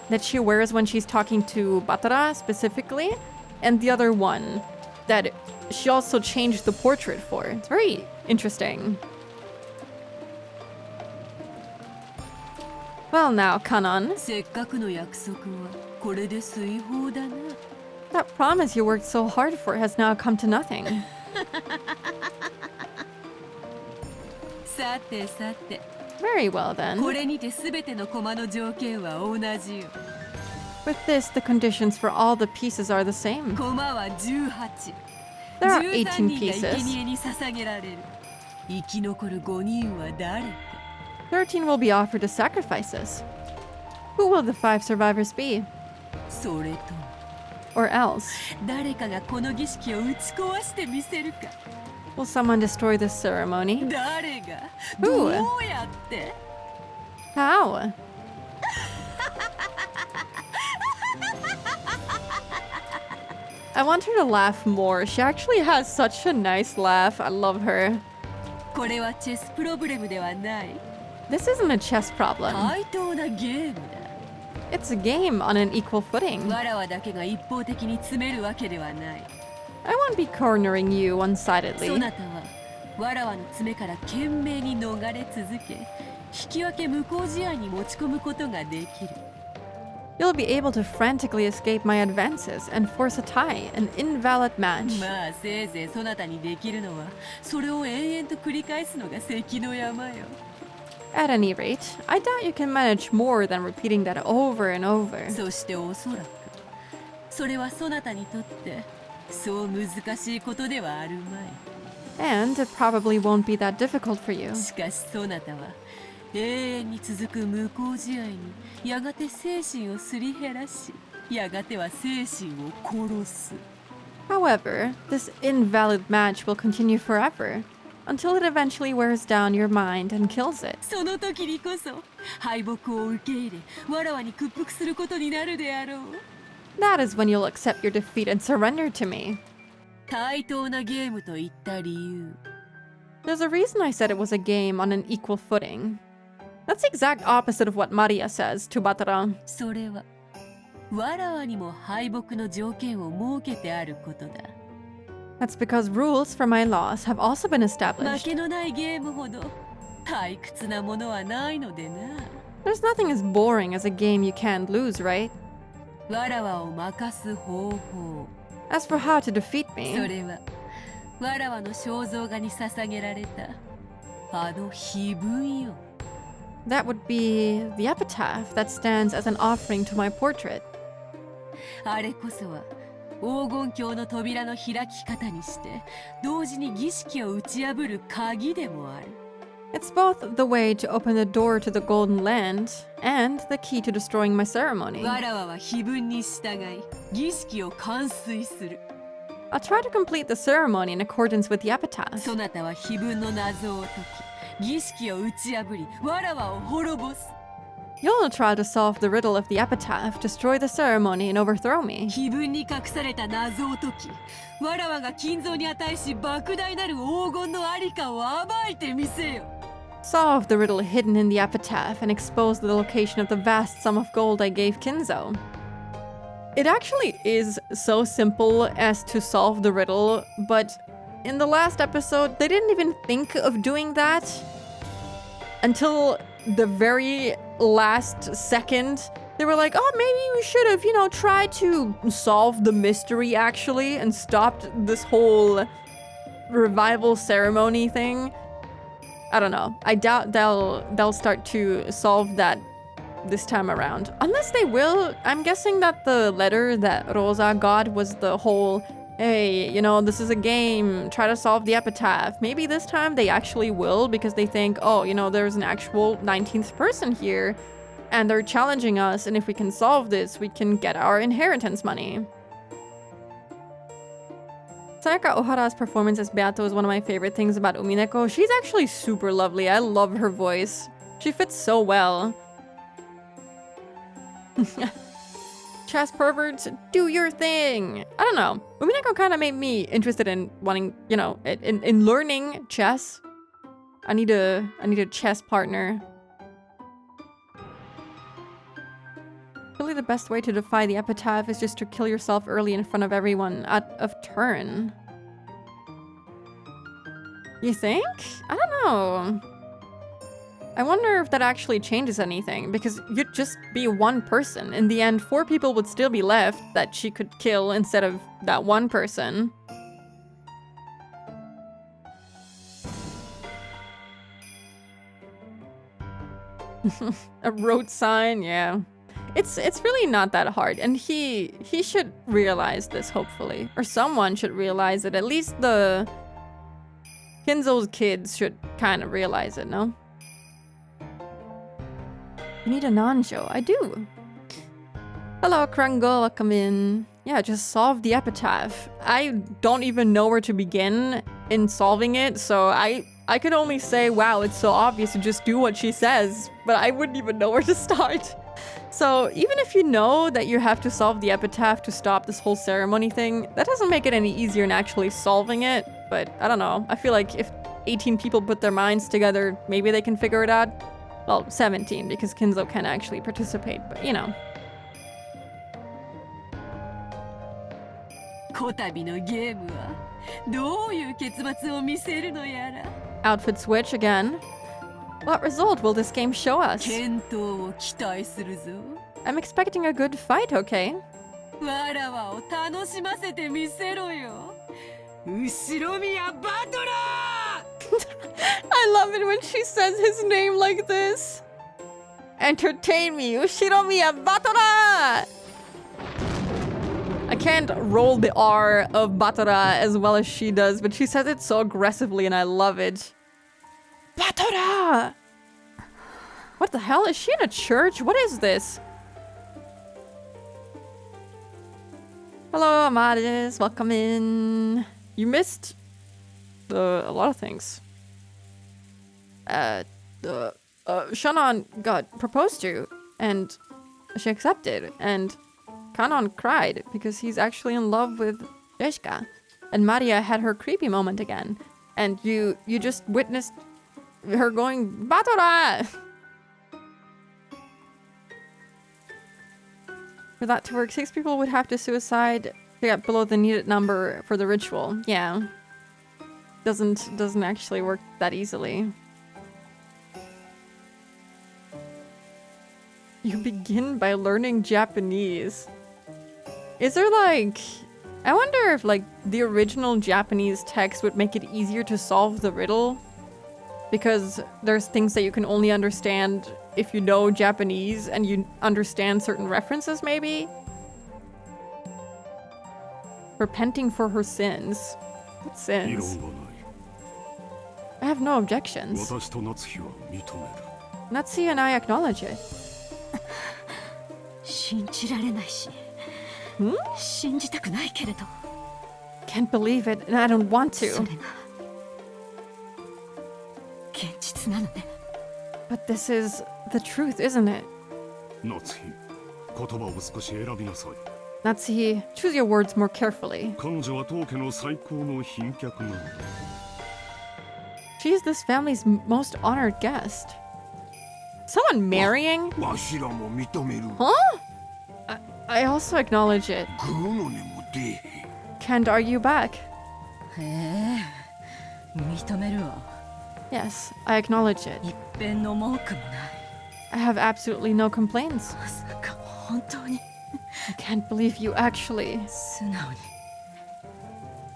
that she wears when she's talking to Batara specifically, and the other one that she also changed the portrait for. It's very interesting. Well now, Kanon. せっかくの約束はこれで水泡だな。 That promise you worked so hard for has now come to nothing. さてさて、 Very well then. これにてすべての駒の条件は同じよ。 With this, the conditions for all the pieces are the same. 駒は18。 There are 13 18人が pieces. 生贄に捧げられる。生き残る5人は誰か。 13 will be offered as sacrifices. Who will the 5 survivors be? それとも Or else, 誰かがこの儀式を打ち壊してみせるか。 will someone destroy this ceremony? 誰が Who? どうやって How? I want her to laugh more. She actually has such a nice laugh. I love her. これはチェスプロブレムではない。 This isn't a chess problem. 対等なゲームだ。 It's a game on an equal footing. わらわだけが一方的に詰めるわけではない。 I won't be cornering you そ one-sidedly. なたはわらわの詰めから懸命に逃れ続け、引き分け無効試合に持ち込むことができる。 You'll be able to frantically escape my advances and force a tie, an invalid match. まあせいぜいそなたにできるのは、それを延々と繰り返すのが関の山よ。 At any rate, I doubt you can manage more than repeating that over and over. そしておそらく、それはそなたにとってそう難しいことではあるまい。 And it probably won't be that difficult for you. しかしそなたは永遠に続く無効試合にやがて精神をすり減らし、やがては精神を殺す。 However, this invalid match will continue forever, until it eventually wears down your mind and kills it. その時にこそ敗北を受け入れ、わらわに屈服することになるであろう。 That is when you'll accept your defeat and surrender to me. 対等なゲームと言った理由。 There's a reason I said it was a game on an equal footing. That's the exact opposite of what Maria says to Batara. それはわらわにも敗北の条件を設けてあることだ。 That's because rules for my loss have also been 負 established. けのないゲームほど退屈なものはないのでな。 There's nothing as boring as a game you can't lose, right? わらわを任す方法。 As for how to defeat そ me, れはわらわの肖像画に捧げられたあの碑文よ。 that would be the epitaph that stands as an offering to my portrait. あれこそは黄金鏡の扉の開き方にして同時に儀式を打ち破る鍵でもある。 It's both the way to open the door to the Golden Land and the key to destroying my ceremony. わらわは碑文に従い儀式を完遂する。 I'll try to complete the ceremony in accordance with the epitaph. そなたは碑文の謎を解き、儀式を打ち破り、わらわを滅ぼす。 You'll try to solve the riddle of the epitaph, destroy the ceremony, and overthrow me. 碑文に隠された謎を解き、わらわが金蔵に値し莫大なる黄金のありかを暴いてみせよ。 Solve the riddle hidden in the epitaph and expose the location of the vast sum of gold I gave Kinzo. It actually is so simple as to solve the riddle, but in the last episode, they didn't even think of doing that until the very last second. They were like, oh, maybe we should have, tried to solve the mystery actually and stopped this whole revival ceremony thing. I don't know. I doubt they'll start to solve that this time around. Unless they will. I'm guessing that the letter that Rosa got was the whole, hey, this is a game. Try to solve the epitaph. Maybe this time they actually will because they think, oh, there's an actual 19th person here and they're challenging us. And if we can solve this, we can get our inheritance money. Sayaka Ohara's performance as Beato is one of my favorite things about Umineko. She's actually super lovely. I love her voice. She fits so well. Chess perverts, do your thing. I don't know. Umineko kind of made me interested in wanting, you know, in learning chess. I need a chess partner. Really, the best way to defy the epitaph is just to kill yourself early in front of everyone out of turn. You think? I don't know. I wonder if that actually changes anything, because you'd just be one person. In the end, 4 people would still be left that she could kill instead of that one person. A road sign, yeah. It's really not that hard, and he should realize this, hopefully. Or someone should realize it. At least the Kinzo's kids should kind of realize it, no? You need a nanjo. I do. Hello, Krango. Welcome in. Yeah, just solve the epitaph. I don't even know where to begin in solving it, so I could only say, wow, it's so obvious to just do what she says, but I wouldn't even know where to start. So even if you know that you have to solve the epitaph to stop this whole ceremony thing, that doesn't make it any easier in actually solving it. But I don't know. I feel like if 18 people put their minds together, maybe they can figure it out. Well, 17, because Kinzo can actually participate, but you know. こたびのゲームはどういう結末を見せるのやら。 Outfit switch again. What result will this game show us? 健闘を期待するぞ。 I'm expecting a good fight, okay? わらわを楽しませてみせろよ。後ろ宮バトラー I love it when she says his name like this. Entertain me, Ushiromiya Batora! I can't roll the R of Batora as well as she does, but she says it so aggressively and I love it. Batora! What the hell? Is she in a church? What is this? Hello, Amadis. Welcome in. You missed a lot of things. Shannon got proposed to, and she accepted, and Kanon cried because he's actually in love with Jeshka, and Maria had her creepy moment again, and you just witnessed her going Batora! For that to work, 6 people would have to suicide to get below the needed number for the ritual. Yeah. Doesn't actually work that easily. You begin by learning Japanese. Is there like... I wonder if like the original Japanese text would make it easier to solve the riddle? Because there's things that you can only understand if you know Japanese and you understand certain references, maybe? Repenting for her sins. What sins? I have no objections. Natsuki and I acknowledge it. 信じられないし、信じたくないけれど。 Can't believe it, and I don't want そ to. れが現実なのね。 But this is the truth, isn't it? 夏日、言葉を少し選びなさい。 Natsuki, choose your words more carefully. 彼女は当家の最高の賓客なのだ。 She is this family's most honored guest. Someone marrying? わしらも認める。 Huh? I also acknowledge it. グーの根も出え。 Can't argue back. へえ、認めるわ。 Yes, I acknowledge it. 一遍の文句もない。 I have absolutely no complaints. まさか本当に I can't believe you actually. 素直に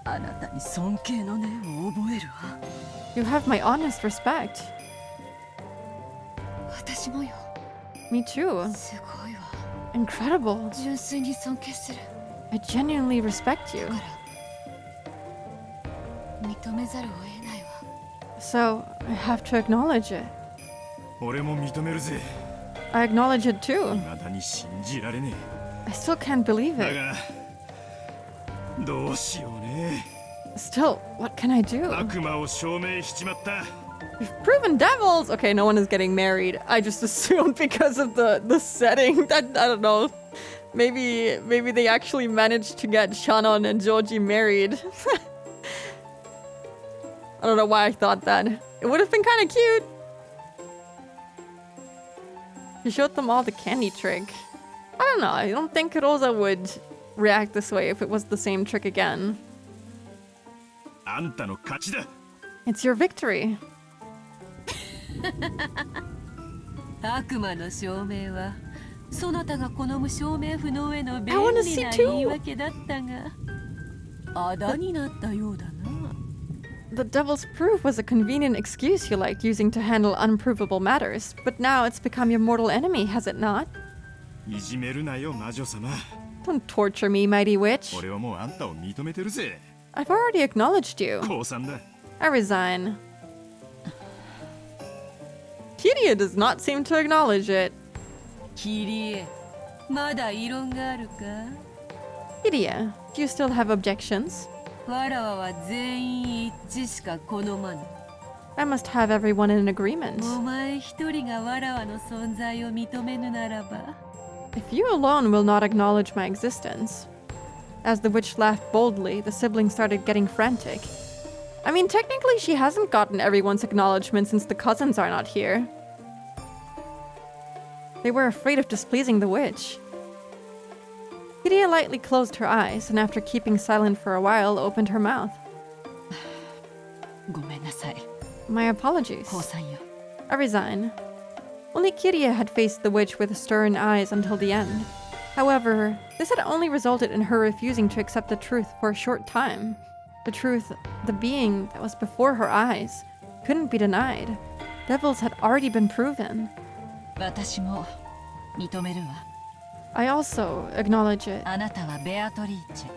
あなたに尊敬の念を覚えるわ。 You have my honest respect. 私もよ。 Me too. すごいわ。 Incredible. 純粋に尊敬する。 I genuinely respect you. だから認めざるを得ないわ。 So, I have to acknowledge it. 俺も認めるぜ。 I acknowledge it too. 未だに信じられね I still can't believe え。だ it. が、どうしようね。 Still, what can I do? 悪魔を証明しちまった。We've proven devils! Okay, no one is getting married. I just assumed because of the setting that, I don't know. Maybe they actually managed to get Shannon and Joji married. I don't know why I thought that. It would have been kind of cute. He showed them all the candy trick. I don't know. I don't think Rosa would react this way if it was the same trick again. It's your victory. 悪魔の証明はそなたが好む証明不能への便 I wanna 利 see な too. 言い訳だったがあだになったようだな The devil's proof was a convenient excuse you liked using to handle unprovable matters, but now it's become your mortal enemy, has it not? いじめるなよ魔女様 Don't torture me, mighty witch. 俺はもうあんたを認めてるぜ I've already acknowledged you. 降参だ I resign. Kiria does not seem to acknowledge it. キリエまだ異論があるか Kiria, do you still have objections? わらわは全員一致しか好まぬ I must have everyone in agreement. お前一人がわらわの存在を認めぬならば If you alone will not acknowledge my existence. As the witch laughed boldly, the siblings started getting frantic. I mean, technically she hasn't gotten everyone's acknowledgement since the cousins are not here. They were afraid of displeasing the witch. Kiria lightly closed her eyes, and after keeping silent for a while, opened her mouth. ごめんなさい My apologies. 降参よ I resign. Only Kiria had faced the witch with stern eyes until the end. However, this had only resulted in her refusing to accept the truth for a short time. The truth, the being that was before her eyes, couldn't be denied. Devils had already been proven. 私も認めるわ I also acknowledge it. あなたはベアトリーチェ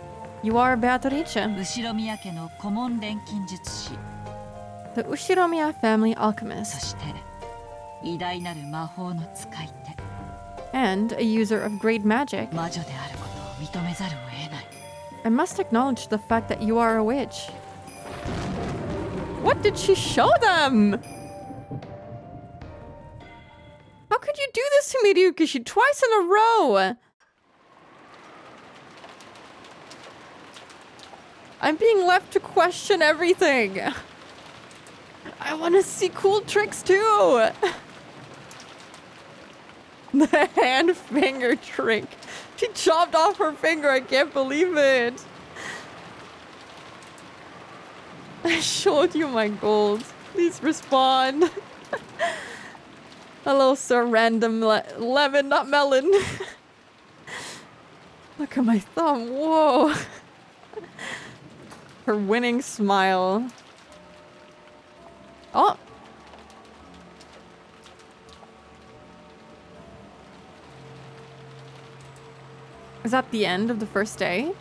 You are Beatrice, 後ろ宮家の顧問錬金術師 the Ushiromiya family そ alchemist, して偉大なる魔法の使い手 and a user of great magic. 魔女であることを認めざるを得ない I must acknowledge the fact that you are a witch. What did she show them? How could you do this to me, Ryukishi, twice in a row? I'm being left to question everything. I want to see cool tricks too. The hand finger trick. She chopped off her finger. I can't believe it. I showed you my gold. Please respond. Hello, sir. Random lemon, not melon. Look at my thumb. Whoa. Her winning smile. Oh. Is that the end of the first day?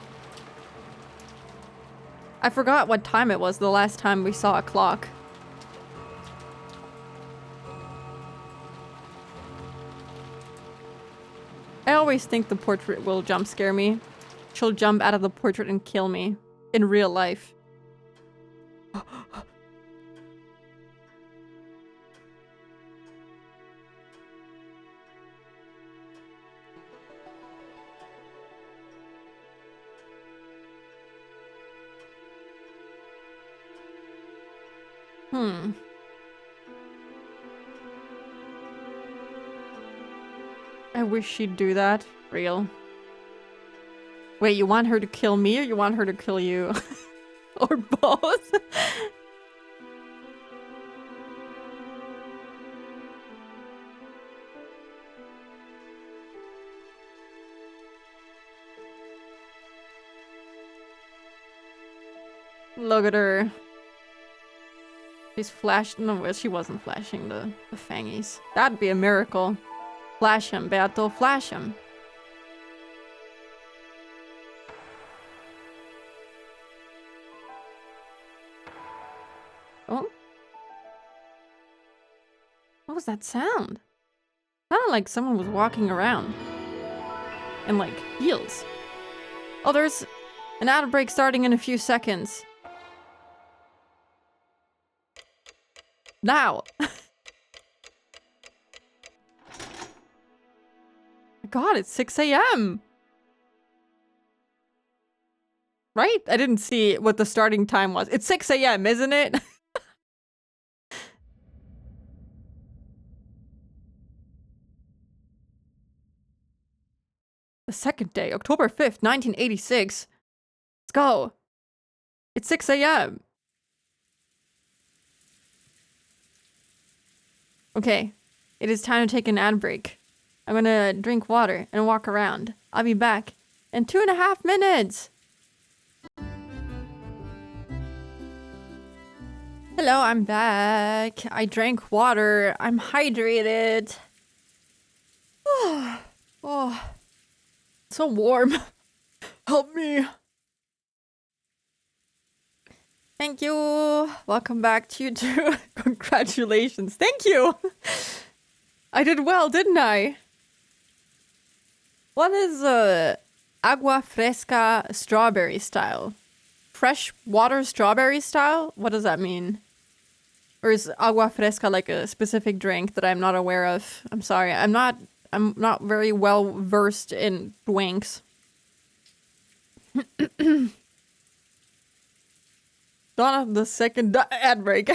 I forgot what time it was the last time we saw a clock. I always think the portrait will jump scare me. She'll jump out of the portrait and kill me. In real life. I wish she'd do that. Real. Wait, you want her to kill me or you want her to kill you? Or both? Look at her. She's flashed. No, she wasn't flashing the fangies. That'd be a miracle. Flash him, Beato, flash him. Oh. What was that sound? Sounded like someone was walking around. In, like, heels. Oh, there's an outbreak starting in a few seconds. Now. God, it's 6 a.m. Right? I didn't see what the starting time was. It's 6 a.m., isn't it? The second day, October 5th, 1986. Let's go. It's 6 a.m. Okay, it is time to take an ad break. I'm gonna drink water and walk around. I'll be back in 2.5 minutes. Hello, I'm back. I drank water. I'm hydrated. Oh, so warm. Help me. Thank you. Welcome back to you too. Congratulations. Thank you. I did well, didn't I? What is agua fresca strawberry style? Fresh water strawberry style? What does that mean? Or is agua fresca like a specific drink that I'm not aware of? I'm sorry. I'm not very well versed in drinks. Not the second ad break.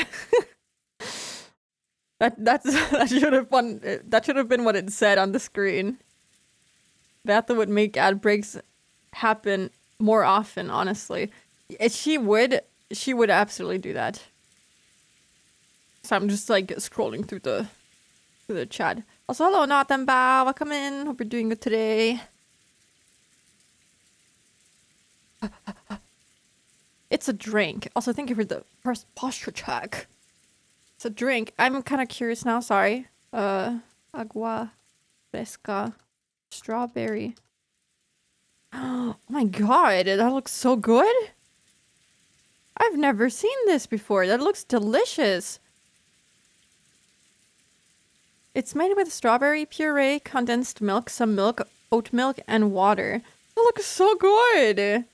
that should have been what it said on the screen. That would make ad breaks happen more often, honestly. She would absolutely do that. So I'm just like scrolling through the chat. Also, hello, Nathan Bao. Welcome in. Hope you're doing good today. It's a drink. Also, thank you for the first posture check. It's a drink. I'm kind of curious now. Sorry. Agua fresca strawberry. Oh my god, that looks so good. I've never seen this before. That looks delicious. It's made with strawberry puree, condensed milk, some milk, oat milk, and water. That looks so good.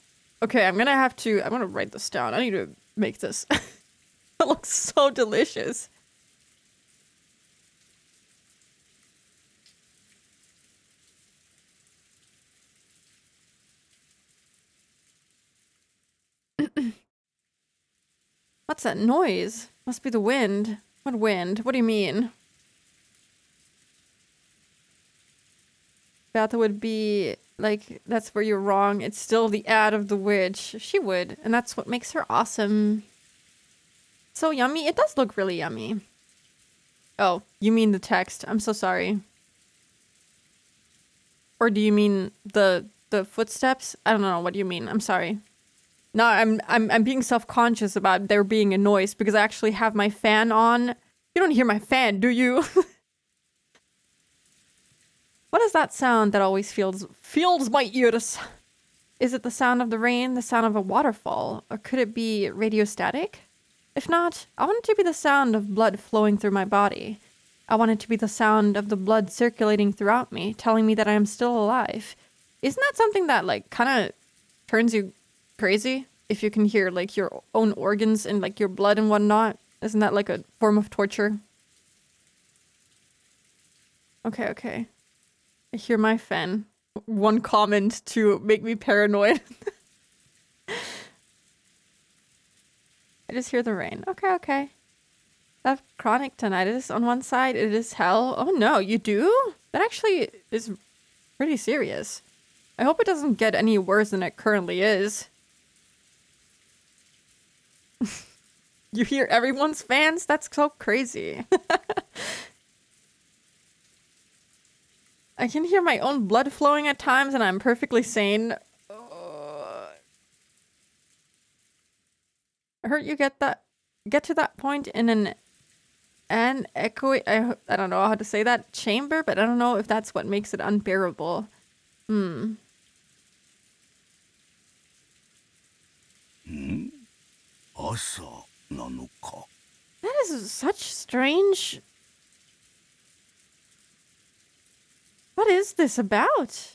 Okay, I'm gonna write this down. I need to make this. That looks so delicious. What's that noise? Must be the wind. What wind? What do you mean? That would be like, that's where you're wrong. It's still the ad of the witch. She would, and that's what makes her awesome. So yummy. It does look really yummy. Oh, you mean the text. I'm so sorry. Or do you mean the footsteps? I don't know. What do you mean? I'm sorry. No, I'm being self-conscious about there being a noise because I actually have my fan on. You don't hear my fan, do you? What is that sound that always fills my ears? Is it the sound of the rain, the sound of a waterfall, or could it be radiostatic? If not, I want it to be the sound of blood flowing through my body. I want it to be the sound of the blood circulating throughout me, telling me that I am still alive. Isn't that something that like kind of turns you crazy? If you can hear like your own organs and like your blood and whatnot? Isn't that like a form of torture? Okay. I hear my fan. One comment to make me paranoid. I just hear the rain. Okay. I have chronic tinnitus on one side. It is hell. Oh no, you do? That actually is pretty serious. I hope it doesn't get any worse than it currently is. You hear everyone's fans? That's so crazy. I can hear my own blood flowing at times and I'm perfectly sane. I heard you get to that point in an echo. I don't know how to say that, chamber, but I don't know if that's what makes it unbearable. That is such strange. What is this about?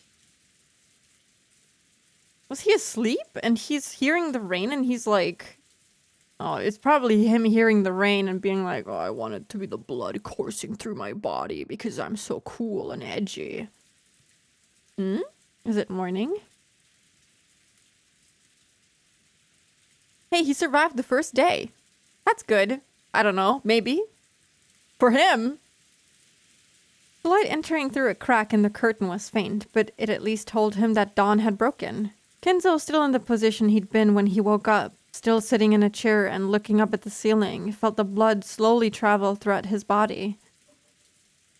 Was he asleep and he's hearing the rain and he's like Oh, it's probably him hearing the rain and being like, oh, I want it to be the blood coursing through my body because I'm so cool and edgy. Hmm? Is it morning? Hey, he survived the first day. That's good. I don't know, maybe. For him. The light entering through a crack in the curtain was faint, but it at least told him that dawn had broken. Kenzo, still in the position he'd been when he woke up, still sitting in a chair and looking up at the ceiling, felt the blood slowly travel throughout his body.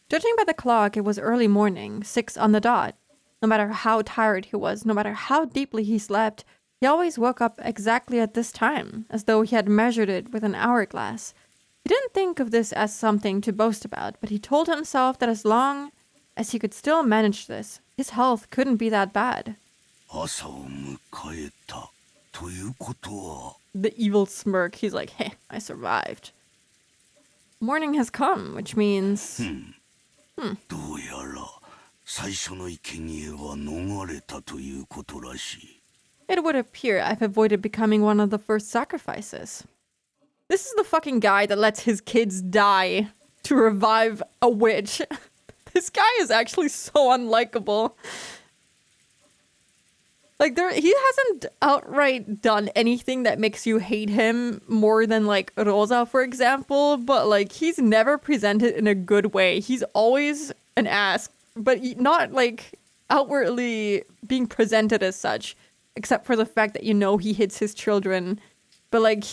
Judging by the clock, it was early morning, 6 on the dot. No matter how tired he was, no matter how deeply he slept, he always woke up exactly at this time, as though he had measured it with an hourglass. He didn't think of this as something to boast about, but he told himself that as long as he could still manage this, his health couldn't be that bad. 朝を迎えたということは The evil smirk, he's like, hey, I survived. Morning has come, which means... どうやら最初の生贄は逃れたということらしい It would appear I've avoided becoming one of the first sacrifices. This is the fucking guy that lets his kids die to revive a witch. This guy is actually so unlikable. Like, he hasn't outright done anything that makes you hate him more than, like, Rosa, for example. But, like, he's never presented in a good way. He's always an ass. But not, like, outwardly being presented as such. Except for the fact that, you know, he hits his children. But, like,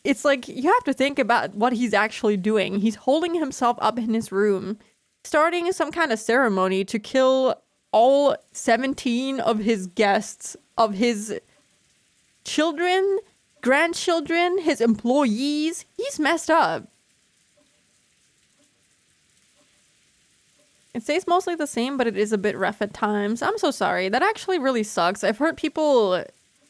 it's like, you have to think about what he's actually doing. He's holding himself up in his room, starting some kind of ceremony to kill all 17 of his guests, of his children, grandchildren, his employees. He's messed up. It stays mostly the same, but it is a bit rough at times. I'm so sorry. That actually really sucks. I've heard people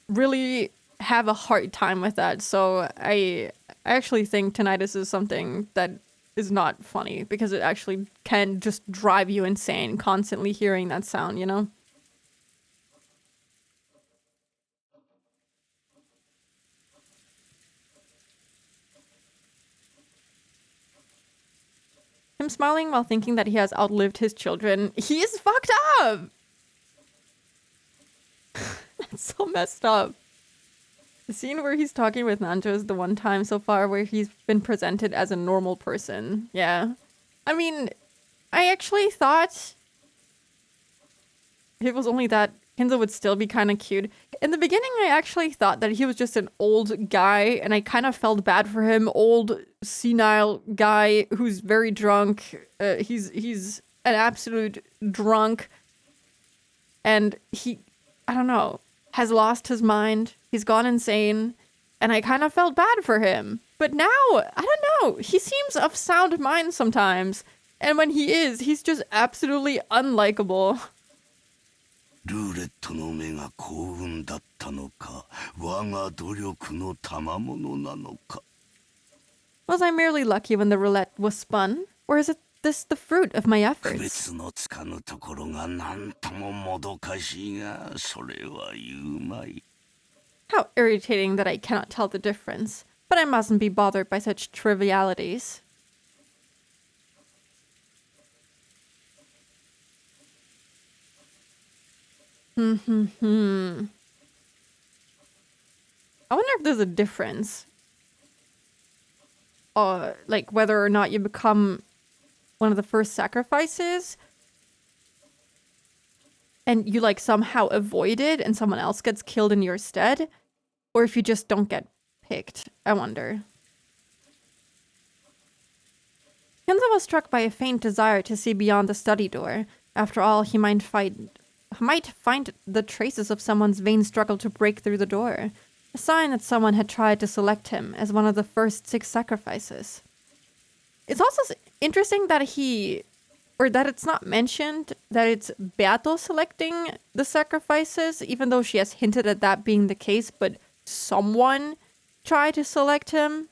really have a hard time with that. So I actually think tinnitus is something that is not funny because it actually can just drive you insane constantly hearing that sound, you know? Him smiling while thinking that he has outlived his children. He is fucked up! That's so messed up. The scene where he's talking with Nanjo is the one time so far where he's been presented as a normal person. Yeah. I mean, I actually thought if it was only that, Kenzo would still be kind of cute. In the beginning, I actually thought that he was just an old guy, and I kind of felt bad for him. Old, senile guy who's very drunk. He's an absolute drunk. And I don't know, has lost his mind. He's gone insane. And I kind of felt bad for him. But now, I don't know, he seems of sound mind sometimes. And when he is, he's just absolutely unlikable. ルーレットの目が幸運だったのか我が努力の賜物なのか Was I merely lucky when the roulette was spun? Or is this the fruit of my 区 efforts? 別のつかぬところがなんとももどかしいがそれは言うまい How irritating that I cannot tell the difference. But I mustn't be bothered by such trivialities. I wonder if there's a difference. Like whether or not you become one of the first sacrifices and you like somehow avoid it and someone else gets killed in your stead, or if you just don't get picked. I wonder. Kenzo was struck by a faint desire to see beyond the study door. After all, he might find the traces of someone's vain struggle to break through the door. A sign that someone had tried to select him as one of the first 6 sacrifices. It's also interesting that that it's not mentioned that it's Beato selecting the sacrifices, even though she has hinted at that being the case, but someone tried to select him.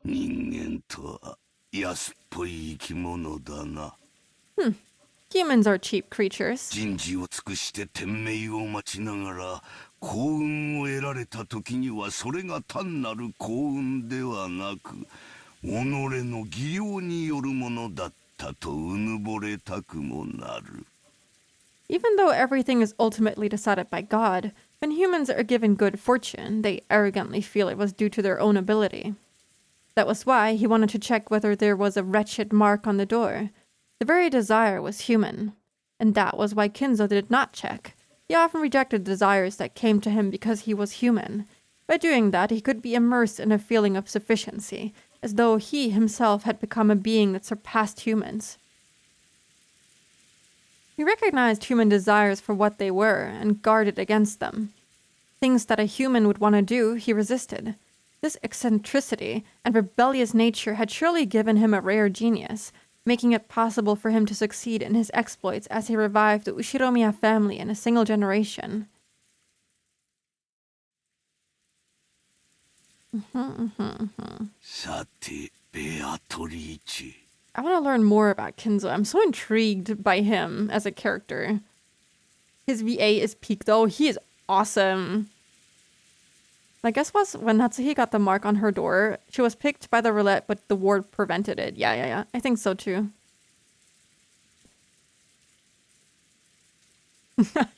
人間とは安っぽい生き物だな He Humans are cheap creatures. 人事を尽くして天命を待ちながら幸運を得られた時にはそれが単なる幸運ではなく己の技量によるものだったとうぬぼれたくもなる。 Even though everything is ultimately decided by God, when humans are given good fortune, they arrogantly feel it was due to their own ability. That was why he wanted to check whether there was a wretched mark on the door. The very desire was human. And that was why Kinzo did not check. He often rejected desires that came to him because he was human. By doing that, he could be immersed in a feeling of sufficiency, as though he himself had become a being that surpassed humans. He recognized human desires for what they were and guarded against them. Things that a human would want to do, he resisted. This eccentricity and rebellious nature had surely given him a rare genius, making it possible for him to succeed in his exploits as he revived the Ushiromiya family in a single generation. I want to learn more about Kinzo. I'm so intrigued by him as a character. His VA is peak though. He is awesome. I guess was when Natsuhi got the mark on her door. She was picked by the roulette, but the ward prevented it. Yeah. I think so too.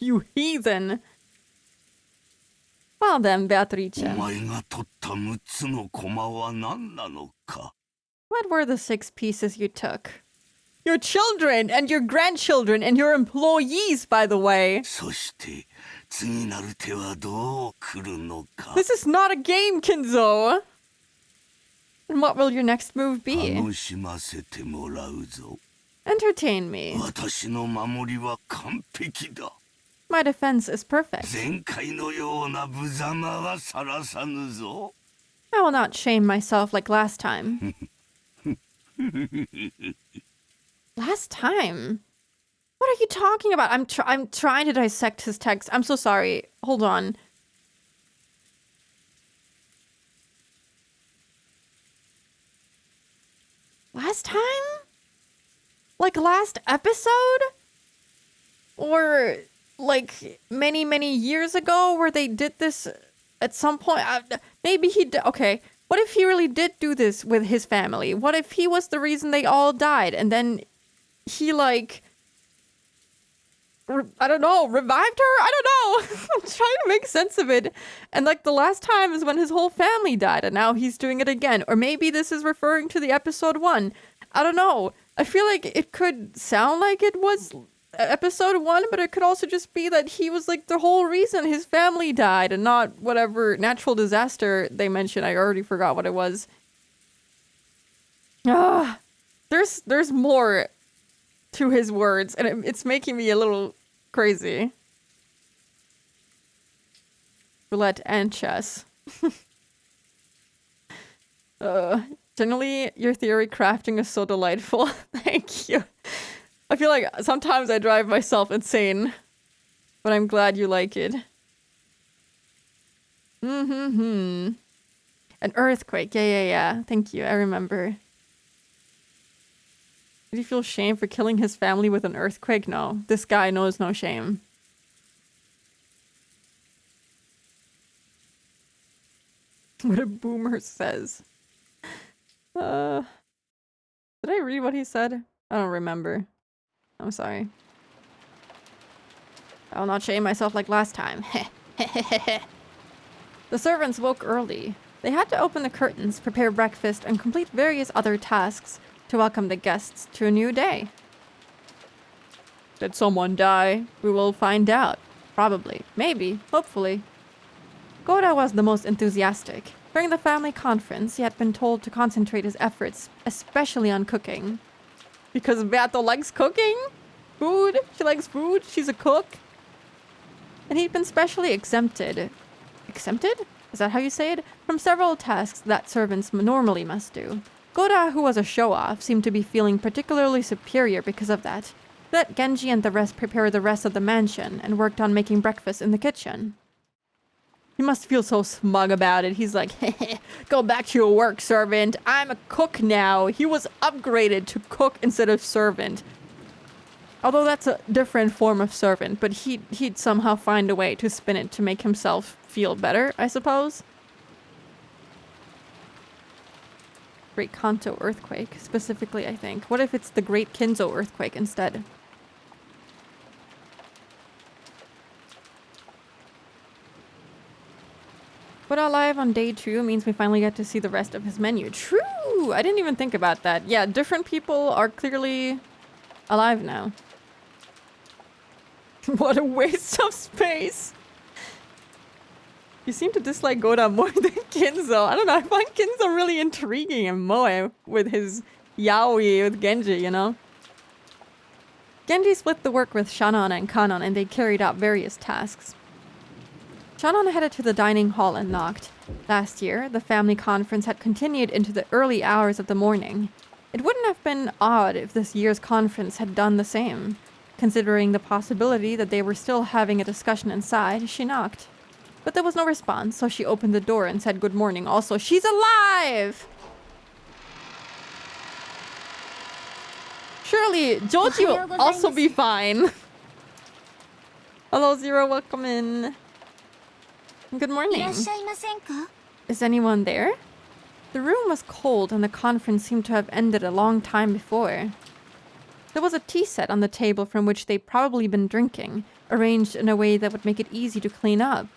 You heathen. Well then, Beatrice. What were the 6 pieces you took? Your children and your grandchildren and your employees, by the way. This is not a game, Kinzo. And what will your next move be? Entertain me. My defense is perfect. I will not shame myself like last time. Last time? What are you talking about? I'm trying to dissect his text. I'm so sorry. Hold on. Last time? Like last episode? Or like many years ago where they did this at some point? Maybe he did. Okay. What if he really did do this with his family? What if he was the reason they all died and then he like... I don't know, revived her? I don't know. I'm trying to make sense of it. And like the last time is when his whole family died and now he's doing it again. Or maybe this is referring to the episode 1. I don't know. I feel like it could sound like it was episode 1, but it could also just be that he was like the whole reason his family died and not whatever natural disaster they mentioned. I already forgot what it was. There's more to his words, and it's making me a little crazy. Roulette and chess. Generally, your theory crafting is so delightful. Thank you. I feel like sometimes I drive myself insane, but I'm glad you like it. An earthquake. Yeah. Thank you. I remember. Did he feel shame for killing his family with an earthquake? No. This guy knows no shame. What a boomer says. Did I read what he said? I don't remember. I'm sorry. I will not shame myself like last time. The servants woke early. They had to open the curtains, prepare breakfast, and complete various other tasks to welcome the guests to a new day. Did someone die? We will find out. Probably. Maybe. Hopefully. Goda was the most enthusiastic. During the family conference, he had been told to concentrate his efforts, especially on cooking. Because Beato likes cooking? Food? She likes food? She's a cook? And he'd been specially exempted. Exempted? Is that how you say it? From several tasks that servants normally must do. Goda, who was a show-off, seemed to be feeling particularly superior because of that. Let Genji and the rest prepare the rest of the mansion and worked on making breakfast in the kitchen. He must feel so smug about it. He's like, go back to your work, servant. I'm a cook now. He was upgraded to cook instead of servant. Although that's a different form of servant, but he'd somehow find a way to spin it to make himself feel better, I suppose. Great Kanto earthquake, specifically, I think. What if it's the Great Kinzo earthquake instead? But alive on day 2 means we finally get to see the rest of his menu. True! I didn't even think about that. Yeah, different people are clearly alive now. What a waste of space! You seem to dislike Goda more than Kinzo. I don't know, I find Kinzo really intriguing and Moe with his yaoi with Genji, you know? Genji split the work with Shannon and Kanon and they carried out various tasks. Shannon headed to the dining hall and knocked. Last year, the family conference had continued into the early hours of the morning. It wouldn't have been odd if this year's conference had done the same. Considering the possibility that they were still having a discussion inside, she knocked. But there was no response, so she opened the door and said good morning. Also, she's alive! Surely, Joji will also be fine. Hello, Zero, welcome in. Good morning. Is anyone there? The room was cold and the conference seemed to have ended a long time before. There was a tea set on the table from which they'd probably been drinking, arranged in a way that would make it easy to clean up.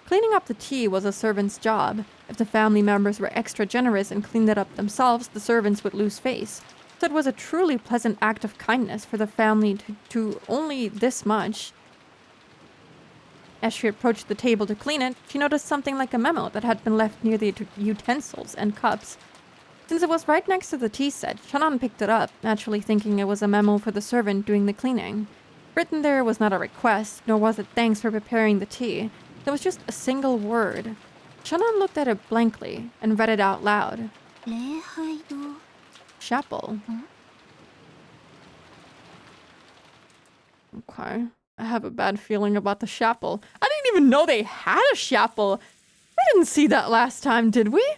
Cleaning up the tea was a servant's job. If the family members were extra generous and cleaned it up themselves, the servants would lose face. So it was a truly pleasant act of kindness for the family to only this much. As she approached the table to clean it, she noticed something like a memo that had been left near the utensils and cups. Since it was right next to the tea set, Shannon picked it up, naturally thinking it was a memo for the servant doing the cleaning. Written there was not a request, nor was it thanks for preparing the tea. There was just a single word. Shannon looked at it blankly and read it out loud. Chapel. Okay. I have a bad feeling about the chapel. I didn't even know they had a chapel. We didn't see that last time, did we?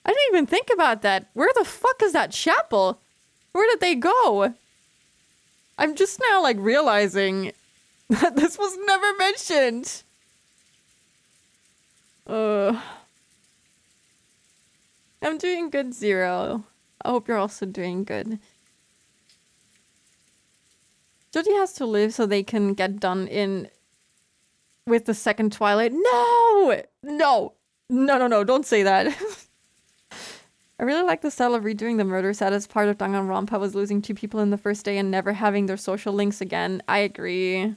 I didn't even think about that. Where the fuck is that chapel? Where did they go? I'm just now like realizing that this was never mentioned. I'm doing good, Zero. I hope you're also doing good. Jody has to live so they can get done in with the second Twilight. No! No! No, don't say that. I really like the style of redoing the murder set as part of Danganronpa was losing 2 people in the first day and never having their social links again. I agree.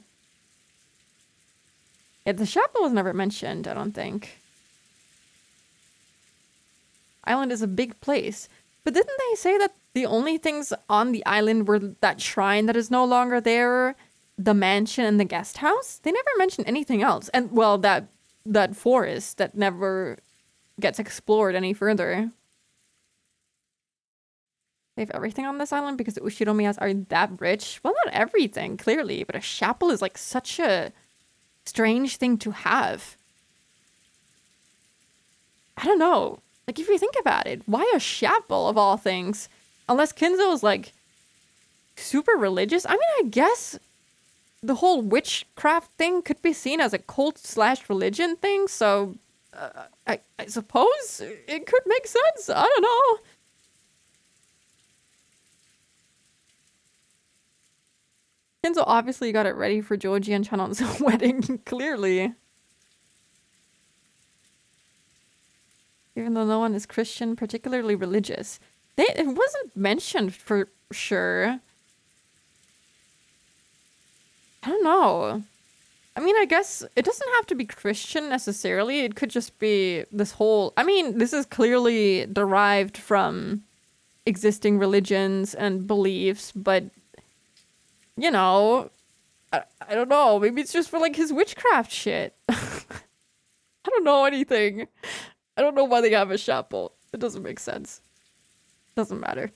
Yeah, the chapel was never mentioned, I don't think. Island is a big place. But didn't they say that the only things on the island were that shrine that is no longer there, the mansion and the guest house? They never mentioned anything else. And, well, that forest that never gets explored any further. They have everything on this island because the Ushinomiyas are that rich? Well, not everything, clearly, but a chapel is like such a strange thing to have. I don't know. Like, if you think about it, why a chapel of all things? Unless Kinzo is like super religious. I mean, I guess the whole witchcraft thing could be seen as a cult/religion thing. So I suppose it could make sense. I don't know. Kinzo obviously got it ready for Joji and Chanon's wedding, clearly. Even though no one is Christian, particularly religious. It wasn't mentioned for sure. I don't know. I mean, I guess it doesn't have to be Christian necessarily. It could just be this whole... I mean, this is clearly derived from existing religions and beliefs, but... You know, I don't know. Maybe it's just for like his witchcraft shit. I don't know anything. I don't know why they have a chapel. It doesn't make sense. Doesn't matter.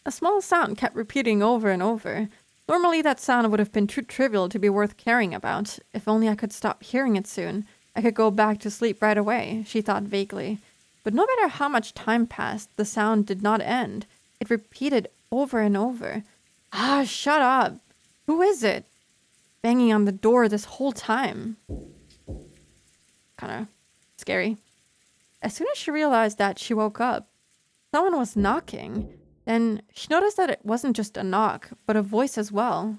A small sound kept repeating over and over. Normally that sound would have been too trivial to be worth caring about. If only I could stop hearing it soon. I could go back to sleep right away, she thought vaguely. But no matter how much time passed, the sound did not end. It repeated over and over. Ah, shut up. Who is it? Banging on the door this whole time. Kind of scary. As soon as she realized that, she woke up. Someone was knocking. Then she noticed that it wasn't just a knock, but a voice as well.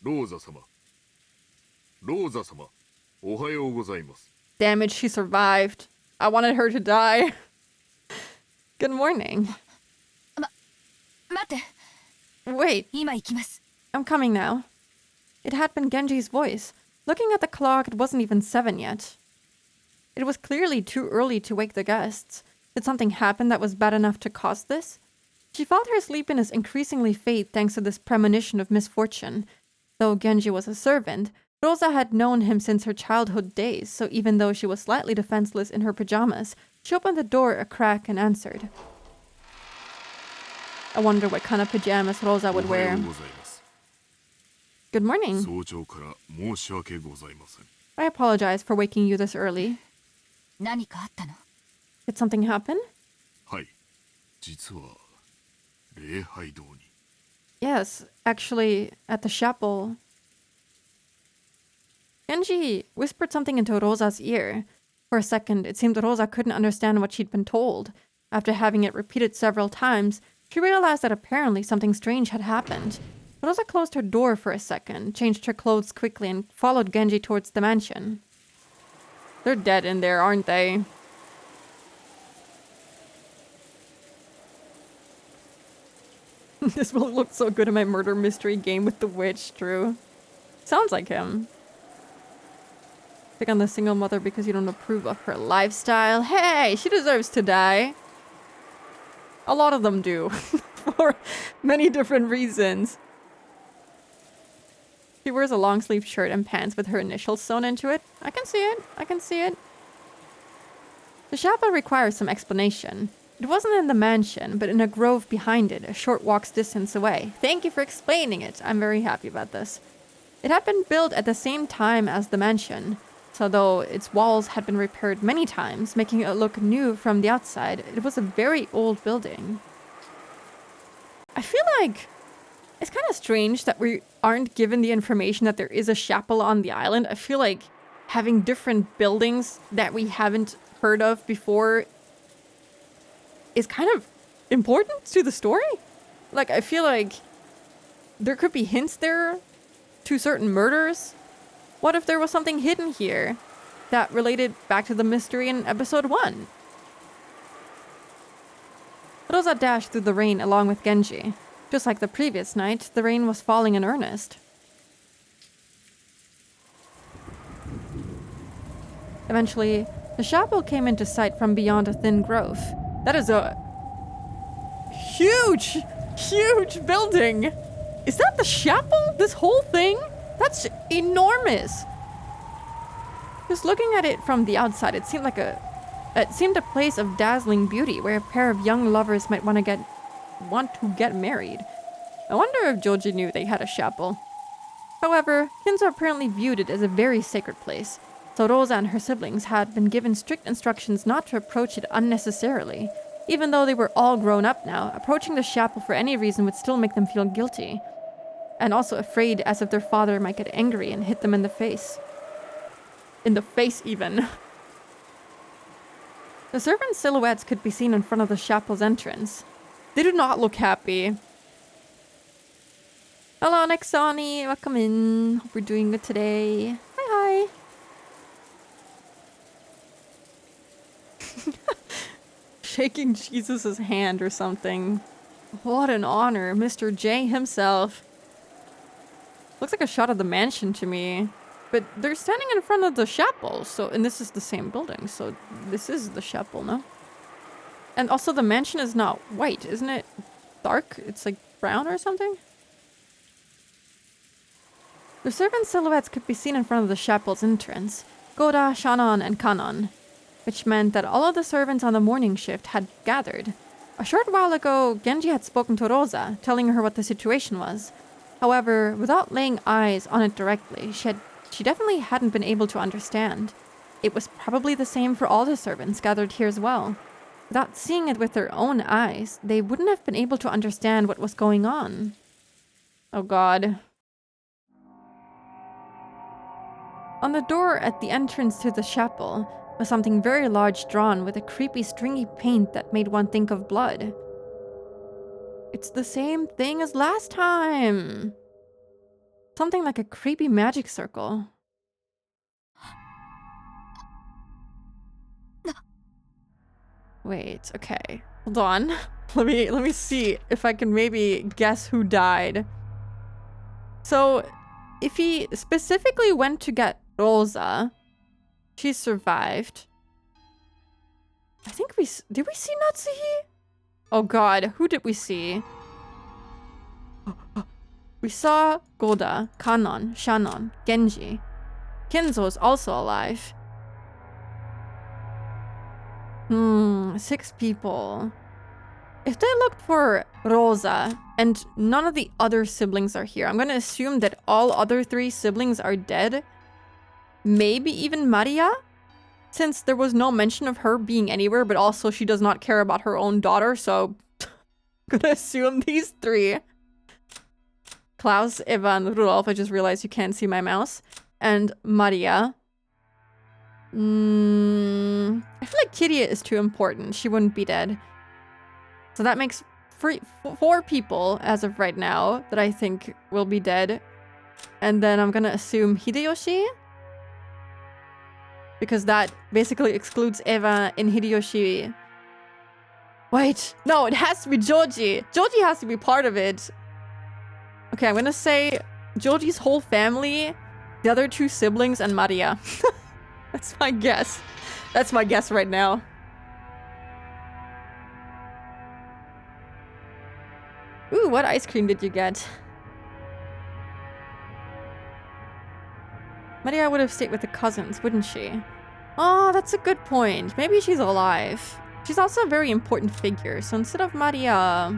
ローザ様。ローザ様。おはようございます。 Damn it, she survived. I wanted her to die. Good morning. 待って、 Wait, 今行きます。 I'm coming now. It had been Genji's voice. Looking at the clock, it wasn't even 7 yet. It was clearly too early to wake the guests. Did something happen that was bad enough to cause this? She felt her sleepiness increasingly fade thanks to this premonition of misfortune. Though Genji was a servant, Rosa had known him since her childhood days, so even though she was slightly defenseless in her pajamas, she opened the door a crack and answered. I wonder what kind of pajamas Rosa would おはよ wear. うございます。 Good morning. 早朝から申し訳ございません。 I apologize for waking you this early. 何かあったの？ Did something happen? はい。実は礼拝堂に。 Yes, actually, at the chapel. Genji whispered something into Rosa's ear. For a second, it seemed Rosa couldn't understand what she'd been told. After having it repeated several times, she realized that apparently something strange had happened. Rosa closed her door for a second, changed her clothes quickly, and followed Genji towards the mansion. They're dead in there, aren't they? This will look so good in my murder mystery game with the witch, Drew. Sounds like him. Pick on the single mother because you don't approve of her lifestyle. Hey, she deserves to die. A lot of them do. For many different reasons. She wears a long sleeve shirt and pants with her initials sewn into it. I can see it. I can see it. The chapel requires some explanation. It wasn't in the mansion, but in a grove behind it, a short walk's distance away. Thank you for explaining it. I'm very happy about this. It had been built at the same time as the mansion, so though its walls had been repaired many times, making it look new from the outside, it was a very old building. I feel like it's kind of strange that we aren't given the information that there is a chapel on the island. I feel like having different buildings that we haven't heard of before is kind of important to the story. Like, I feel like there could be hints there to certain murders. What if there was something hidden here that related back to the mystery in episode 1? Rosa dashed through the rain along with Genji. Just like the previous night, the rain was falling in earnest. Eventually, the chapel came into sight from beyond a thin grove. That is a huge, huge building. Is that the chapel? This whole thing? That's enormous. Just looking at it from the outside, it seemed a place of dazzling beauty where a pair of young lovers might want to get married. I wonder if Joji knew they had a chapel. However, Kinzo apparently viewed it as a very sacred place, so Rosa and her siblings had been given strict instructions not to approach it unnecessarily. Even though they were all grown up now, approaching the chapel for any reason would still make them feel guilty, and also afraid as if their father might get angry and hit them in the face. In the face, even. The servants' silhouettes could be seen in front of the chapel's entrance. They do not look happy. Hello, Nexani. Welcome in. Hope we're doing good today. Hi, hi. Shaking Jesus' hand or something. What an honor. Mr. J himself. Looks like a shot of the mansion to me. But they're standing in front of the chapel, and this is the same building, so this is the chapel, no? And also the mansion is not white, isn't it? Dark? It's like brown or something? The servant silhouettes could be seen in front of the chapel's entrance. Goda, Shannon, and Kanon. Which meant that all of the servants on the morning shift had gathered. A short while ago, Genji had spoken to Rosa, telling her what the situation was. However, without laying eyes on it directly, she definitely hadn't been able to understand. It was probably the same for all the servants gathered here as well. Without seeing it with their own eyes, they wouldn't have been able to understand what was going on. Oh god. On the door at the entrance to the chapel was something very large drawn with a creepy stringy paint that made one think of blood. It's the same thing as last time! Something like a creepy magic circle. Wait, okay. Hold on. Let me see if I can maybe guess who died. So, if he specifically went to get Rosa, she survived. I think did we see Natsuhi? Oh god, who did we see? We saw Goda, Kanon, Shannon, Genji. Kenzo is also alive. 6 people. If they looked for Rosa and none of the other siblings are here, I'm gonna assume that all other 3 siblings are dead. Maybe even Maria? Since there was no mention of her being anywhere, but also she does not care about her own daughter, so I'm gonna assume these 3. Klaus, Eva, and Rudolf. I just realized you can't see my mouse. And Maria. I feel like Kiria is too important. She wouldn't be dead. So that makes 4 people as of right now that I think will be dead. And then I'm gonna assume Hideyoshi. Because that basically excludes Eva and Hideyoshi. Wait, no, it has to be Joji. Joji has to be part of it. Okay, I'm gonna say Joji's whole family, the other 2 siblings, and Maria. That's my guess. That's my guess right now. Ooh, what ice cream did you get? Maria would have stayed with the cousins, wouldn't she? Oh, that's a good point. Maybe she's alive. She's also a very important figure, so instead of Maria,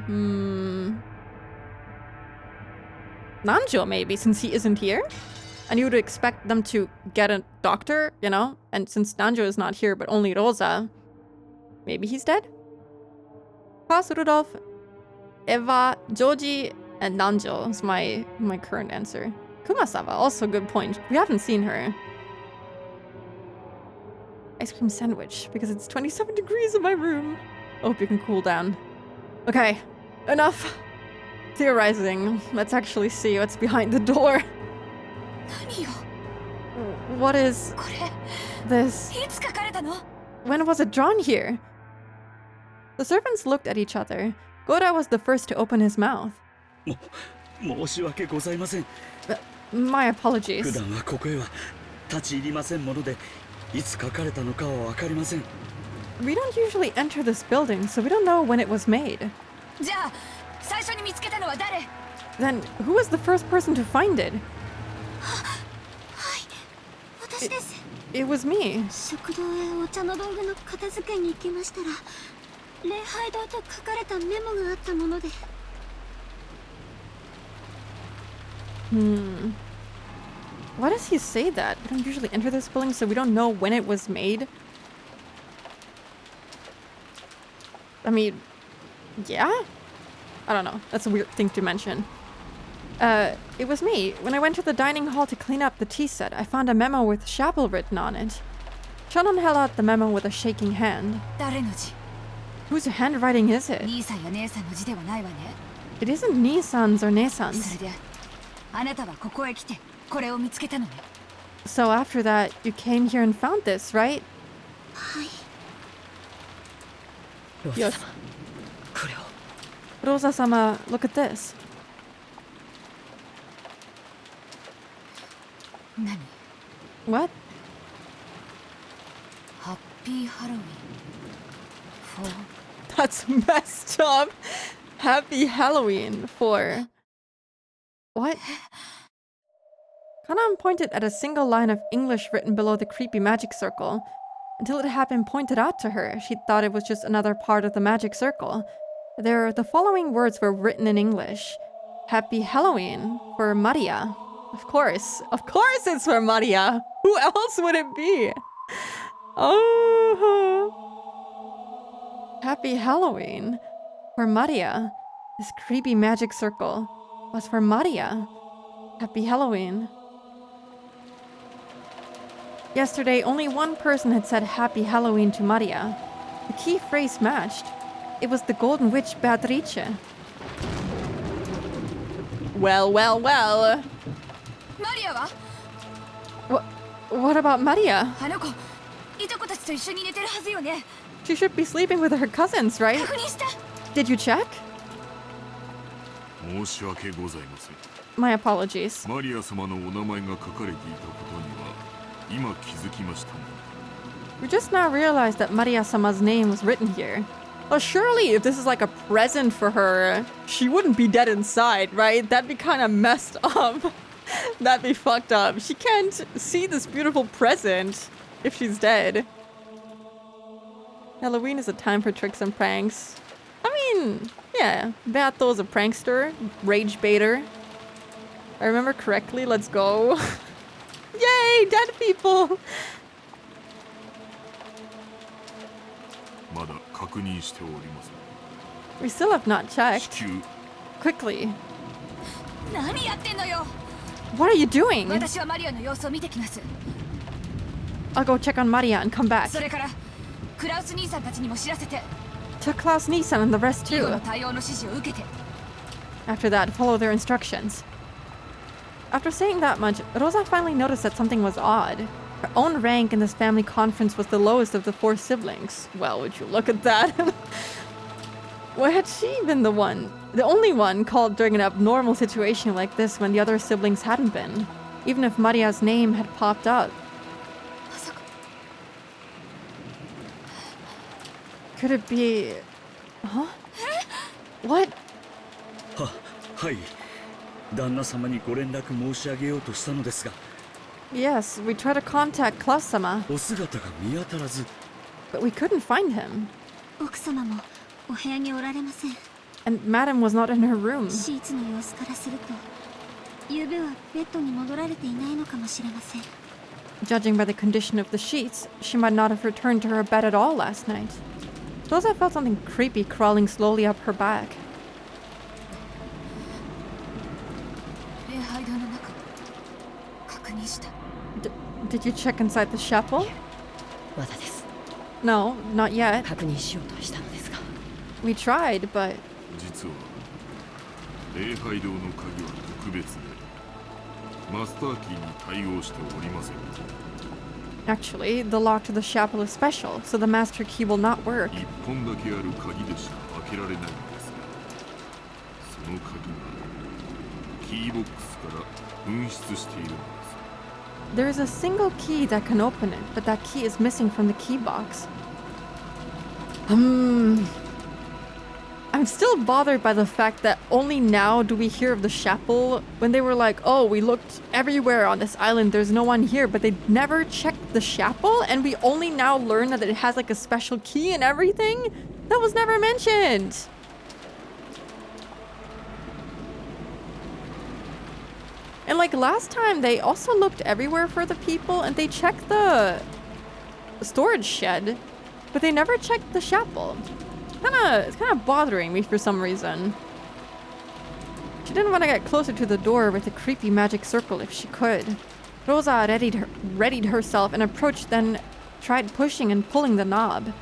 Nanjo maybe, since he isn't here? And you would expect them to get a doctor, you know? And since Nanjo is not here, but only Rosa, maybe he's dead? Klaus, Rudolf, Eva, Joji, and Nanjo is my current answer. Kumasawa, also a good point. We haven't seen her. Ice cream sandwich, because it's 27 degrees in my room. I hope you can cool down. Okay, enough theorizing. Let's actually see what's behind the door. What is this? When was it drawn here? The servants looked at each other. Goda was the first to open his mouth. My apologies. We don't usually enter this building, so we don't know when it was made. Then, who was the first person to find it? It was me. Why does he say that? We don't usually enter this building, so we don't know when it was made. I mean, yeah? I don't know. That's a weird thing to mention. It was me. When I went to the dining hall to clean up the tea set, I found a memo with Chapel written on it. Shannon held out the memo with a shaking hand. Whose handwriting is it? It isn't Nisan's or Nesan's. So after that, you came here and found this, right? Yes. Rosa-sama, look at this. What? Happy Halloween. That's messed up. Happy Halloween for... What? Kanan pointed at a single line of English written below the creepy magic circle. Until it had been pointed out to her, she thought it was just another part of the magic circle. The following words were written in English. Happy Halloween for Maria. Of course it's for Maria. Who else would it be? Oh. Happy Halloween. For Maria. This creepy magic circle was for Maria. Happy Halloween. Yesterday, only one person had said Happy Halloween to Maria. The key phrase matched. It was the Golden Witch Beatrice. Well, well, well. マリアは What about Maria? あの子いとこたちと一緒に寝てるはずよね She should be sleeping with her cousins, right? 確認した Did you check? 申し訳ございません。 My apologies. マリア様のお名前が書かれていたことには今気づきました。 We just now realized that Maria-sama's name was written here. Well, surely if this is like a present for her, she wouldn't be dead inside, right? That'd be kind of messed up. That'd be fucked up. She can't see this beautiful present if she's dead. Halloween is a time for tricks and pranks. I mean, yeah, Beato's a prankster, rage baiter. If I remember correctly, let's go. Yay, dead people! まだ確認しております。 We still have not 至 checked. 急 Quickly. 何やってんのよ What are you doing? 私はマリアの様子を見てきます I'll go check on Maria and come back. それからクラウス兄さんたちにも知らせて To Klaus Nisan and the rest 以後 too. の対応の指示を受けて After that, follow their instructions. After saying that much, Rosa finally noticed that something was odd. Her own rank in this family conference was the lowest of the 4 siblings. Well, would you look at that? Why had she been the only one called during an abnormal situation like this when the other siblings hadn't been? Even if Maria's name had popped up. まさか Could it be... Huh? What? はい。旦那様にご連絡申し上げようとしたのですが、 Yes, we tried to contact Klaus-sama, お姿が見当たらず、 but we couldn't find him. 奥様もお部屋におられません。 And Madam was not in her room. シーツの様子からすると、昨夜はベッドに戻られていないのかもしれません。 Judging by the condition of the sheets, she might not have returned to her bed at all last night. Rosa felt something creepy crawling slowly up her back. 礼拝堂の中確認した Did you check inside the chapel? まだです No, not yet. 確認しようとしたのですが We tried, but 実は礼拝堂の鍵は特別でマスターキーに対応しておりません。 actually, the lock to the chapel is special, so the master key will not work. 一本だけある鍵でしか開けられないのですが、その鍵がキーボックスから紛失しているのです。 There is a single key that can open it, but that key is missing from the key box. I'm still bothered by the fact that only now do we hear of the chapel when they were like, oh, we looked everywhere on this island, there's no one here, but they never checked the chapel, and we only now learn that it has like a special key and everything? That was never mentioned! And like last time, they also looked everywhere for the people and they checked the storage shed, but they never checked the chapel. It's kind of bothering me for some reason. She didn't want to get closer to the door with the creepy magic circle if she could. Rosa readied herself and approached, then tried pushing and pulling the knob.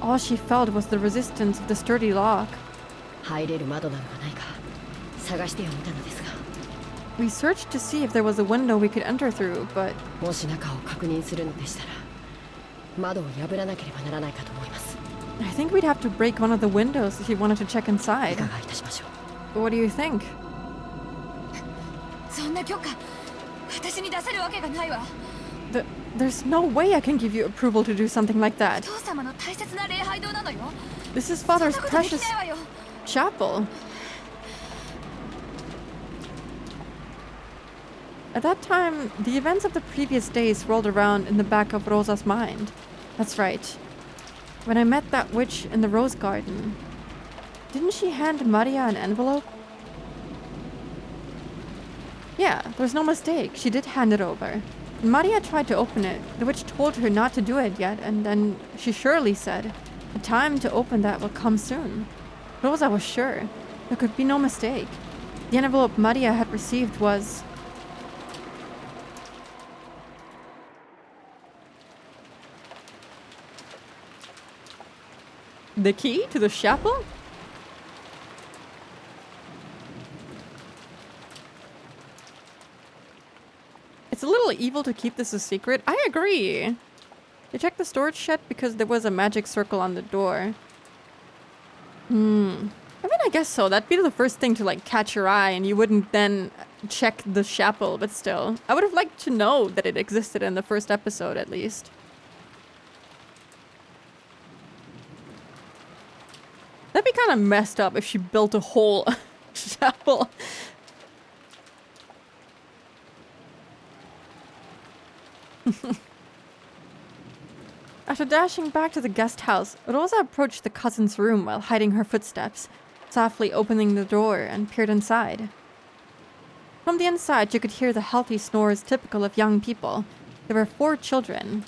All she felt was the resistance of the sturdy lock. 入れる窓などがないか探してはみたのですが We searched to see if there was a window we could enter through, but もし中を確認するのでしたら窓を破らなければならないかと思います I think we'd have to break one of the windows if you wanted to check い inside. かがいたしましょう What do you think? そんな許可私に出せるわけがないわ There's no way I can give you approval to do something like that. 父様の大切な礼拝堂なのよ This is そんな Father's ことでき precious ないわよ chapel. At that time, the events of the previous days rolled around in the back of Rosa's mind. That's right. When I met that witch in the rose garden, didn't she hand Maria an envelope? Yeah, there's no mistake. She did hand it over. Maria tried to open it. The witch told her not to do it yet, and then she surely said, The time to open that will come soon. Rosa was sure. There could be no mistake. The envelope Maria had received was... the key to the chapel? It's a little evil to keep this a secret. I agree. They checked the storage shed because there was a magic circle on the door. I mean, I guess so. That'd be the first thing to, like, catch your eye, and you wouldn't then check the chapel, but still. I would have liked to know that it existed in the first episode, at least. That'd be kind of messed up if she built a whole chapel. After dashing back to the guest house, Rosa approached the cousin's room while hiding her footsteps, softly opening the door and peered inside. From the inside, you could hear the healthy snores typical of young people. There were 4 children,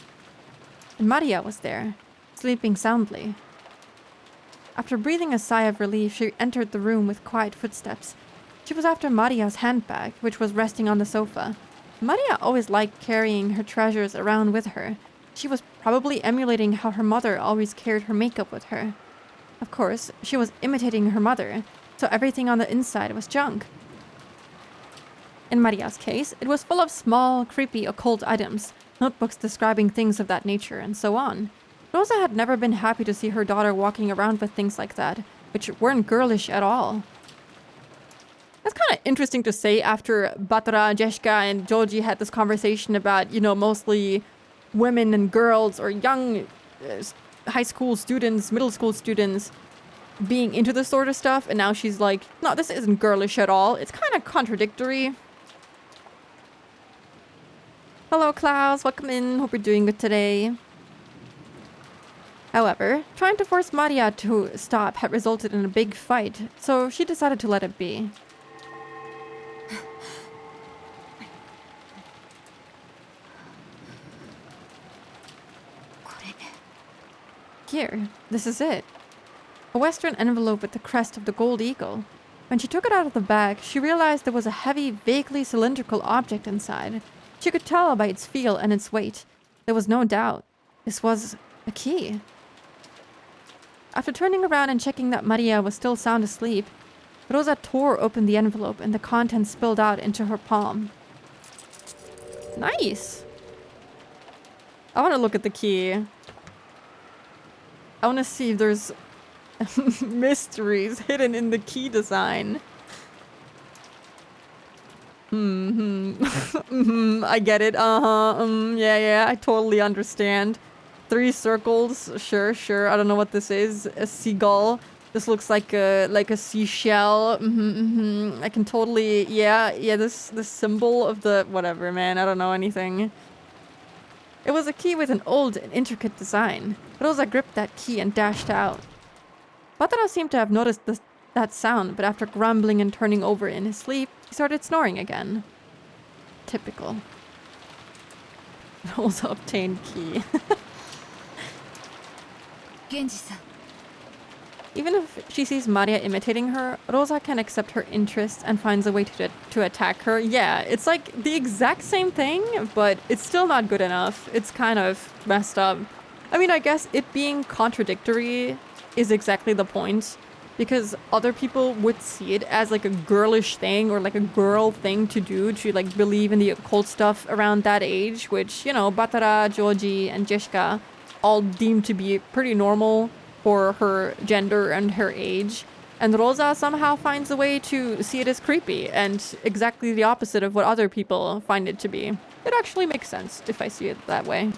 and Maria was there, sleeping soundly. After breathing a sigh of relief, she entered the room with quiet footsteps. She was after Maria's handbag, which was resting on the sofa. Maria always liked carrying her treasures around with her. She was probably emulating how her mother always carried her makeup with her. Of course, she was imitating her mother, so everything on the inside was junk. In Maria's case, it was full of small, creepy occult items, notebooks describing things of that nature, and so on. Rosa had never been happy to see her daughter walking around with things like that, which weren't girlish at all. That's kind of interesting to say after Batra, Jeshka, and Joji had this conversation about, you know, mostly women and girls or young high school students, middle school students being into this sort of stuff, and now she's like, no, this isn't girlish at all. It's kind of contradictory. Hello, Klaus. Welcome in. Hope you're doing good today. However, trying to force Maria to stop had resulted in a big fight, so she decided to let it be. Here, this is it. A Western envelope with the crest of the gold eagle. When she took it out of the bag, she realized there was a heavy, vaguely cylindrical object inside. She could tell by its feel and its weight. There was no doubt. This was a key. After turning around and checking that Maria was still sound asleep, Rosa tore open the envelope and the contents spilled out into her palm. Nice! I want to look at the key. I want to see if there's mysteries hidden in the key design. I get it. Yeah, I totally understand. 3 circles, sure. I don't know what this is. A seagull. This looks like a seashell. I can totally, yeah. This symbol of the whatever, man. I don't know anything. It was a key with an old and intricate design. Rosa gripped that key and dashed out. Batara seemed to have noticed that sound, but after grumbling and turning over in his sleep, he started snoring again. Typical. Rosa obtained key. Genji-san. Even if she sees Maria imitating her, Rosa can accept her interests and finds a way to attack her. Yeah, it's like the exact same thing, but it's still not good enough. It's kind of messed up. I mean, I guess it being contradictory is exactly the point, because other people would see it as like a girlish thing or like a girl thing to do, to like believe in the occult stuff around that age, which, you know, Batara, Joji, and Jeshka all deemed to be pretty normal for her gender and her age. And Rosa somehow finds a way to see it as creepy and exactly the opposite of what other people find it to be. It actually makes sense if I see it that way.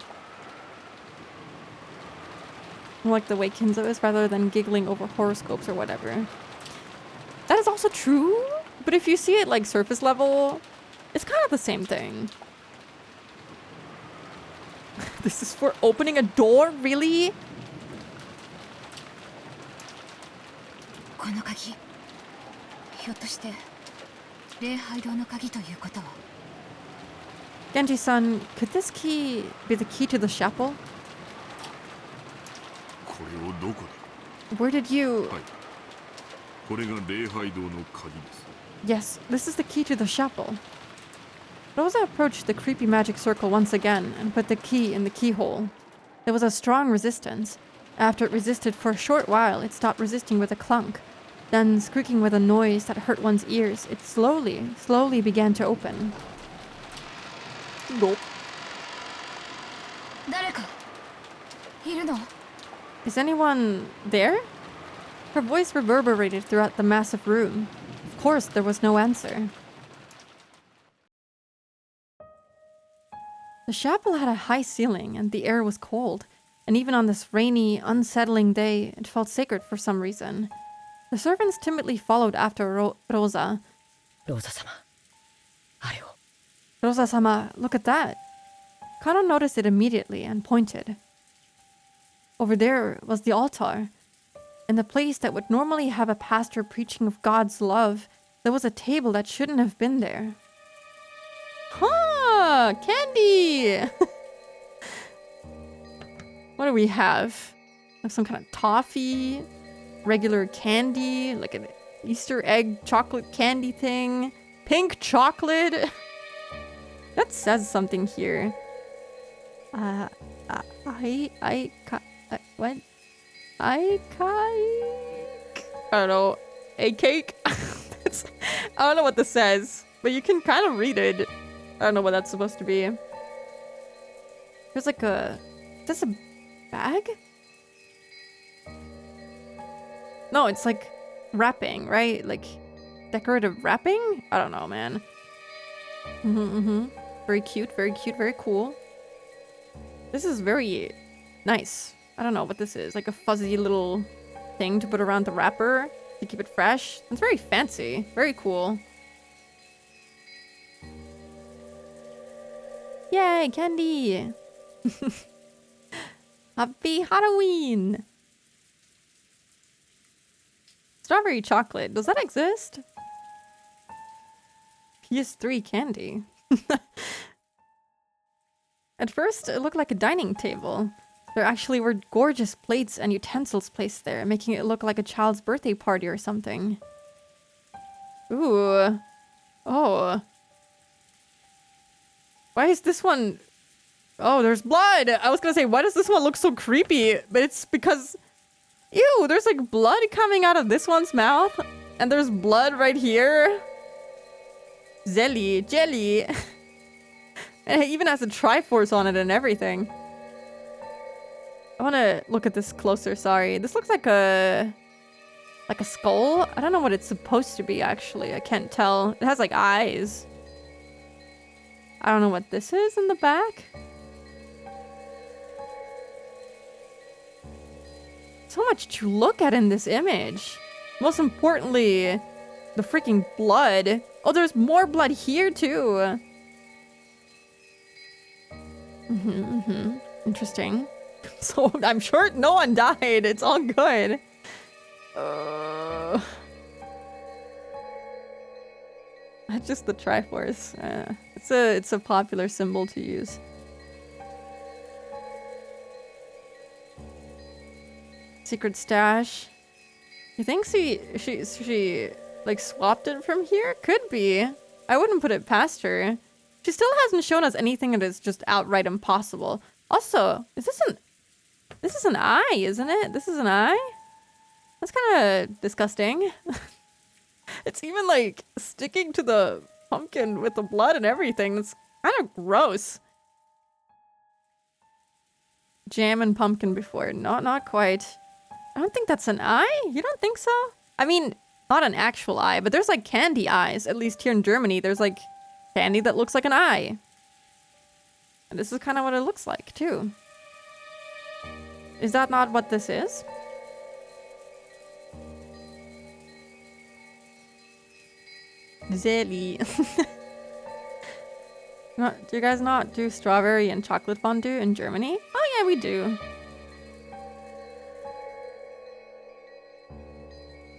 I like the way Kinzo is rather than giggling over horoscopes or whatever. That is also true, but if you see it like surface level, it's kind of the same thing. This is for opening a door? Really? Genji-san, could this key be the key to the chapel? これをどこ Where did you... だ。はい。これが礼拝堂の鍵です。 Yes, this is the key to the chapel. Rosa approached the creepy magic circle once again and put the key in the keyhole. There was a strong resistance. After it resisted for a short while, it stopped resisting with a clunk. Then, squeaking with a noise that hurt one's ears, it slowly began to open. Gulp. 誰かいるの？ Is anyone there? Her voice reverberated throughout the massive room. Of course, there was no answer. The chapel had a high ceiling and the air was cold, and even on this rainy, unsettling day, it felt sacred for some reason. The servants timidly followed after Rosa. ローザ様、あれを。 Rosa-sama, look at that. Kano noticed it immediately and pointed. Over there was the altar. In the place that would normally have a pastor preaching of God's love, there was a table that shouldn't have been there. Huh! Candy! What do we have? We have some kind of toffee, regular candy, like an Easter egg chocolate candy thing, pink chocolate. That says something here. What? I don't know. A cake? I don't know what this says, but you can kind of read it. I don't know what that's supposed to be. There's like a... Is this a bag? No, it's like wrapping, right? Like decorative wrapping? I don't know, man. Very cute, very cool. This is very nice. I don't know what this is. Like a fuzzy little thing to put around the wrapper to keep it fresh. It's very fancy. Very cool. Yay, candy! Happy Halloween! Strawberry chocolate. Does that exist? PS3 candy. At first, it looked like a dining table. There actually were gorgeous plates and utensils placed there, making it look like a child's birthday party or something. Ooh. Oh. Why is this one... Oh, there's blood! I was gonna say, why does this one look so creepy? But it's because... Ew, there's like blood coming out of this one's mouth. And there's blood right here. Jelly. And it even has a Triforce on it and everything. I want to look at this closer, sorry. This looks like a skull? I don't know what it's supposed to be, actually. I can't tell. It has like eyes. I don't know what this is in the back. So much to look at in this image. Most importantly, the freaking blood. Oh, there's more blood here too. Interesting. So I'm sure no one died. It's all good. That's just the Triforce. It's a popular symbol to use. Secret stash. You think she like swapped it from here? Could be. I wouldn't put it past her. She still hasn't shown us anything that is just outright impossible. Also, is this an eye, isn't it? This is an eye? That's kind of disgusting. It's even like sticking to the pumpkin with the blood and everything. That's kind of gross. Jam and pumpkin before. Not quite. I don't think that's an eye. You don't think so? I mean, not an actual eye, but there's like candy eyes. At least here in Germany, there's like candy that looks like an eye. And this is kind of what it looks like too. Is that not what this is? Zelly. Do you guys not do strawberry and chocolate fondue in Germany? Oh yeah, we do.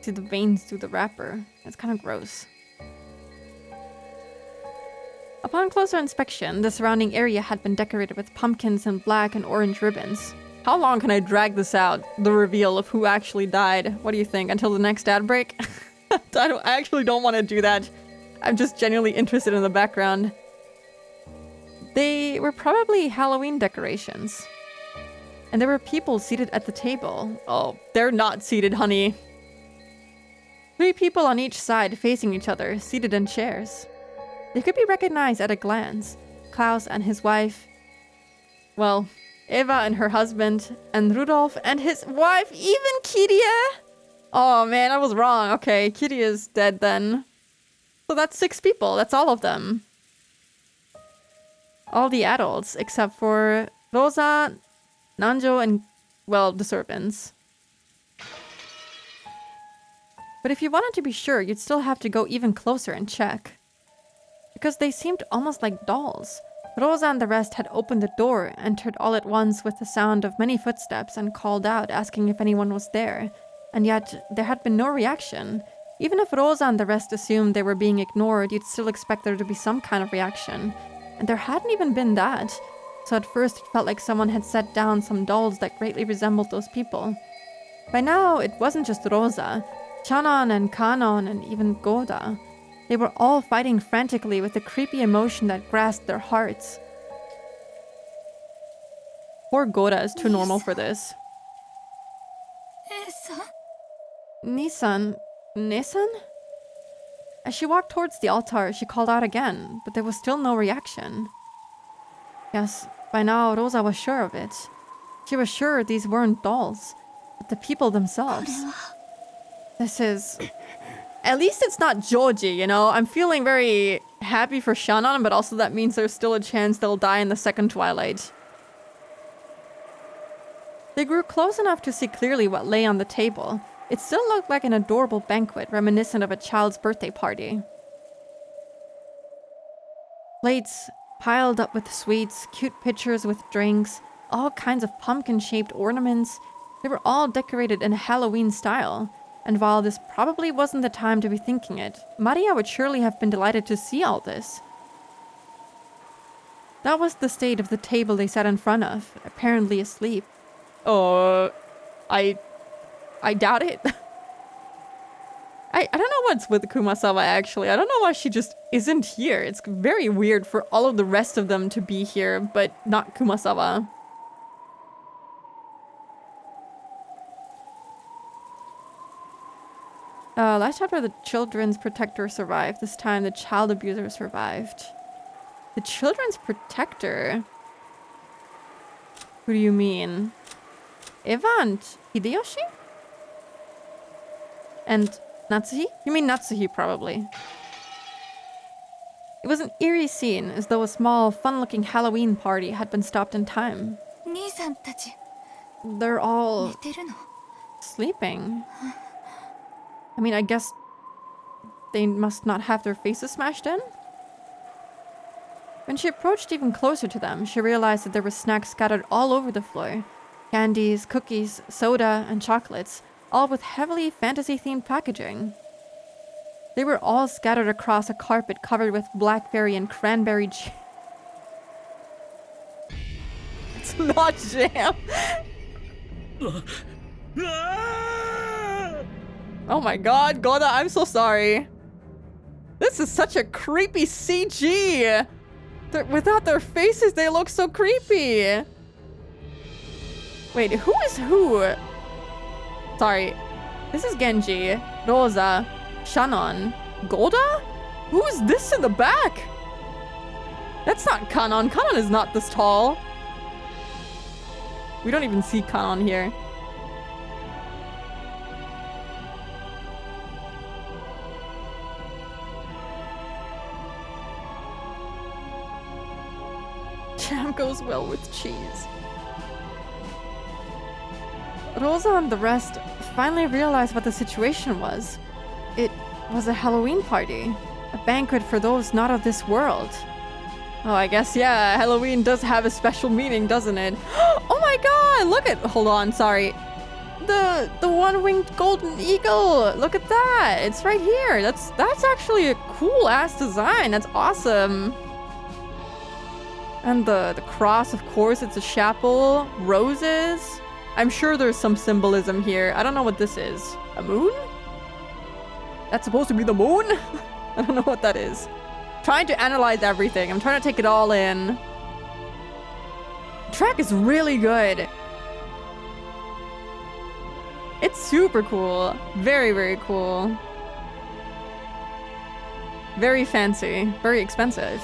See the veins through the wrapper. It's kind of gross. Upon closer inspection, the surrounding area had been decorated with pumpkins and black and orange ribbons. How long can I drag this out? The reveal of who actually died. What do you think? Until the next ad break? I actually don't want to do that. I'm just genuinely interested in the background. They were probably Halloween decorations. And there were people seated at the table. Oh, they're not seated, honey. 3 people on each side facing each other, seated in chairs. They could be recognized at a glance. Klaus and his wife. Well, Eva and her husband. And Rudolf and his wife. Even Kiria? Oh man, I was wrong. Okay, Kiria's dead then. So that's 6 people. That's all of them. All the adults, except for Rosa, Nanjo, and, well, the servants. But if you wanted to be sure, you'd still have to go even closer and check. Because they seemed almost like dolls. Rosa and the rest had opened the door, entered all at once with the sound of many footsteps, and called out, asking if anyone was there. And yet, there had been no reaction. Even if Rosa and the rest assumed they were being ignored, you'd still expect there to be some kind of reaction. And there hadn't even been that. So at first it felt like someone had set down some dolls that greatly resembled those people. By now, it wasn't just Rosa. Chanon and Kanon and even Goda. They were all fighting frantically with the creepy emotion that grasped their hearts. Poor Goda is too normal for this. Nisan? Nisan? As she walked towards the altar, she called out again, but there was still no reaction. Yes, by now Rosa was sure of it. She was sure these weren't dolls, but the people themselves. This is... At least it's not Joji, you know? I'm feeling very happy for Shannon, but also that means there's still a chance they'll die in the second Twilight. They grew close enough to see clearly what lay on the table. It still looked like an adorable banquet, reminiscent of a child's birthday party. Plates piled up with sweets, cute pitchers with drinks, all kinds of pumpkin-shaped ornaments. They were all decorated in a Halloween style. And while this probably wasn't the time to be thinking it, Maria would surely have been delighted to see all this. That was the state of the table they sat in front of, apparently asleep. I doubt it. I don't know what's with Kumasawa, actually. I don't know why she just isn't here. It's very weird for all of the rest of them to be here, but not Kumasawa. Last chapter, the children's protector survived. This time, the child abuser survived. The children's protector? Who do you mean? Eva and Hideyoshi? And Natsuhi? You mean Natsuhi, probably. It was an eerie scene, as though a small, fun-looking Halloween party had been stopped in time. They're all... sleeping. I mean, I guess they must not have their faces smashed in? When she approached even closer to them, she realized that there were snacks scattered all over the floor. Candies, cookies, soda, and chocolates, all with heavily fantasy-themed packaging. They were all scattered across a carpet covered with blackberry and cranberry jam. It's not jam! Oh my god, Goda, I'm so sorry. This is such a creepy CG! Without their faces, they look so creepy! Wait, who is who? Sorry. This is Genji, Rosa, Shannon, Goda? Who is this in the back? That's not Kanon. Kanon is not this tall. We don't even see Kanon here. Jam goes well with cheese. Rosa and the rest finally realized what the situation was. It was a Halloween party. A banquet for those not of this world. Oh, I guess, yeah, Halloween does have a special meaning, doesn't it? Oh my god, look at... Hold on, sorry. The one-winged golden eagle. Look at that. It's right here. That's actually a cool-ass design. That's awesome. And the cross, of course, it's a chapel. Roses. I'm sure there's some symbolism here. I don't know what this is. A moon? That's supposed to be the moon? I don't know what that is. Trying to analyze everything. I'm trying to take it all in. The track is really good. It's super cool. Very, very cool. Very fancy. Very expensive.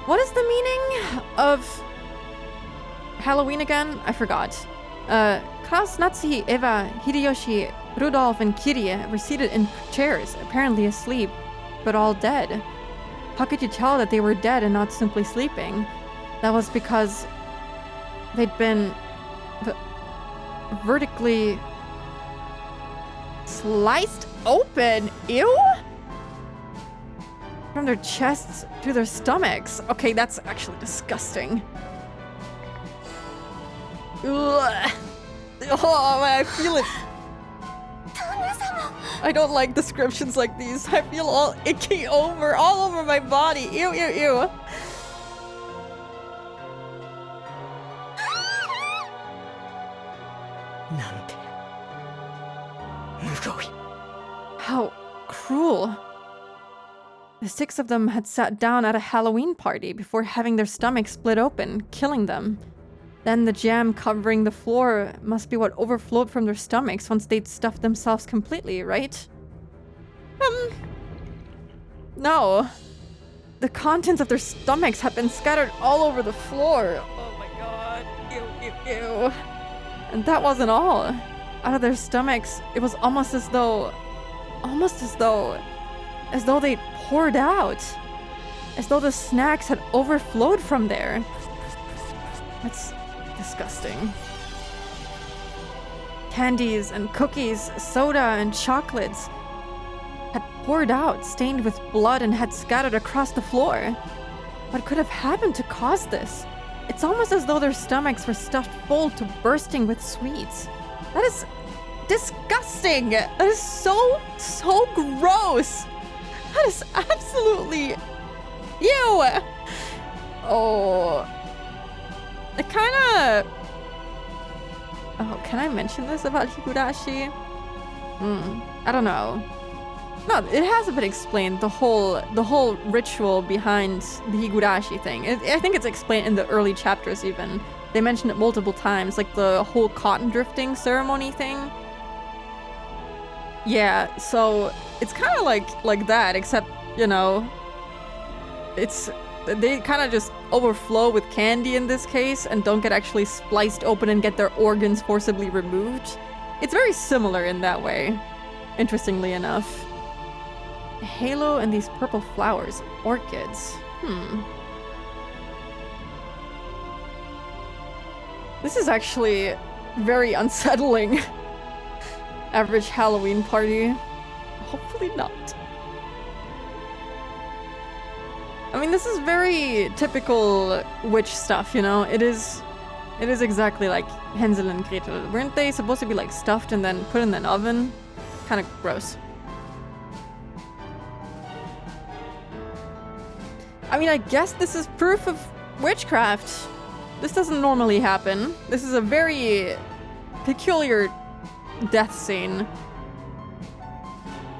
What is the meaning of Halloween again? I forgot. Klaus, Natsuhi, Eva, Hideyoshi, Rudolph, and Kirie were seated in chairs, apparently asleep, but all dead. How could you tell that they were dead and not simply sleeping? That was because they'd been vertically sliced open. Ew! From their chests to their stomachs. Okay, that's actually disgusting. Ugh. Oh, I feel it. I don't like descriptions like these. I feel all icky all over my body. Ew, ew, ew. How cruel. The 6 of them had sat down at a Halloween party before having their stomachs split open, killing them. Then the jam covering the floor must be what overflowed from their stomachs once they'd stuffed themselves completely, right? No. The contents of their stomachs had been scattered all over the floor. Oh my god. Ew, ew, ew. And that wasn't all. Out of their stomachs, it was almost as though they poured out. As though the snacks had overflowed from there. That's disgusting. Candies and cookies, soda and chocolates had poured out, stained with blood, and had scattered across the floor. What could have happened to cause this? It's almost as though their stomachs were stuffed full to bursting with sweets. That is disgusting! That is so gross! That is absolutely... Ew! Oh... It kinda... Oh, can I mention this about Higurashi? I don't know. No, it hasn't been explained, the whole ritual behind the Higurashi thing. I think it's explained in the early chapters even. They mentioned it multiple times, like the whole cotton drifting ceremony thing. Yeah, so it's kind of like that, except, you know, they kind of just overflow with candy in this case and don't get actually spliced open and get their organs forcibly removed. It's very similar in that way, interestingly enough. A halo and these purple flowers, orchids. This is actually very unsettling. Average Halloween party. Hopefully not. I mean, this is very typical witch stuff, you know? It is exactly like Hansel and Gretel. Weren't they supposed to be like stuffed and then put in an oven? Kind of gross. I mean, I guess this is proof of witchcraft. This doesn't normally happen. This is a very peculiar death scene.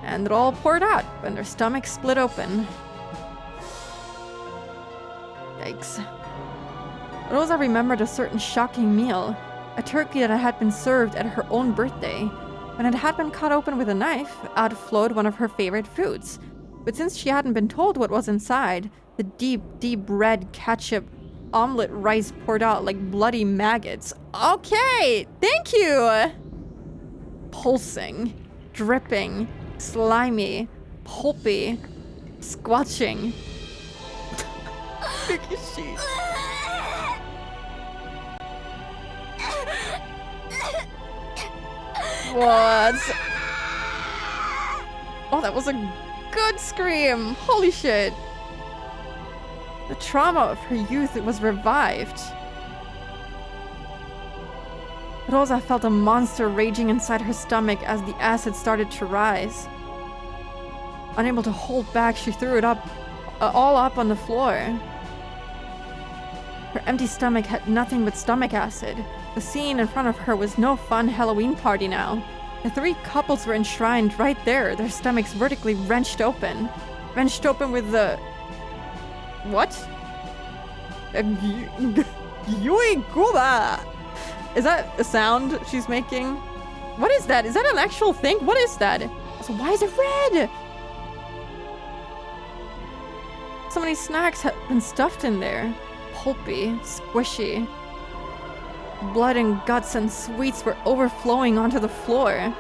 And it all poured out when their stomachs split open. Yikes. Rosa remembered a certain shocking meal. A turkey that had been served at her own birthday. When it had been cut open with a knife, out flowed one of her favorite foods. But since she hadn't been told what was inside, the deep, deep red ketchup omelet rice poured out like bloody maggots. Okay, thank you! Pulsing, dripping, slimy, pulpy, squelching. Vicky sheet. What? Oh, that was a good scream. Holy shit. The trauma of her youth was revived. Rosa felt a monster raging inside her stomach as the acid started to rise. Unable to hold back, she threw it up all up on the floor. Her empty stomach had nothing but stomach acid. The scene in front of her was no fun Halloween party now. The three couples were enshrined right there, their stomachs vertically wrenched open. Wrenched open with the... What? Yui Guba! Is that a sound she's making? What is that? Is that an actual thing? What is that? So why is it red? So many snacks have been stuffed in there. Pulpy, squishy. Blood and guts and sweets were overflowing onto the floor.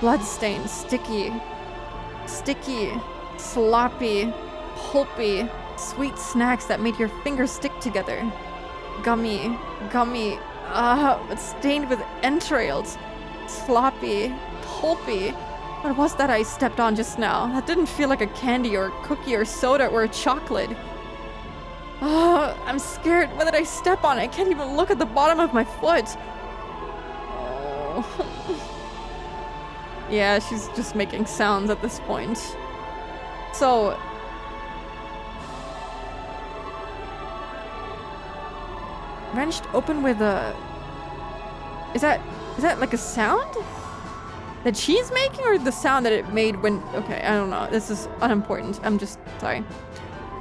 Bloodstained, sticky, sloppy, pulpy, sweet snacks that made your fingers stick together. Gummy, but stained with entrails. Sloppy, pulpy. What was that I stepped on just now? That didn't feel like a candy or a cookie or soda or a chocolate. I'm scared. What did I step on? I can't even look at the bottom of my foot. Oh. Yeah, she's just making sounds at this point. So... wrenched open with a... Is that like a sound? That she's making, or the sound that it made when... Okay, I don't know. This is unimportant. I'm just... Sorry.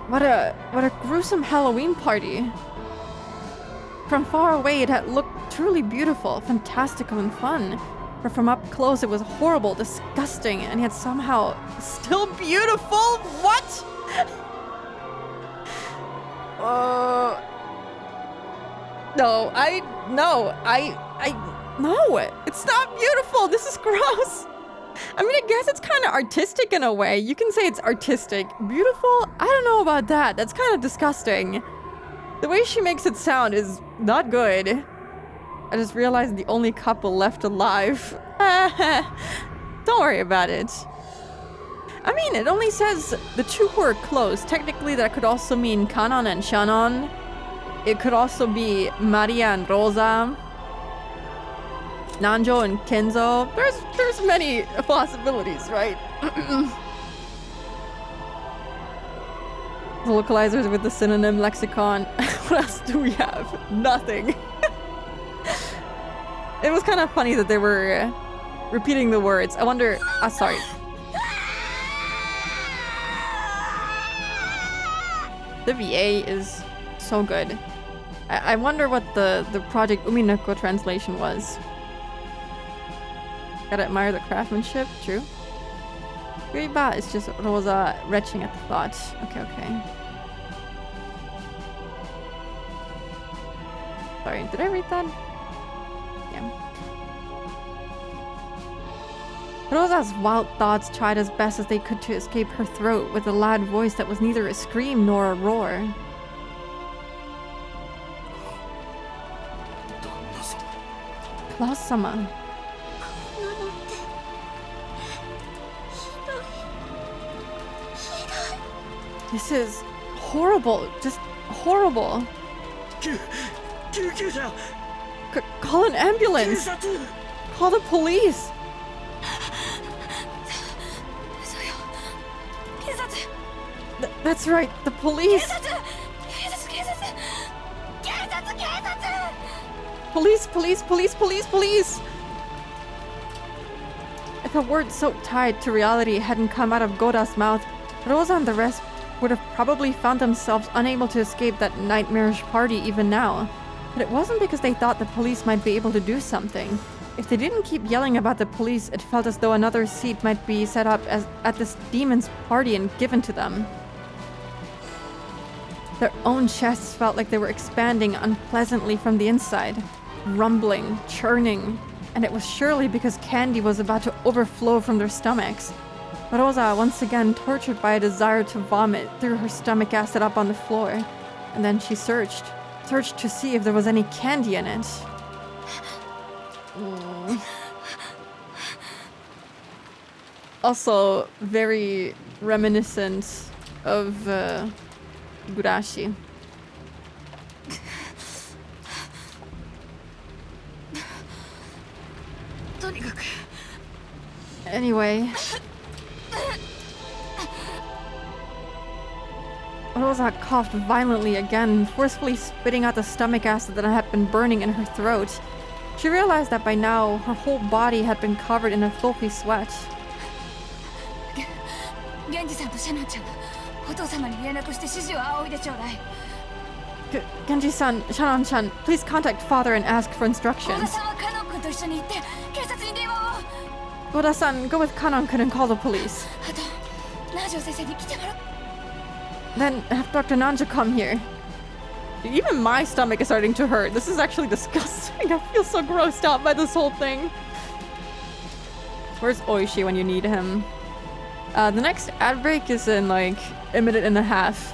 What a gruesome Halloween party. From far away, it had looked truly beautiful, fantastical, and fun. But from up close, it was horrible, disgusting, and yet somehow still beautiful? What? No, no, it's not beautiful. This is gross. I mean, I guess it's kind of artistic in a way. You can say it's artistic. Beautiful? I don't know about that. That's kind of disgusting. The way she makes it sound is not good. I just realized the only couple left alive. Don't worry about it. I mean, it only says the two who are close. Technically, that could also mean Kanon and Shannon. It could also be Maria and Rosa. Nanjo and Kenzo. There's many possibilities, right? The localizers with the synonym lexicon. What else do we have? Nothing. It was kind of funny that they were repeating the words. I wonder... sorry. The VA is so good. I wonder what the Project Umineko translation was. Gotta admire the craftsmanship, true. Yuiba is just Rosa retching at the thought. Okay. Sorry, did I read that? Yeah. Rosa's wild thoughts tried as best as they could to escape her throat with a loud voice that was neither a scream nor a roar. Claus-sama. This is horrible. Just horrible. Call an ambulance. Call the police. That's right, the police. Police. If a word so tied to reality hadn't come out of Goda's mouth, Rosa and the rest would have probably found themselves unable to escape that nightmarish party even now. But it wasn't because they thought the police might be able to do something. If they didn't keep yelling about the police, it felt as though another seat might be set up at this demon's party and given to them. Their own chests felt like they were expanding unpleasantly from the inside, rumbling, churning, and it was surely because candy was about to overflow from their stomachs. Rosa, once again tortured by a desire to vomit, threw her stomach acid up on the floor, and then she searched to see if there was any candy in it. Also, very reminiscent of Gurashi. Anyway. Rosa coughed violently again, forcefully spitting out the stomach acid that had been burning in her throat. She realized that by now, her whole body had been covered in a filthy sweat. 源氏さんとシャナンちゃん、お父様に連絡して指示を仰いでちょうだい。Genji-san, Shannon-chan, please contact father and ask for 小田 instructions. さんはカノン君と一緒に行って警察に電話を。 Goda-san, go with Kanon-kun and call the police. あと南條先生に来てもらう。 Then have Dr. Nanja come here. Even my stomach is starting to hurt. This is actually disgusting. I feel so grossed out by this whole thing. Where's Oishi when you need him? The next ad break is in like a minute and a half.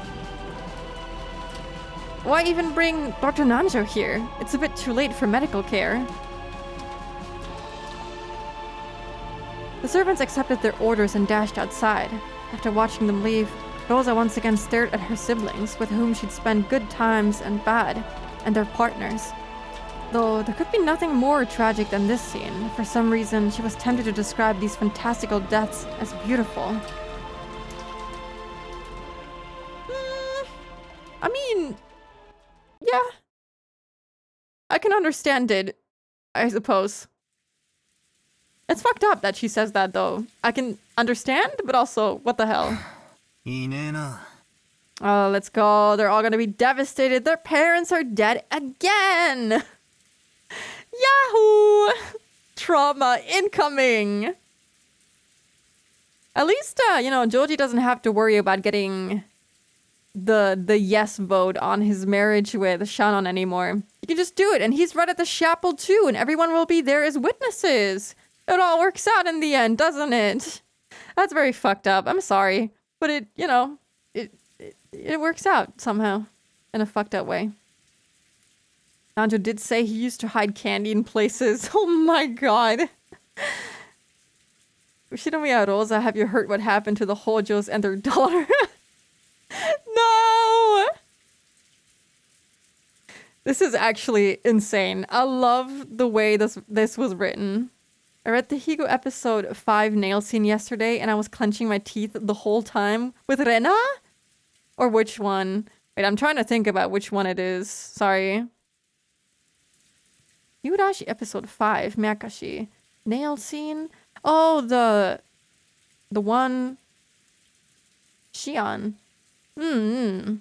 Why even bring Dr. Nanjo here? It's a bit too late for medical care. The servants accepted their orders and dashed outside. After watching them leave, Rosa once again stared at her siblings, with whom she'd spent good times and bad, and their partners. Though there could be nothing more tragic than this scene, for some reason she was tempted to describe these fantastical deaths as beautiful. I mean, yeah. I can understand it, I suppose. It's fucked up that she says that, though. I can understand, but also, what the hell? Oh, let's go. They're all gonna be devastated. Their parents are dead again! Yahoo! Trauma incoming! At least, you know, Joji doesn't have to worry about getting the yes vote on his marriage with Shannon anymore. He can just do it, and he's right at the chapel too, and everyone will be there as witnesses. It all works out in the end, doesn't it? That's very fucked up. I'm sorry. But it, you know, it works out somehow. In a fucked up way. Nanjo did say he used to hide candy in places. Oh my god. Ushinomiya Rosa, have you heard what happened to the Hojos and their daughter? No! This is actually insane. I love the way this was written. I read the Higo episode 5 nail scene yesterday and I was clenching my teeth the whole time. With Rena? Or which one? Wait, I'm trying to think about which one it is. Sorry. Yurashi episode 5, Miyakashi. Nail scene? Oh, the one... Shion. That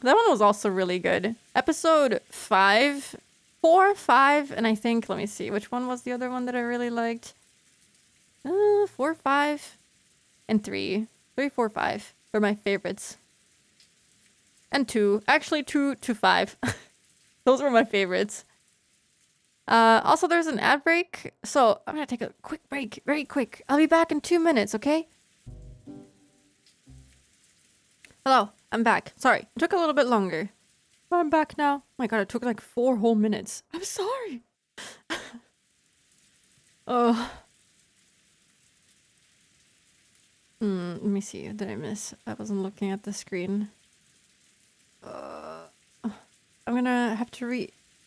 one was also really good. Episode 5... 4, 5, and I think, let me see, which one was the other one that I really liked? 4, 5, and 3. 3, 4, 5 were my favorites. And 2. Actually, 2 to 5. Those were my favorites. Also, there's an ad break, so I'm gonna take a quick break, very quick. I'll be back in 2 minutes, okay? Hello, I'm back. Sorry, it took a little bit longer. But I'm back now. Oh my god, it took like 4 whole minutes. I'm sorry. Oh. Let me see. What did I miss? I wasn't looking at the screen. I'm gonna have to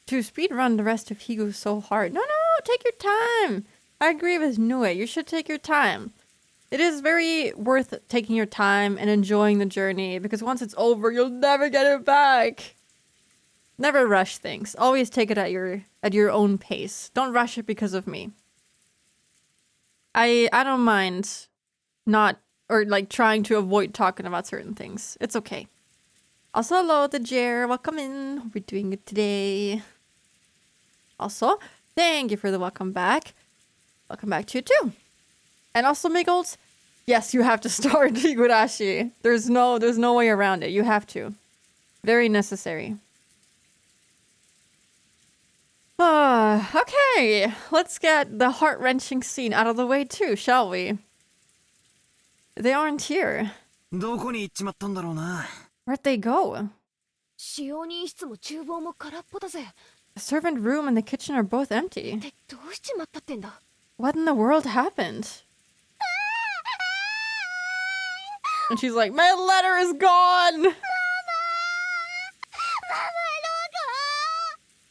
speedrun the rest of Higo so hard. No, take your time. I agree with Nue. You should take your time. It is very worth taking your time and enjoying the journey because once it's over, you'll never get it back. Never rush things. Always take it at your own pace. Don't rush it because of me. I don't mind not or like trying to avoid talking about certain things. It's okay. Also, hello to Jer. Welcome in. Hope you're doing good today. Also, thank you for the welcome back. Welcome back to you too. And also, Miggles, yes, you have to start Higurashi. There's no way around it. You have to. Very necessary. Okay, let's get the heart-wrenching scene out of the way too, shall we? They aren't here. Where'd they go? 使用人室も厨房も空っぽだぜ。 The servant room and the kitchen are both empty. ってどうしちまったってんだ。 What in the world happened? And she's like, my letter is gone!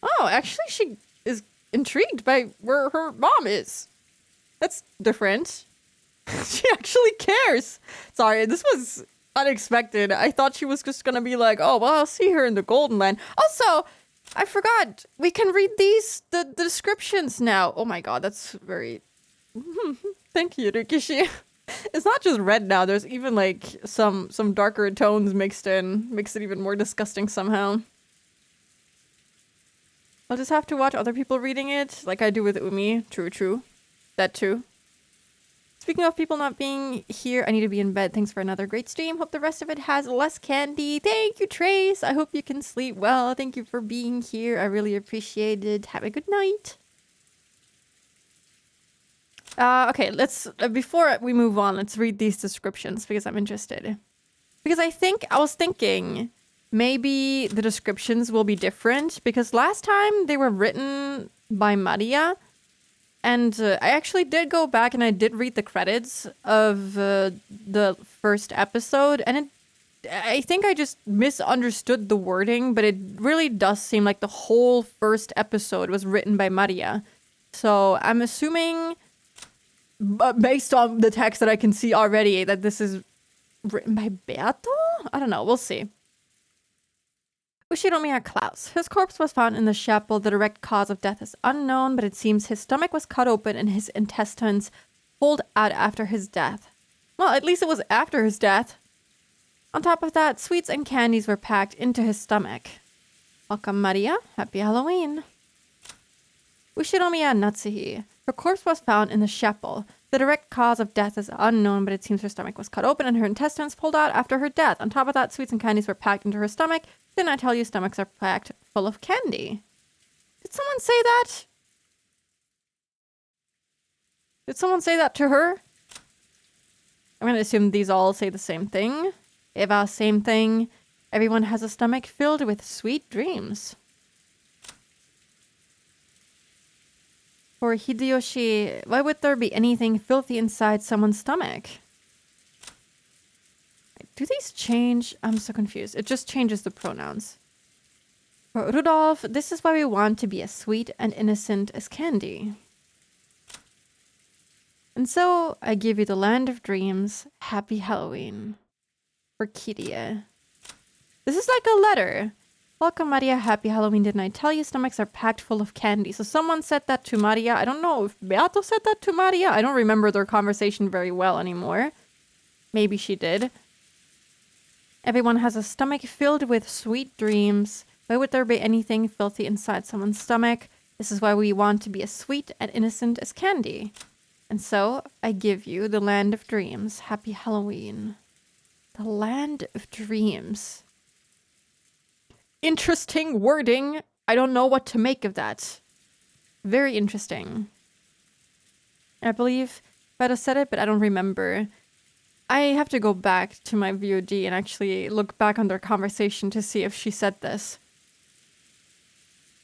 Oh, actually she is intrigued by where her mom is. That's different. She actually cares. Sorry, this was unexpected. I thought she was just gonna be like, oh, well, I'll see her in the Golden Land. Also, I forgot, we can read the descriptions now. Oh my god, that's very... Thank you, Rikishi. It's not just red now, there's even like some darker tones mixed in. Makes it even more disgusting somehow. I'll just have to watch other people reading it, like I do with Umi. True. That too. Speaking of people not being here, I need to be in bed. Thanks for another great stream. Hope the rest of it has less candy. Thank you, Trace. I hope you can sleep well. Thank you for being here. I really appreciate it. Have a good night. Okay, let's, before we move on, let's read these descriptions because I'm interested. Because I was thinking maybe the descriptions will be different because last time they were written by Maria. And I actually did go back and I did read the credits of the first episode. And I think I just misunderstood the wording, but it really does seem like the whole first episode was written by Maria. So I'm assuming, based on the text that I can see already, that this is written by Beato? I don't know, we'll see. Ushinomiya Klaus. His corpse was found in the chapel. The direct cause of death is unknown, but it seems his stomach was cut open and his intestines pulled out after his death. Well, at least it was after his death. On top of that, sweets and candies were packed into his stomach. Welcome, Maria. Happy Halloween. Ushinomiya Natsuhi. Her corpse was found in the chapel. The direct cause of death is unknown, but it seems her stomach was cut open and her intestines pulled out after her death. On top of that, sweets and candies were packed into her stomach. Didn't I tell you stomachs are packed full of candy? Did someone say that? Did someone say that to her? I'm gonna assume these all say the same thing. Eva, same thing. Everyone has a stomach filled with sweet dreams. For Hideyoshi, why would there be anything filthy inside someone's stomach? Do these change? I'm so confused. It just changes the pronouns. For Rudolph, this is why we want to be as sweet and innocent as candy. And so, I give you the land of dreams. Happy Halloween. For Kirie. This is like a letter. Welcome, Maria. Happy Halloween. Didn't I tell you stomachs are packed full of candy? So someone said that to Maria. I don't know if Beato said that to Maria. I don't remember their conversation very well anymore. Maybe she did. Everyone has a stomach filled with sweet dreams. Why would there be anything filthy inside someone's stomach? This is why we want to be as sweet and innocent as candy. And so, I give you the land of dreams. Happy Halloween. The land of dreams. Interesting wording. I don't know what to make of that. Very interesting. I believe Beto said it, but I don't remember. I have to go back to my VOD and actually look back on their conversation to see if she said this.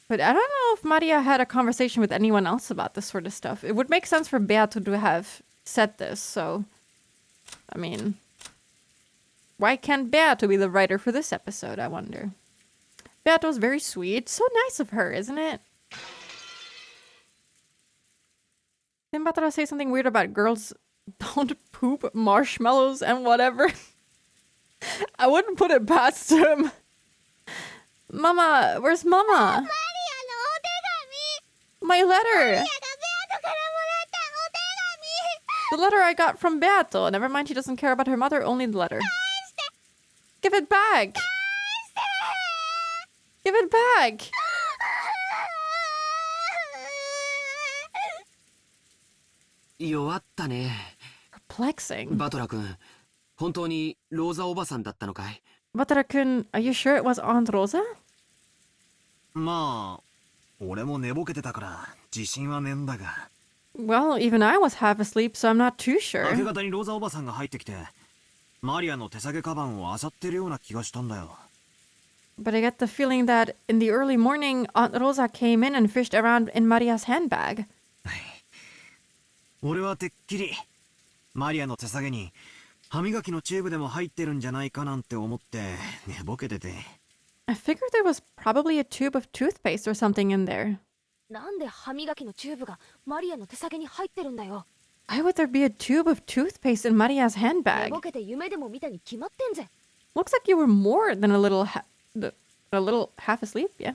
But I don't know if Maria had a conversation with anyone else about this sort of stuff. It would make sense for Beato to have said this, so... I mean... Why can't Beato be the writer for this episode, I wonder? Beato's very sweet. So nice of her, isn't it? Didn't Batara say something weird about girls don't poop marshmallows and whatever? I wouldn't put it past him. Mama, where's Mama? My letter! The letter I got from Beato. Never mind, she doesn't care about her mother, only the letter. Give it back! Give it back! Perplexing. Batora-kun, 本当にローザおばさんだったのかい? Batara-kun, are you sure it was Aunt Rosa? まあ、俺も寝ぼけてたから自信はねえんだが。Well, even I was half asleep, so I'm not too sure. 明け方にローザおばさんが入ってきて、マリアの手提げカバンを漁ってるような気がしたんだよ。But I get the feeling that in the early morning, Aunt Rosa came in and fished around in Maria's handbag. 俺はてっきりマリアの手提げに歯磨きのチューブでも入ってるんじゃないかなんて思って寝ぼけてて。I figured there was probably a tube of toothpaste or something in there. なんで歯磨きのチューブがマリアの手提げに入ってるんだよ。Why would there be a tube of toothpaste in Maria's 寝 handbag? ぼけて夢でも見たに決まってんぜ。 Looks like you were more than a little half asleep, yeah.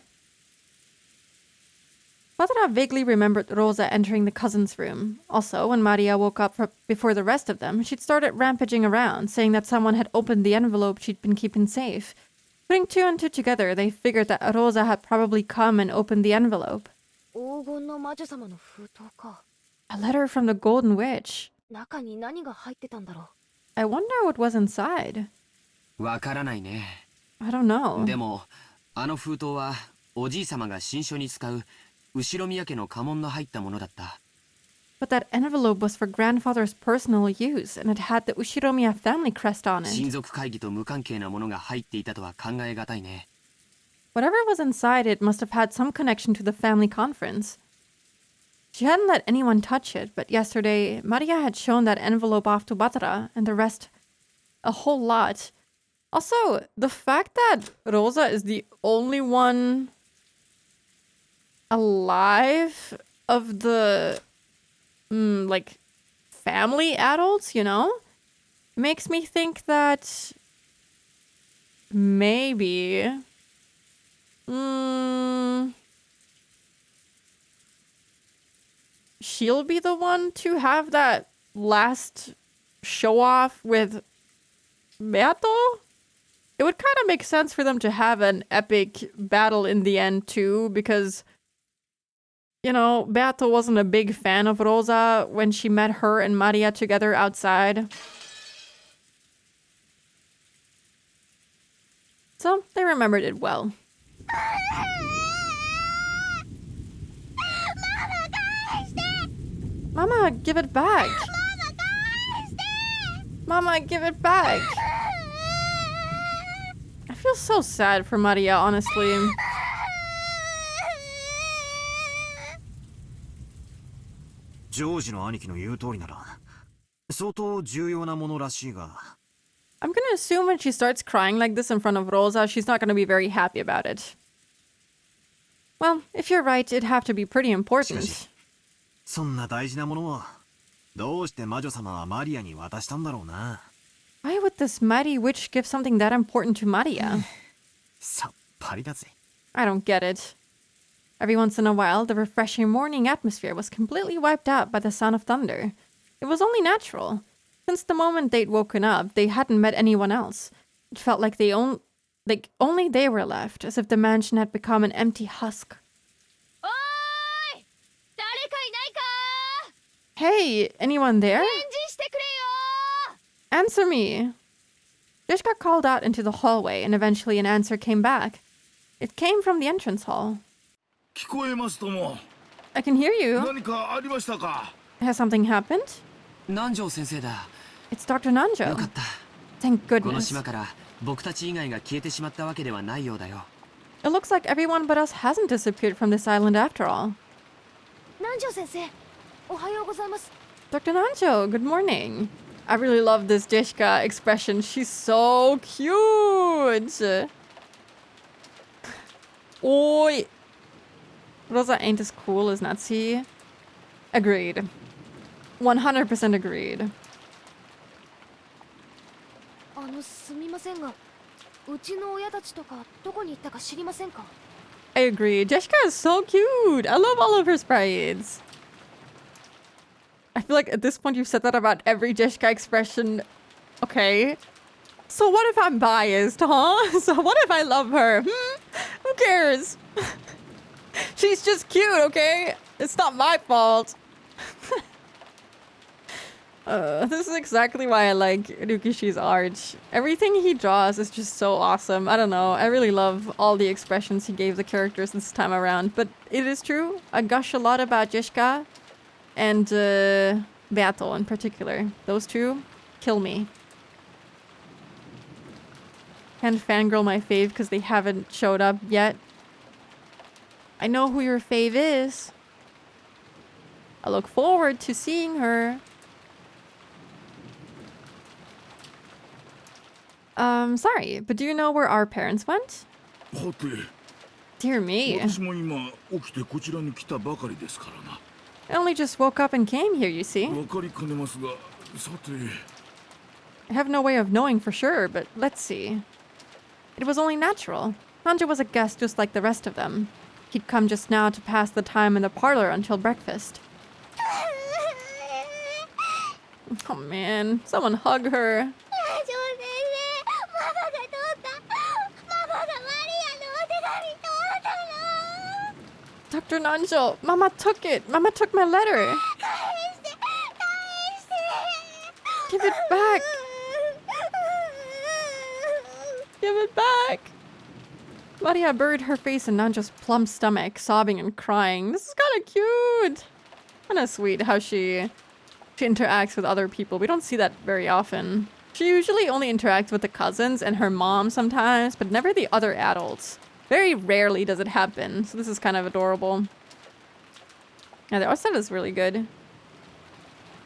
Barbara vaguely remembered Rosa entering the cousin's room. Also, when Maria woke up before the rest of them, she'd started rampaging around, saying that someone had opened the envelope she'd been keeping safe. Putting two and two together, they figured that Rosa had probably come and opened the envelope. 黄金の魔女様の封筒か。 A letter from the Golden Witch. 中に何が入ってたんだろう。 I wonder what was inside. わからないね。 I don't know. でも、あの封筒はおじい様が新書に使う後宮家の家紋の入ったものだった。But that envelope was for grandfather's personal use, and it had the Ushiromiya family crest on 親 it. 族会議と無関係なものが入っていたとは考えがたいね。Whatever was inside it must have had some connection to the family conference. She hadn't let anyone touch it, but yesterday, Maria had shown that envelope off to Batara, and the rest a whole lot. Also, the fact that Rosa is the only one alive of the, like, family adults, you know? Makes me think that maybe... she'll be the one to have that last show-off with Beato? It would kind of make sense for them to have an epic battle in the end, too, because, you know, Beato wasn't a big fan of Rosa when she met her and Maria together outside. So, they remembered it well. Mama, give it back! Mama, give it back! I feel so sad for Maria, honestly. ジョージの兄貴の言う通りなら、相当重要なものらしいが。I'm gonna assume when she starts crying like this in front of Rosa, she's not gonna be very happy about it. Well, if you're right, it'd have to be pretty important. そんな大事なものを、どうして魔女様はマリアに渡したんだろうな。Why would this mighty witch give something that important to Maria? さっぱりだぜ。I don't get it. Every once in a while, the refreshing morning atmosphere was completely wiped out by the sound of thunder. It was only natural. Since the moment they'd woken up, they hadn't met anyone else. It felt like only they were left, as if the mansion had become an empty husk. Hey, anyone there? Answer me! Jishka called out into the hallway, and eventually an answer came back. It came from the entrance hall. 聞こえますとも。 I can hear you. 何かありましたか？ Has something happened? 南條先生だ。 It's Dr. Nanjo. よかった。 Thank この goodness. 島から僕たち以外が消えてしまったわけではないようだよ。 It looks like everyone but us hasn't disappeared from this island after all. 南條先生、おはようございます。 Dr. Nanjo, good morning. I really love this Jishka expression. She's so cute. Oi. Rosa ain't as cool as Natsu. Agreed. 100% agreed. すみませんが、うちの親たちとかどこに行ったか知りませんか？ I agree. Jeshka is so cute. I love all of her sprites. I feel like at this point you've said that about every Jeshka expression. Okay. So what if I'm biased, huh? So what if I love her? Who cares? She's just cute, okay? It's not my fault. This is exactly why I like Rukishi's art. Everything he draws is just so awesome. I don't know. I really love all the expressions he gave the characters this time around. But it is true. I gush a lot about Jishka and Beato in particular. Those two kill me. Can't fangirl my fave because they haven't showed up yet. I know who your fave is. I look forward to seeing her. Sorry, but do you know where our parents went? はて、 Dear me. 私も今起きてこちらに来たばかりですからな。I only just woke up and came here, you see. わかりかねますが、さて。 I have no way of knowing for sure, but let's see. It was only natural. Nanjo was a guest just like the rest of them. He'd come just now to pass the time in the parlor until breakfast. Oh man, someone hug her. Dr. Nanjo, Mama took it. Mama took my letter. Give it back. Give it back. Maria buried her face in Nanjo's plump stomach, sobbing and crying. This is kind of cute. Kind of sweet how she interacts with other people. We don't see that very often. She usually only interacts with the cousins and her mom sometimes, but never the other adults. Very rarely does it happen, so this is kind of adorable. Yeah, the art style is really good.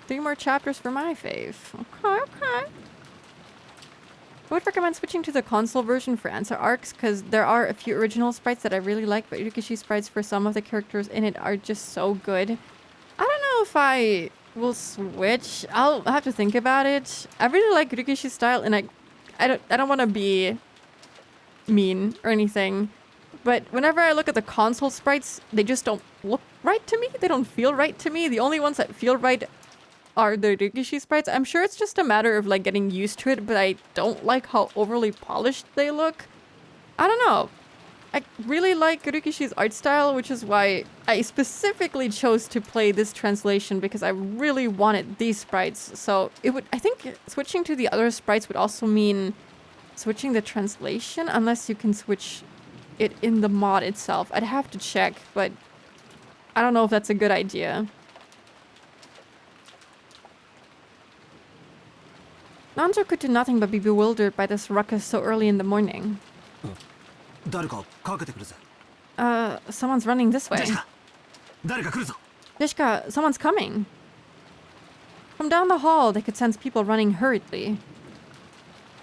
3 more chapters for my fave. Okay. I would recommend switching to the console version for answer arcs, because there are a few original sprites that I really like, but Rikishi sprites for some of the characters in it are just so good. I don't know if I will switch. I'll have to think about it. I really like Rikishi's style, and I don't want to be mean or anything, but whenever I look at the console sprites, they just don't look right to me. They don't feel right to me. The only ones that feel right are the Rikishi sprites. I'm sure it's just a matter of like getting used to it, but I don't like how overly polished they look. I don't know. I really like Rikishi's art style, which is why I specifically chose to play this translation, because I really wanted these sprites. So I think switching to the other sprites would also mean switching the translation, unless you can switch it in the mod itself. I'd have to check, but I don't know if that's a good idea. Nanjo could do nothing but be bewildered by this ruckus so early in the morning. Someone's running this way. Jeshka, someone's coming. From down the hall, they could sense people running hurriedly.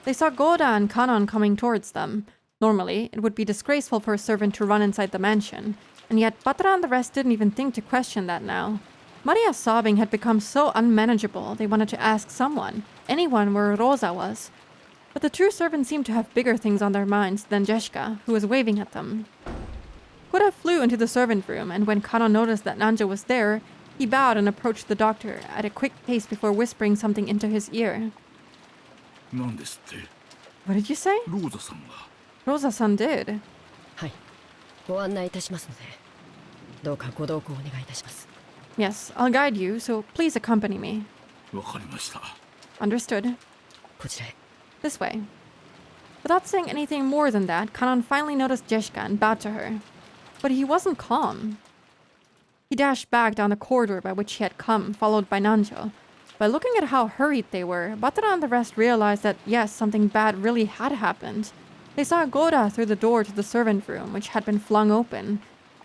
They saw Goda and Kanon coming towards them. Normally, it would be disgraceful for a servant to run inside the mansion, and yet Batra and the rest didn't even think to question that now. Maria's sobbing had become so unmanageable, they wanted to ask someone, anyone, where Rosa was. But the two servants seemed to have bigger things on their minds than Jeshka, who was waving at them. Goda flew into the servant room, and when Kanon noticed that Nanjo was there, he bowed and approached the doctor at a quick pace before whispering something into his ear. What did you say? Rosa-san did. Yes, I'll guide you, so please accompany me. Understood. This way. Without saying anything more than that, Kanon finally noticed Jeshka and bowed to her. But he wasn't calm. He dashed back down the corridor by which he had come, followed by Nanjo. By looking at how hurried they were, Batra and the rest realized that, yes, something bad really had happened. They saw Goda through the door to the servant room, which had been flung open.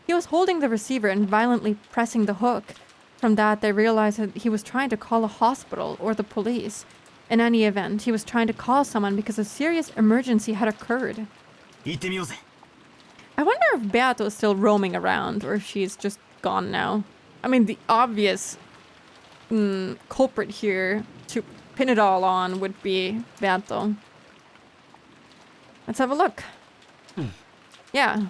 He was holding the receiver and violently pressing the hook. From that, they realized that he was trying to call a hospital or the police. In any event, he was trying to call someone because a serious emergency had occurred. I wonder if Beato is still roaming around, or if she's just gone now. I mean, the obvious culprit here to pin it all on would be Beato. Let's have a look. Yeah.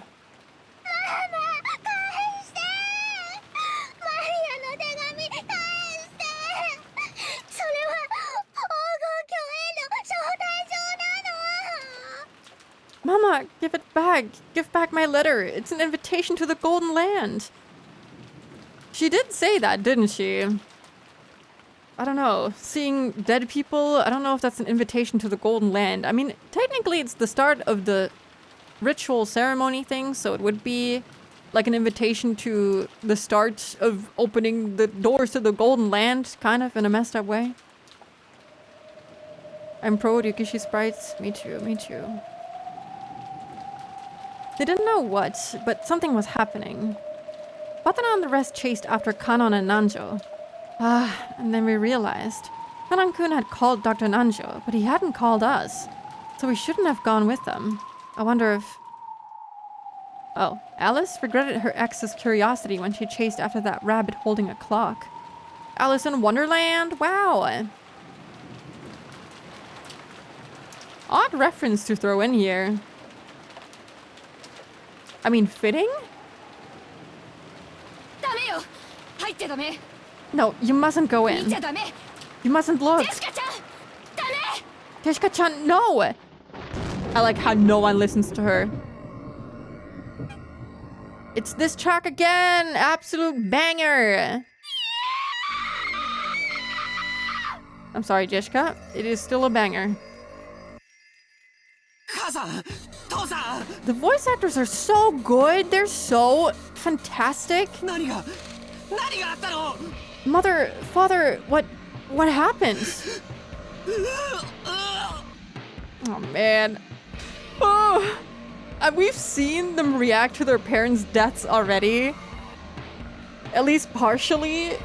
Mama, give it back. Give back my letter. It's an invitation to the Golden Land. She did say that, didn't she? I don't know. Seeing dead people, I don't know if that's an invitation to the Golden Land. I mean, technically it's the start of the ritual ceremony thing, so it would be like an invitation to the start of opening the doors to the Golden Land, kind of in a messed up way. I'm pro Ryukishi sprites. Me too, me too. They didn't know what, but something was happening. Batana and the rest chased after Kanon and Nanjo. And then we realized. Kanon-kun had called Dr. Nanjo, but he hadn't called us. So we shouldn't have gone with them. I wonder if... Oh, Alice regretted her ex's curiosity when she chased after that rabbit holding a clock. Alice in Wonderland? Wow. Odd reference to throw in here. I mean, fitting? ダメよ入ってダメ No, you mustn't go 見 in. ちゃダメ You mustn't look. ジェシカちゃんダメ Jessica-chan, no! I like how no one listens to her. It's this track again! Absolute banger! I'm sorry, Jessica. It is still a banger. 母さん父さん The voice actors are so good. They're so fantastic. 何があったの Mother, father, what happened? Oh man. Oh, we've seen them react to their parents' deaths already. At least partially.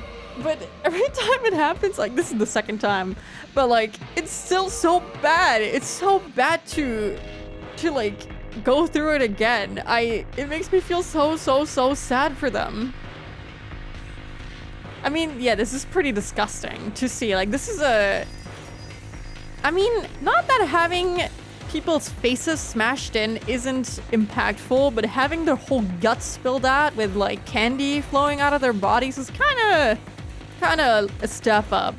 But every time it happens, like this is the second time, but like it's still so bad. It's so bad to like go through it again. It makes me feel so sad for them. I mean, yeah, this is pretty disgusting to see. Like this is I mean, not that having people's faces smashed in isn't impactful, but having their whole guts spilled out with like candy flowing out of their bodies is kind of a step up.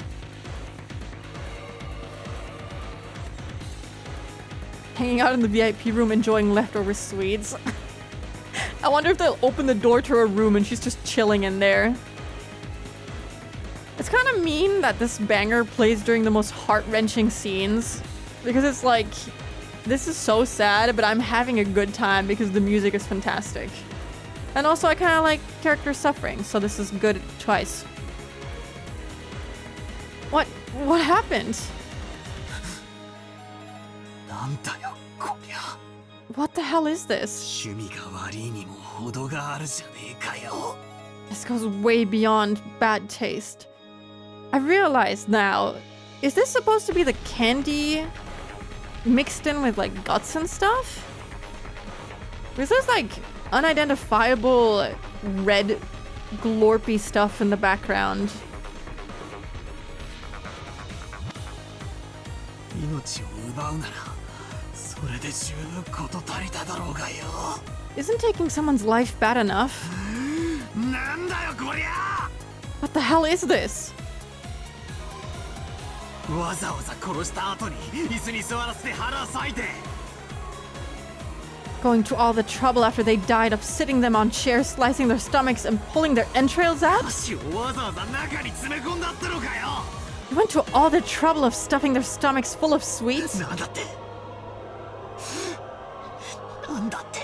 Hanging out in the VIP room enjoying leftover sweets. I wonder if they'll open the door to her room and she's just chilling in there. It's kind of mean that this banger plays during the most heart-wrenching scenes, because it's like, this is so sad, but I'm having a good time because the music is fantastic. And also I kind of like characters suffering, so this is good twice. What happened? なんだよこりゃ What the hell is this? 趣味が悪いにも程があるじゃねえかよ This goes way beyond bad taste. I realize now, is this supposed to be the candy mixed in with like guts and stuff? Is this like unidentifiable red glorpy stuff in the background? 命を奪うならそれで十分事足りただろうがよ Isn't taking someone's life bad enough? なんだよこりゃ What the hell is this? わざわざ殺した後に椅子に座らせて腹裂いて Going to all the trouble after they died of sitting them on chairs, slicing their stomachs and pulling their entrails out? 足をわざわざ中に詰め込んだってのかよ They went to all the trouble of stuffing their stomachs full of sweets? なんだってなんだって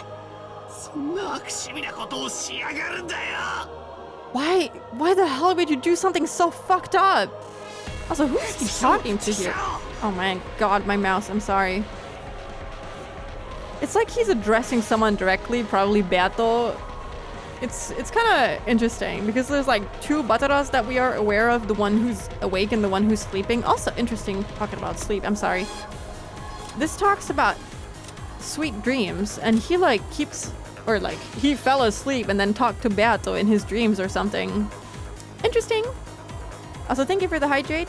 そんな悪趣味なことをしやがるんだよ Why the hell would you do something so fucked up? Also, who's he talking to here? Oh my god, my mouse, I'm sorry. It's like he's addressing someone directly, probably Beato. It's kind of interesting because there's like two Bataras that we are aware of, the one who's awake and the one who's sleeping. Also interesting talking about sleep, I'm sorry. This talks about sweet dreams and he like keeps, or like he fell asleep and then talked to Beato in his dreams or something. Interesting. Also, thank you for the hydrate.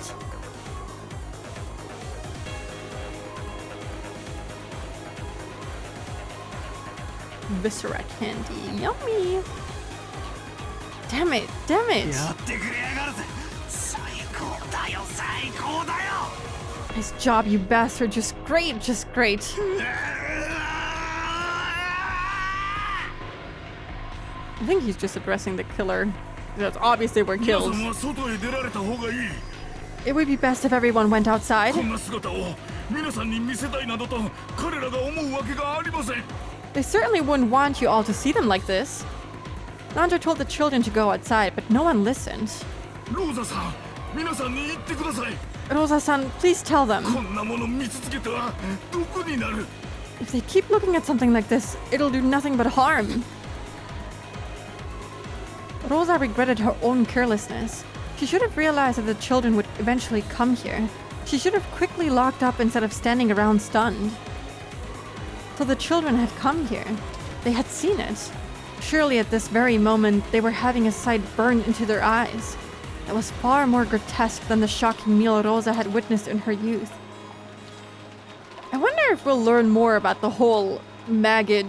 Viscera candy. Yummy. Damn it. Damn it. やってくれやがるぜ最高だよ最高だよ Nice job, you bastard. Just great. Just great. I think he's just addressing the killer. That's obviously we're 皆 killed. さんは外へ出られた方がいい It would be best if everyone went outside. こんな姿を皆さんに見せたいなどと彼らが思うわけがありません They certainly wouldn't want you all to see them like this. Nandra told the children to go outside, but no one listened. ローザさん皆さんに言ってください Rosa-san, please tell them. こんなもの見続けては毒になる If they keep looking at something like this, it'll do nothing but harm. Rosa regretted her own carelessness. She should have realized that the children would eventually come here. She should have quickly locked up instead of standing around stunned. So the children had come here. They had seen it. Surely at this very moment, they were having a sight burned into their eyes. That was far more grotesque than the shocking meal Rosa had witnessed in her youth. I wonder if we'll learn more about the whole maggot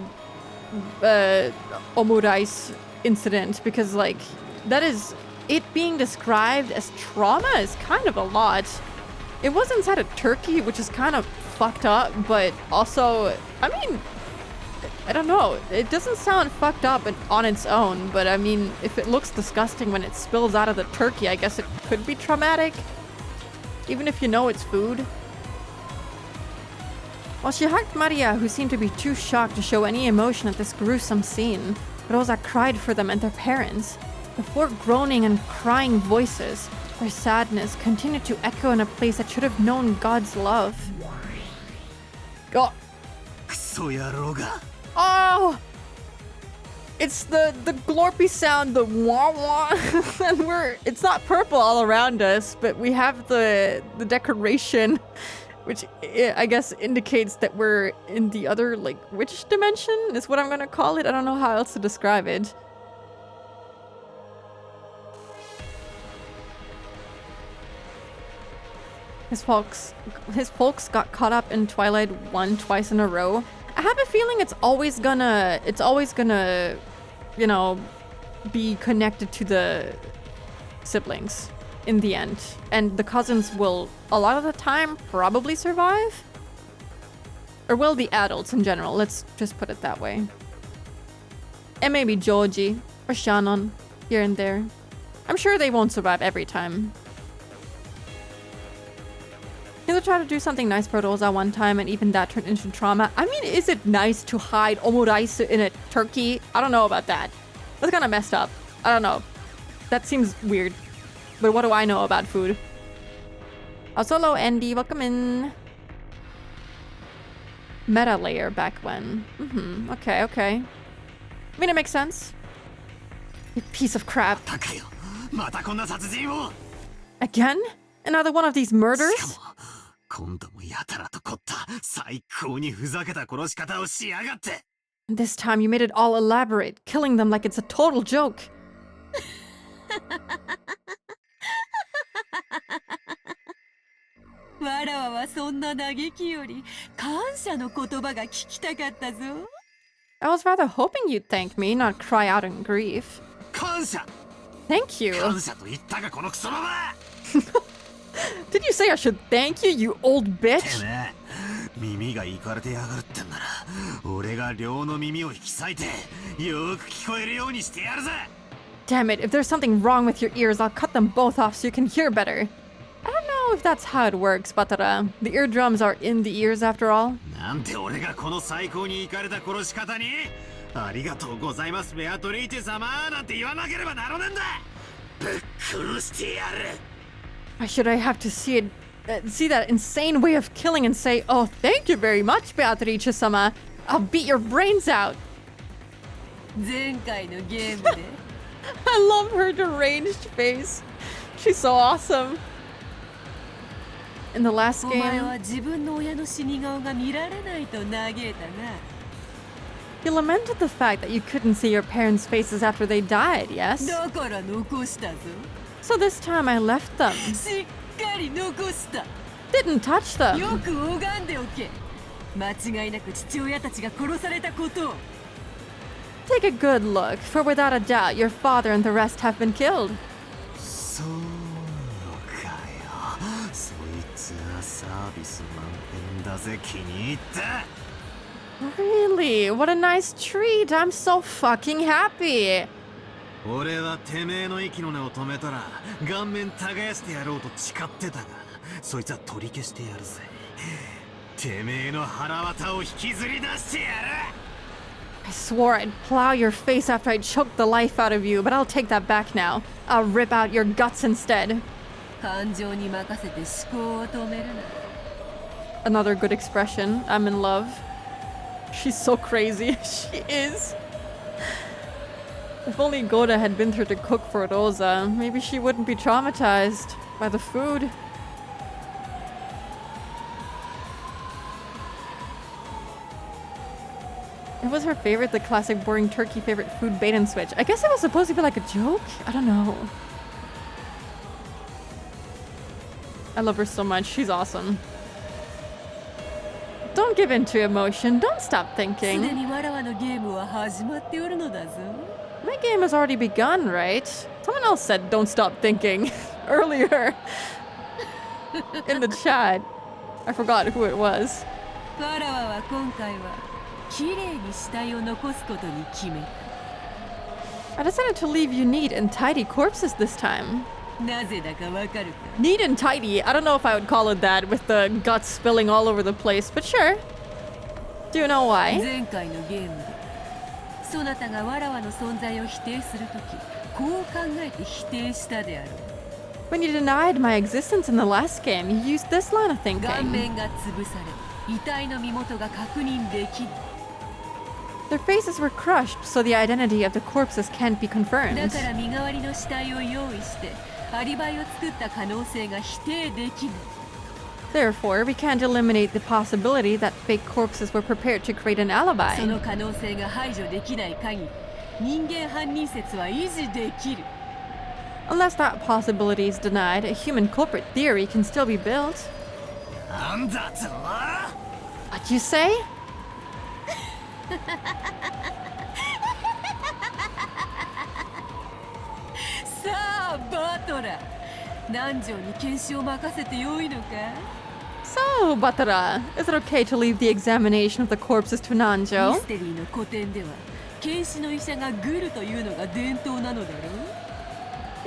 omurice incident, because like that is it being described as trauma is kind of a lot. It was inside a turkey, which is kind of fucked up, but also, I mean, I don't know. It doesn't sound fucked up on its own, but I mean, if it looks disgusting when it spills out of the turkey, I guess it could be traumatic, even if you know it's food. While she hugged Maria, who seemed to be too shocked to show any emotion at this gruesome scene, Rosa cried for them and their parents. The four groaning and crying voices, their sadness continued to echo in a place that should have known God's love. Oh! Oh! It's the glorpy sound, the wah wah, and it's not purple all around us, but we have the decoration, which I guess indicates that we're in the other, like, witch dimension is what I'm gonna call it. I don't know how else to describe it. His folks got caught up in Twilight 1 twice in a row. I have a feeling it's always gonna, you know, be connected to the siblings in the end. And the cousins will, a lot of the time, probably survive. Or will the adults in general, let's just put it that way. And maybe Joji or Shannon, here and there. I'm sure they won't survive every time. He'll try to do something nice for Rosa one time, and even that turned into trauma. I mean, is it nice to hide omurice in a turkey? I don't know about that. That's kind of messed up. I don't know. That seems weird. But what do I know about food? Also, hello, Andy. Welcome in. Meta layer back when. Okay, okay. I mean, it makes sense. You piece of crap. Again? Another one of these murders? This time you made it all elaborate, killing them like it's a total joke. I was rather hoping you'd thank me, not cry out in grief. Thank you. Did you say I should thank you, you old bitch? Damn it, if there's something wrong with your ears, I'll cut them both off so you can hear better. I don't know if that's how it works, Batara. The eardrums are in the ears after all. Why should I have to see that insane way of killing and say, "Oh, thank you very much, Beatrice-sama. I'll beat your brains out." I love her deranged face. She's so awesome. In the last game, you lamented the fact that you couldn't see your parents' faces after they died, yes? So this time I left them. Didn't touch them. Take a good look, for without a doubt, your father and the rest have been killed. Really? What a nice treat. I'm so fucking happy. I swore I'd plow your face after I choked the life out of you, but I'll take that back now. I'll rip out your guts instead. Another good expression. I'm in love. She's so crazy. She is. If only Goda had been through to cook for Rosa, maybe she wouldn't be traumatized by the food. It was her favorite, the classic boring turkey favorite food bait and switch. I guess it was supposed to be like a joke? I don't know. I love her so much. She's awesome. Don't give in to emotion. Don't stop thinking. My game has already begun, right? Someone else said don't stop thinking earlier in the chat. I forgot who it was. I decided to leave you neat and tidy corpses this time. Neat and tidy. I don't know if I would call it that with the guts spilling all over the place, but sure. Do you know why? When you denied my existence in the last game, you used this line of thinking. Their faces were crushed, so the identity of the corpses can't be confirmed. Therefore, we can't eliminate the possibility that fake corpses were prepared to create an alibi. Unless that possibility is denied, a human culprit theory can still be built. What'd you say? So, Batara, is it okay to leave the examination of the corpses to Nanjo?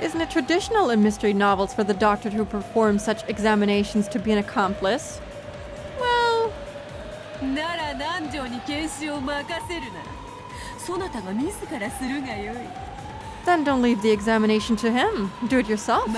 Isn't it traditional in mystery novels for the doctor who performs such examinations to be an accomplice? Well... Then don't leave the examination to him. Do it yourself.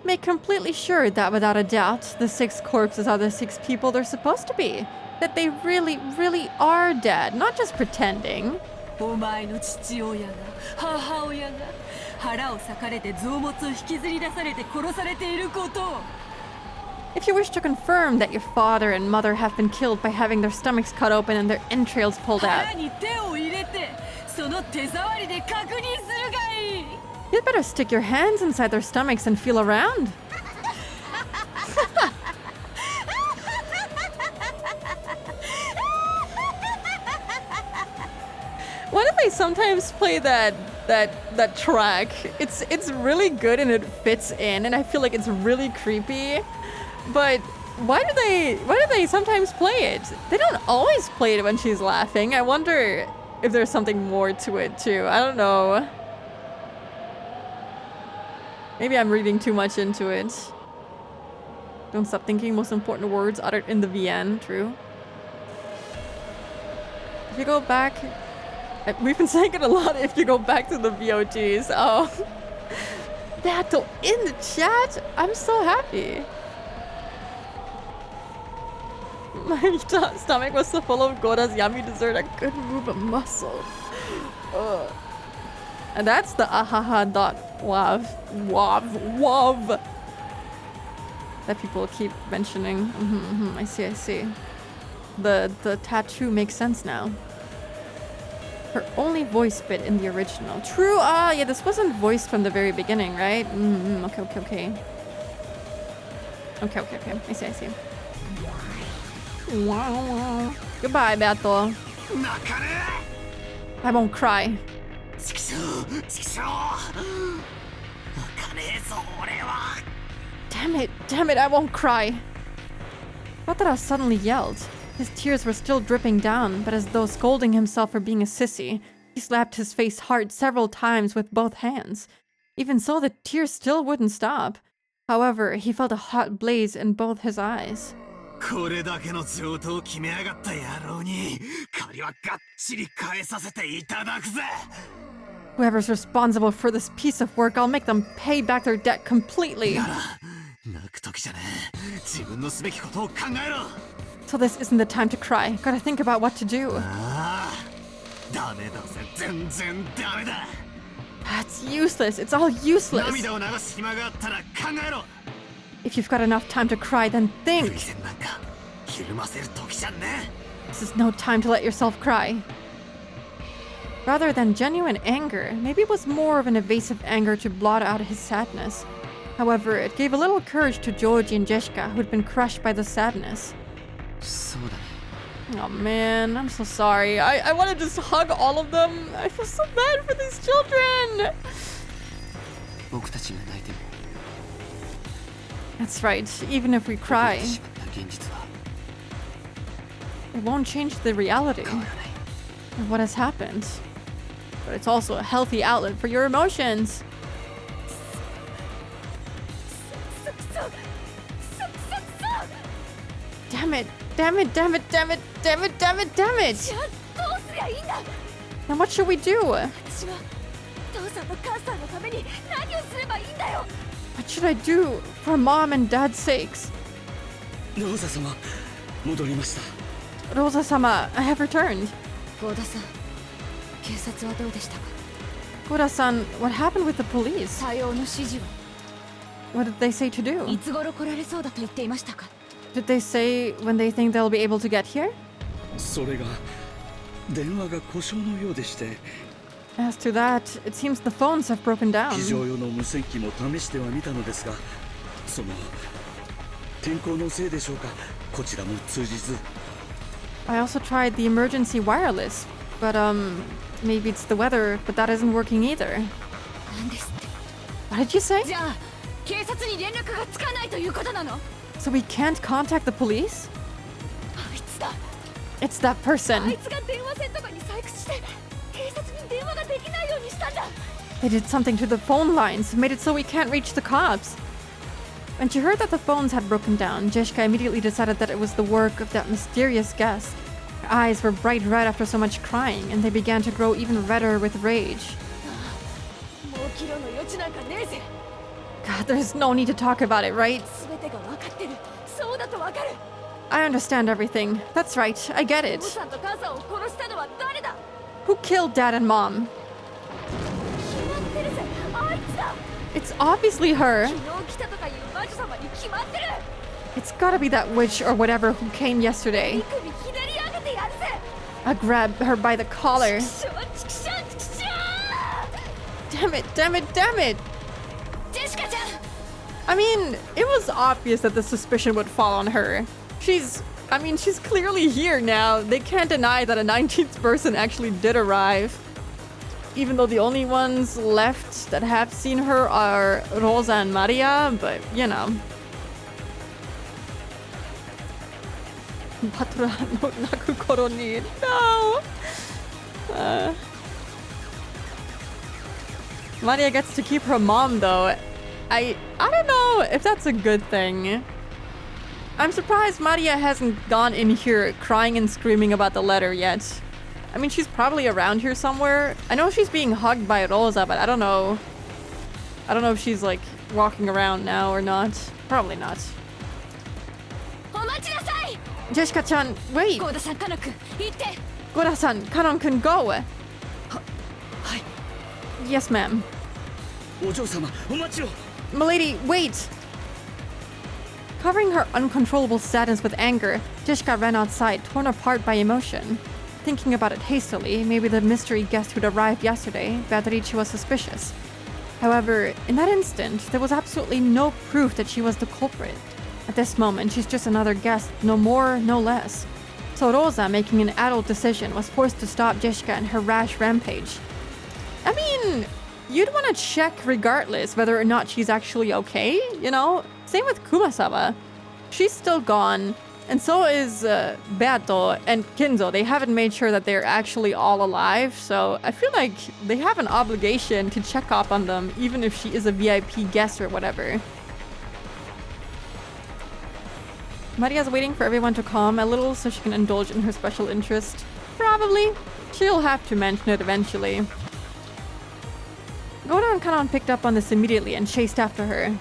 Make completely sure that without a doubt, the 6 corpses are the 6 people they're supposed to be. That they really, really are dead, not just pretending. If you wish to confirm that your father and mother have been killed by having their stomachs cut open and their entrails pulled out, you'd better stick your hands inside their stomachs and feel around. Why do they sometimes play that track? It's really good and it fits in, and I feel like it's really creepy. But why do they sometimes play it? They don't always play it when she's laughing. I wonder if there's something more to it too. I don't know. Maybe I'm reading too much into it. Don't stop thinking, most important words uttered in the VN. True. If you go back... We've been saying it a lot if you go back to the VOTs. Oh. Battle in the chat? I'm so happy. My stomach was so full of Gora's yummy dessert I couldn't move a muscle. Ugh. And that's the ahaha.wav. Wav. That people keep mentioning. I see. The tattoo makes sense now. Her only voice bit in the original. True. Yeah, this wasn't voiced from the very beginning, right? Okay. Okay. I see. Wow. Goodbye, Battle. I won't cry. Damn it, I won't cry. Batara suddenly yelled. His tears were still dripping down, but as though scolding himself for being a sissy, he slapped his face hard several times with both hands. Even so, the tears still wouldn't stop. However, he felt a hot blaze in both his eyes. Whoever's responsible for this piece of work, I'll make them pay back their debt completely. So this isn't the time to cry. Gotta think about what to do. It's useless. It's all useless. 涙を流す暇があったら考えろ。 If you've got enough time to cry, then think. 涙腺なんかひるませる時じゃね。 This is no time to let yourself cry. Rather than genuine anger, maybe it was more of an evasive anger to blot out his sadness. However, it gave a little courage to Georgie and Jessica, who'd been crushed by the sadness. そうだね。 Oh man, I'm so sorry. I want to just hug all of them. I feel so bad for these children. 僕たちが泣いても That's right, even if we cry, しまった現実は it won't change the reality 変わらない of what has happened. But it's also a healthy outlet for your emotions. Damn it, damn it, damn it, damn it, damn it, damn it, damn it! じゃあどうすりゃいいんだ。 Now what should we do? 私は父さんと母さんのために何をすればいいんだよ。 What should I do for mom and dad's sakes? ローザ様戻りました。 Rosa-sama, I have returned. 郷田さん、警察はどうでしたか。 Koda-san, what happened with the police? 対応の指示は What did they say to い do? つ頃来られそうだと言っていましたか。 Did they say when they think they'll be able to get here? それが電話が故障のようでして、 As to that, it seems the phones have broken 非常 down. 用の無線機も試してはみたのですが、その天候のせいでしょうか、こちらも通じず。 I also tried the emergency wireless, but maybe it's the weather, but that isn't working either. なんですって。 What did you say? じゃあ警察に連絡がつかないということなの。 So we can't contact the police? あいつだ。 It's that あ person. いつが電話線とかに細工して警察に電話ができないようにしたんだ。 They did something to the phone lines, made it so we can't reach the cops. When she heard that the phones had broken down, Jessica immediately decided that it was the work of that mysterious guest. Her eyes were bright red after so much crying, and they began to grow even redder with rage. もう議論の余地なんかねえぜ。 God, there's no need to talk about it, right? 全てが分かってる。そうだと分かる。 I understand everything. That's right, I get お it. 父さんと母さんを殺したのは誰だ。 Who killed Dad and Mom? 決まってるぜ。あいつだ。 It's obviously her. 昨日来たとかいう魔女様に決まってる。 It's gotta be that witch or whatever who came yesterday. 手首ひねり上げてやるぜ。 I grabbed her by the collar. ちくしょうちくしょうちくしょう。 Damn it, damn it, damn it! ジェシカちゃん。 I mean, it was obvious that the suspicion would fall on her. She's clearly here now. They can't deny that a 19th person actually did arrive. Even though the only ones left that have seen her are Rosa and Maria, but you know. Patura no naku koro ni. No! Maria gets to keep her mom though. I don't know if that's a good thing. I'm surprised Maria hasn't gone in here crying and screaming about the letter yet. I mean, she's probably around here somewhere. I know she's being hugged by Rosa, but I don't know. I don't know if she's like walking around now or not. Probably not. お待ちなさい。 Jessica-chan, wait. 郷田さん、カノ君、行って。 Gora-san, Kanon-kun, go. Yes, ma'am. お嬢様お待ちを。 Milady, wait! Covering her uncontrollable sadness with anger, Jessica ran outside, torn apart by emotion. Thinking about it hastily, maybe the mystery guest who'd arrived yesterday, Beatrice was suspicious. However, in that instant, there was absolutely no proof that she was the culprit. At this moment, she's just another guest, no more, no less. So Rosa, making an adult decision, was forced to stop Jessica in her rash rampage. I mean, you'd want to check regardless whether or not she's actually okay, you know? Same with Kumasawa. She's still gone, and so is Beato and Kinzo. They haven't made sure that they're actually all alive, so I feel like they have an obligation to check up on them, even if she is a VIP guest or whatever. Maria's waiting for everyone to calm a little so she can indulge in her special interest. Probably. She'll have to mention it eventually. Goda and Kanon picked up on this immediately and chased after her.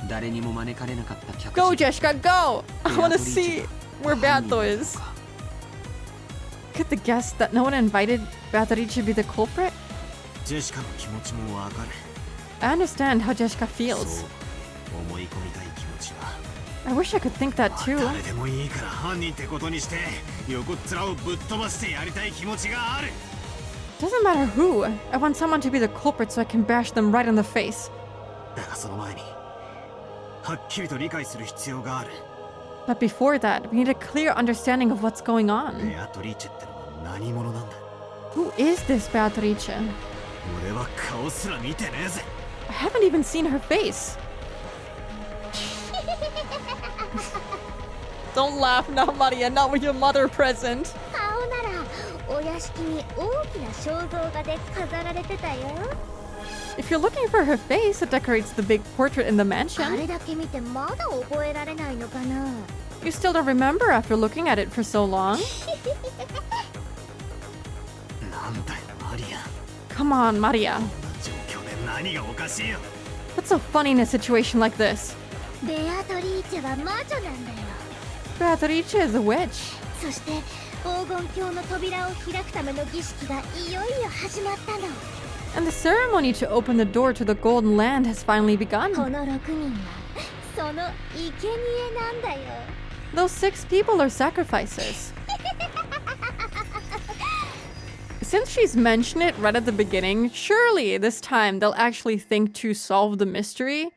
誰にも招かれなかった客 Go, Jessica, go! I want to see where Beato is. Could the guest that no one invited Beatrice be the culprit? ジェシカの気持ちもわかる。 I understand how Jessica そう feels. 思い込みたい気持ちは I wish I could think that too. 誰でもいいから犯人ってことにして横っ面をぶっ飛ばしてやりたい気持ちがある。 Doesn't matter who. I want someone to be the culprit so I can bash them right in the face. だがその前にはっきりと理解する必要がある。 But before that, we need a clear understanding of what's going on. ベアトリーチェってのは何者なんだ。 Who is this Beatrice? 俺は顔すら見てねえぜ。 I haven't even seen her face. Don't laugh now, Maria, not with your mother present. 顔ならお屋敷に大きな肖像画で飾られてたよ。 If you're looking for her face, it decorates the big portrait in the あ mansion. れだけ見てまだ覚えられないのかな。 You still don't remember after looking at it for so long? なんだよマリア。 Come on, Maria. 状況で何がおかしいよ。 What's so funny in a situation like this? ベアトリーチェは魔女なんだよ。 Beatrice is a witch. そして黄金鏡の扉を開くための儀式がいよいよ始まったの。 And the ceremony to open the door to the Golden Land has finally こ begun. の6人はその生贄なんだよ。 Those 6 people are sacrifices. Since she's mentioned it right at the beginning, surely this time they'll actually think to solve the mystery,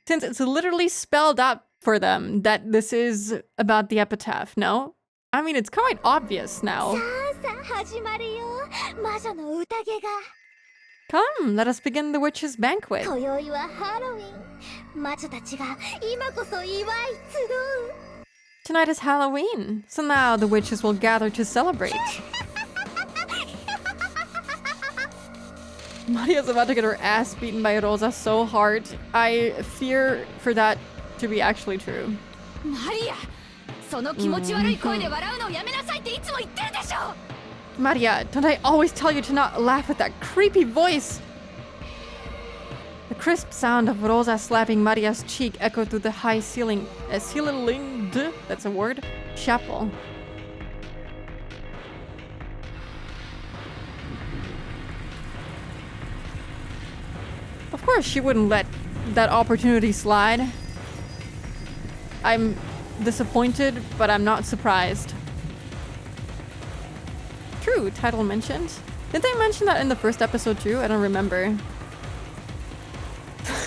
since it's literally spelled out for them that this is about the epitaph, no? I mean, it's quite obvious さ now. あさあ始まるよ。魔女の宴が。 Come, let us begin the witch's banquet. 今宵はハロウィン。魔女たちが今こそ祝い集う。 Tonight is Halloween, so now the witches will gather to celebrate. Maria's about to get her ass beaten by Rosa so hard. I fear for that to be actually true. マリア、その気持ち悪い声で笑うのをやめなさいっていつも言ってるでしょ。 Maria, don't I always tell you to not laugh with that creepy voice? The crisp sound of Rosa slapping Maria's cheek echoed through the high ceiling, that's a word, chapel. Of course, she wouldn't let that opportunity slide. I'm disappointed, but I'm not surprised. True, title mentioned. Did they mention that in the first episode too? I don't remember.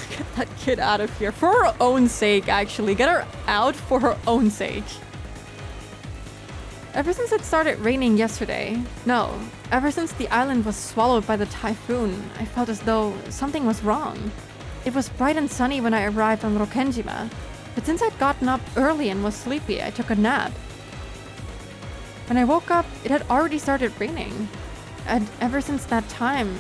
Get that kid out of here. For her own sake, actually. Get her out for her own sake. Ever since it started raining yesterday, no, ever since the island was swallowed by the typhoon, I felt as though something was wrong. It was bright and sunny when I arrived on Rokenjima, but since I'd gotten up early and was sleepy, I took a nap. When I woke up, it had already started raining. And ever since that time,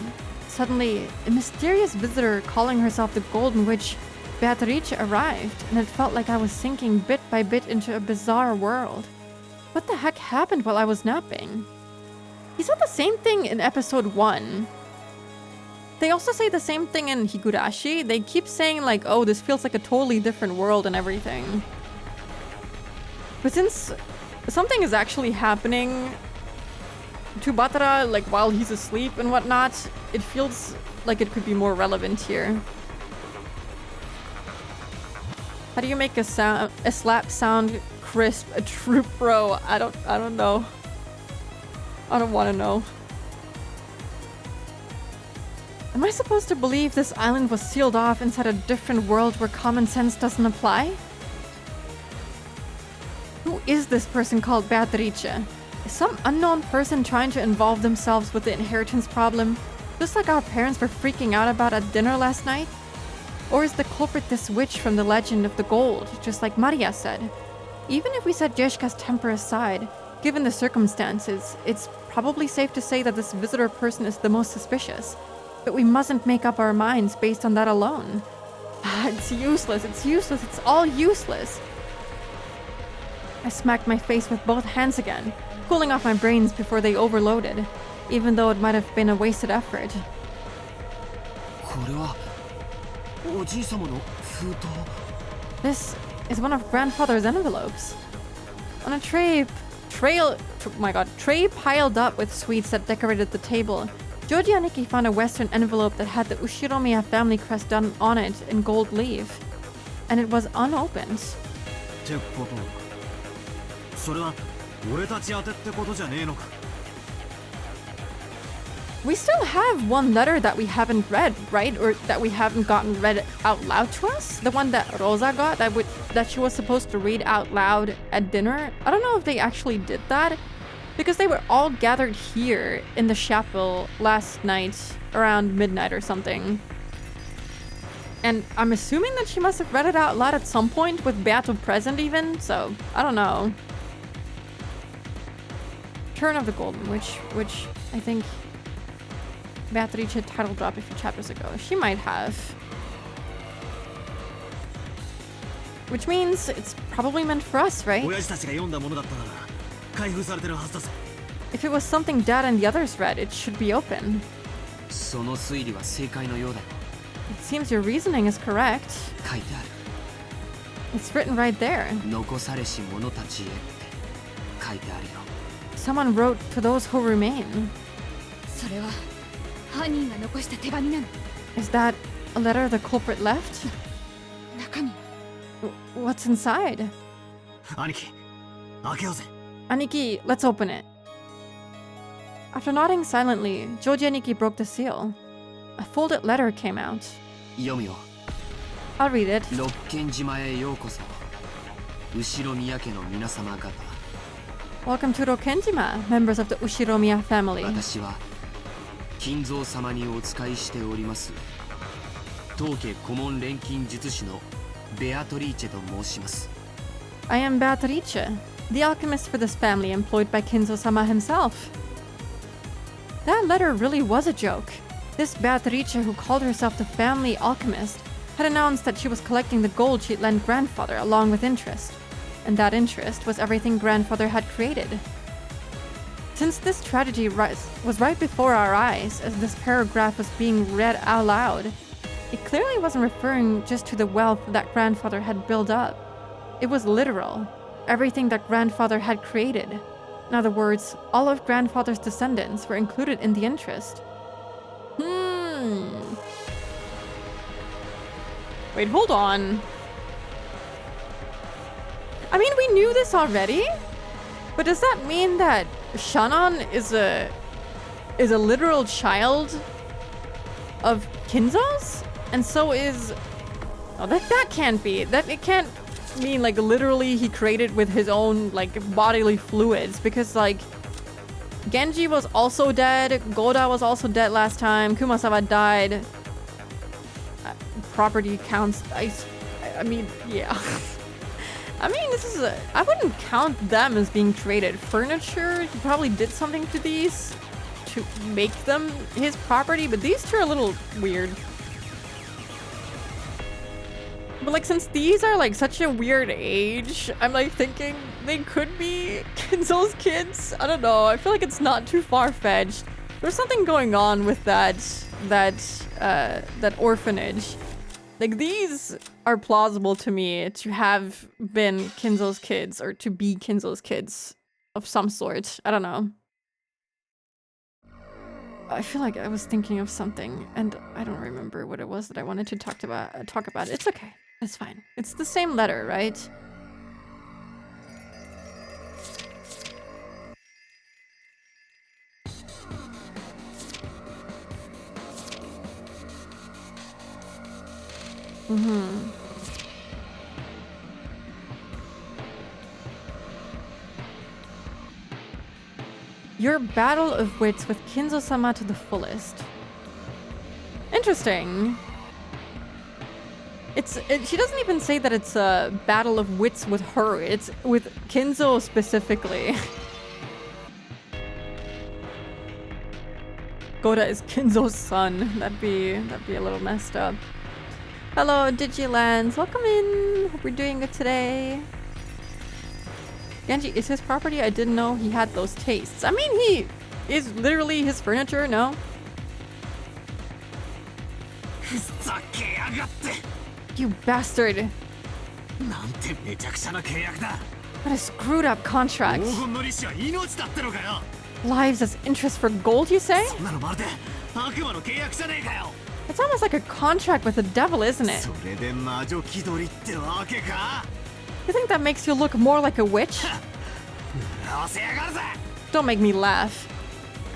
suddenly, a mysterious visitor calling herself the Golden Witch, Beatrice, arrived, and it felt like I was sinking bit by bit into a bizarre world. What the heck happened while I was napping? He said the same thing in episode 1. They also say the same thing in Higurashi. They keep saying like, oh, this feels like a totally different world and everything. But since something is actually happening to Batara, like while he's asleep and whatnot, it feels like it could be more relevant here. How do you make a slap sound crisp? A true pro? I don't know. I don't want to know. Am I supposed to believe this island was sealed off inside a different world where common sense doesn't apply? Who is this person called Beatrice? Is some unknown person trying to involve themselves with the inheritance problem, just like our parents were freaking out about at dinner last night? Or is the culprit this witch from the legend of the gold, just like Maria said? Even if we set Jeshka's temper aside, given the circumstances, it's probably safe to say that this visitor person is the most suspicious. But we mustn't make up our minds based on that alone. It's useless, it's all useless. I smacked my face with both hands again, cooling off my brains before they overloaded, even though it might have been a wasted effort. This is one of grandfather's envelopes. On a tray piled up with sweets that decorated the table, Joji Aniki found a Western envelope that had the Ushiromiya family crest done on it in gold leaf. And it was unopened. ってこと。それは俺たち宛てってことじゃねえのか。We still have one letter that we haven't read, right? Or that we haven't gotten read out loud to us? The one that Rosa got that she was supposed to read out loud at dinner? I don't know if they actually did that. Because they were all gathered here in the chapel last night around midnight or something. And I'm assuming that she must have read it out loud at some point with Beato present even, so I don't know. Turn of the Golden Witch, which I think Beatrice title dropped a few chapters ago. She might have. Which means it's probably meant for us, right? If it was something Dad and the others read, it should be open. その推理は正解のようだ。 It seems your reasoning is correct. 書いてある。 It's written right there. 残されし者たちへって書いてあるよ。 Someone wrote to those who remain. それは犯人が残した手紙なの。 Is that a letter the culprit left? 中身。 What's inside? 兄貴、開けようぜ。 Aniki, let's open it. After nodding silently, Joji Aniki broke the seal. A folded letter came out. 読むよ。 I'll read it. 六軒島へようこそ。後ろ宮家の皆様方。 Welcome to Rokenjima, members of the Ushiromiya family. 私は金蔵様にお仕えしております。当家顧問錬金術師のベアトリーチェと申します。 I am Beatrice, the alchemist for this family employed by Kinzo-sama himself. That letter really was a joke. This Beatrice, who called herself the family alchemist, had announced that she was collecting the gold she'd lent grandfather along with interest. And that interest was everything grandfather had created. Since this tragedy was right before our eyes as this paragraph was being read out loud, it clearly wasn't referring just to the wealth that grandfather had built up. It was literal, everything that grandfather had created. In other words, all of grandfather's descendants were included in the interest. Wait, hold on. I mean, we knew this already, but does that mean that Shannon is a literal child of Kinzo's? And so is... Oh, that can't be. It can't mean, like, literally he created with his own, like, bodily fluids. Because, like, Genji was also dead. Goda was also dead last time. Kumasawa died. Property counts. I mean, yeah. I mean, this is I wouldn't count them as being traded. Furniture, he probably did something to these to make them his property, but these two are a little weird. But like, since these are like such a weird age, I'm like thinking they could be Kinzo's kids. I don't know. I feel like it's not too far-fetched. There's something going on with that orphanage. Like, these are plausible to me to have been Kinzo's kids or to be Kinzo's kids of some sort. I don't know. I feel like I was thinking of something and I don't remember what it was that I wanted to talk about. It's okay. It's fine. It's the same letter, right? Your battle of wits with Kinzo-sama to the fullest. Interesting. She doesn't even say that it's a battle of wits with her. It's with Kinzo specifically. Goda is Kinzo's son. That'd be a little messed up. Hello, Digilands. Welcome in. Hope we're doing good today. Genji is his property. I didn't know he had those tastes. I mean, he is literally his furniture, no? You bastard. What a screwed up contract. Lives as interest for gold, you say? 悪魔の契約じゃねえかよ。 It's almost like a contract with the devil, isn't it? それで魔女気取りってわけか。 You think that makes you look more like a witch? 合わせやがるぜ。 Don't make me laugh.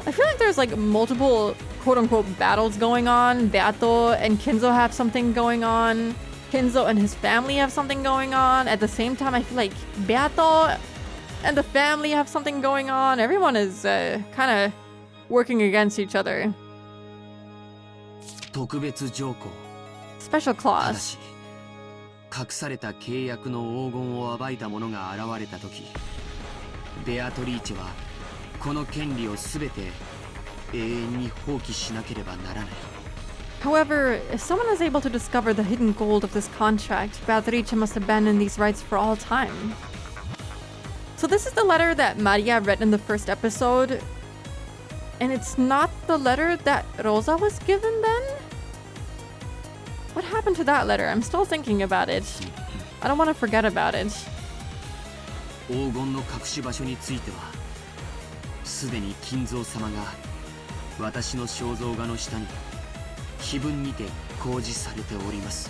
I feel like there's like multiple quote-unquote battles going on. Beato and Kinzo have something going on. Kinzo and his family have something going on. At the same time, I feel like Beato and the family have something going on. Everyone is kind of working against each other. 特別条項 Special ただ clause. し隠された契約の黄金を暴いた者が現れた時ベアトリーチェはこの権利を全て永遠に放棄しなければならない However, if someone is able to discover the hidden gold of this contract, Beatrice must abandon these rights for all time. So this is the letter that Maria read in the first episode. And it's not the letter that Rosa was given then? What happened to that letter? I'm still thinking about it. I don't want to forget about it. 黄金の隠し場所についてはすでに金蔵様が私の肖像画の下に碑文にて公示されております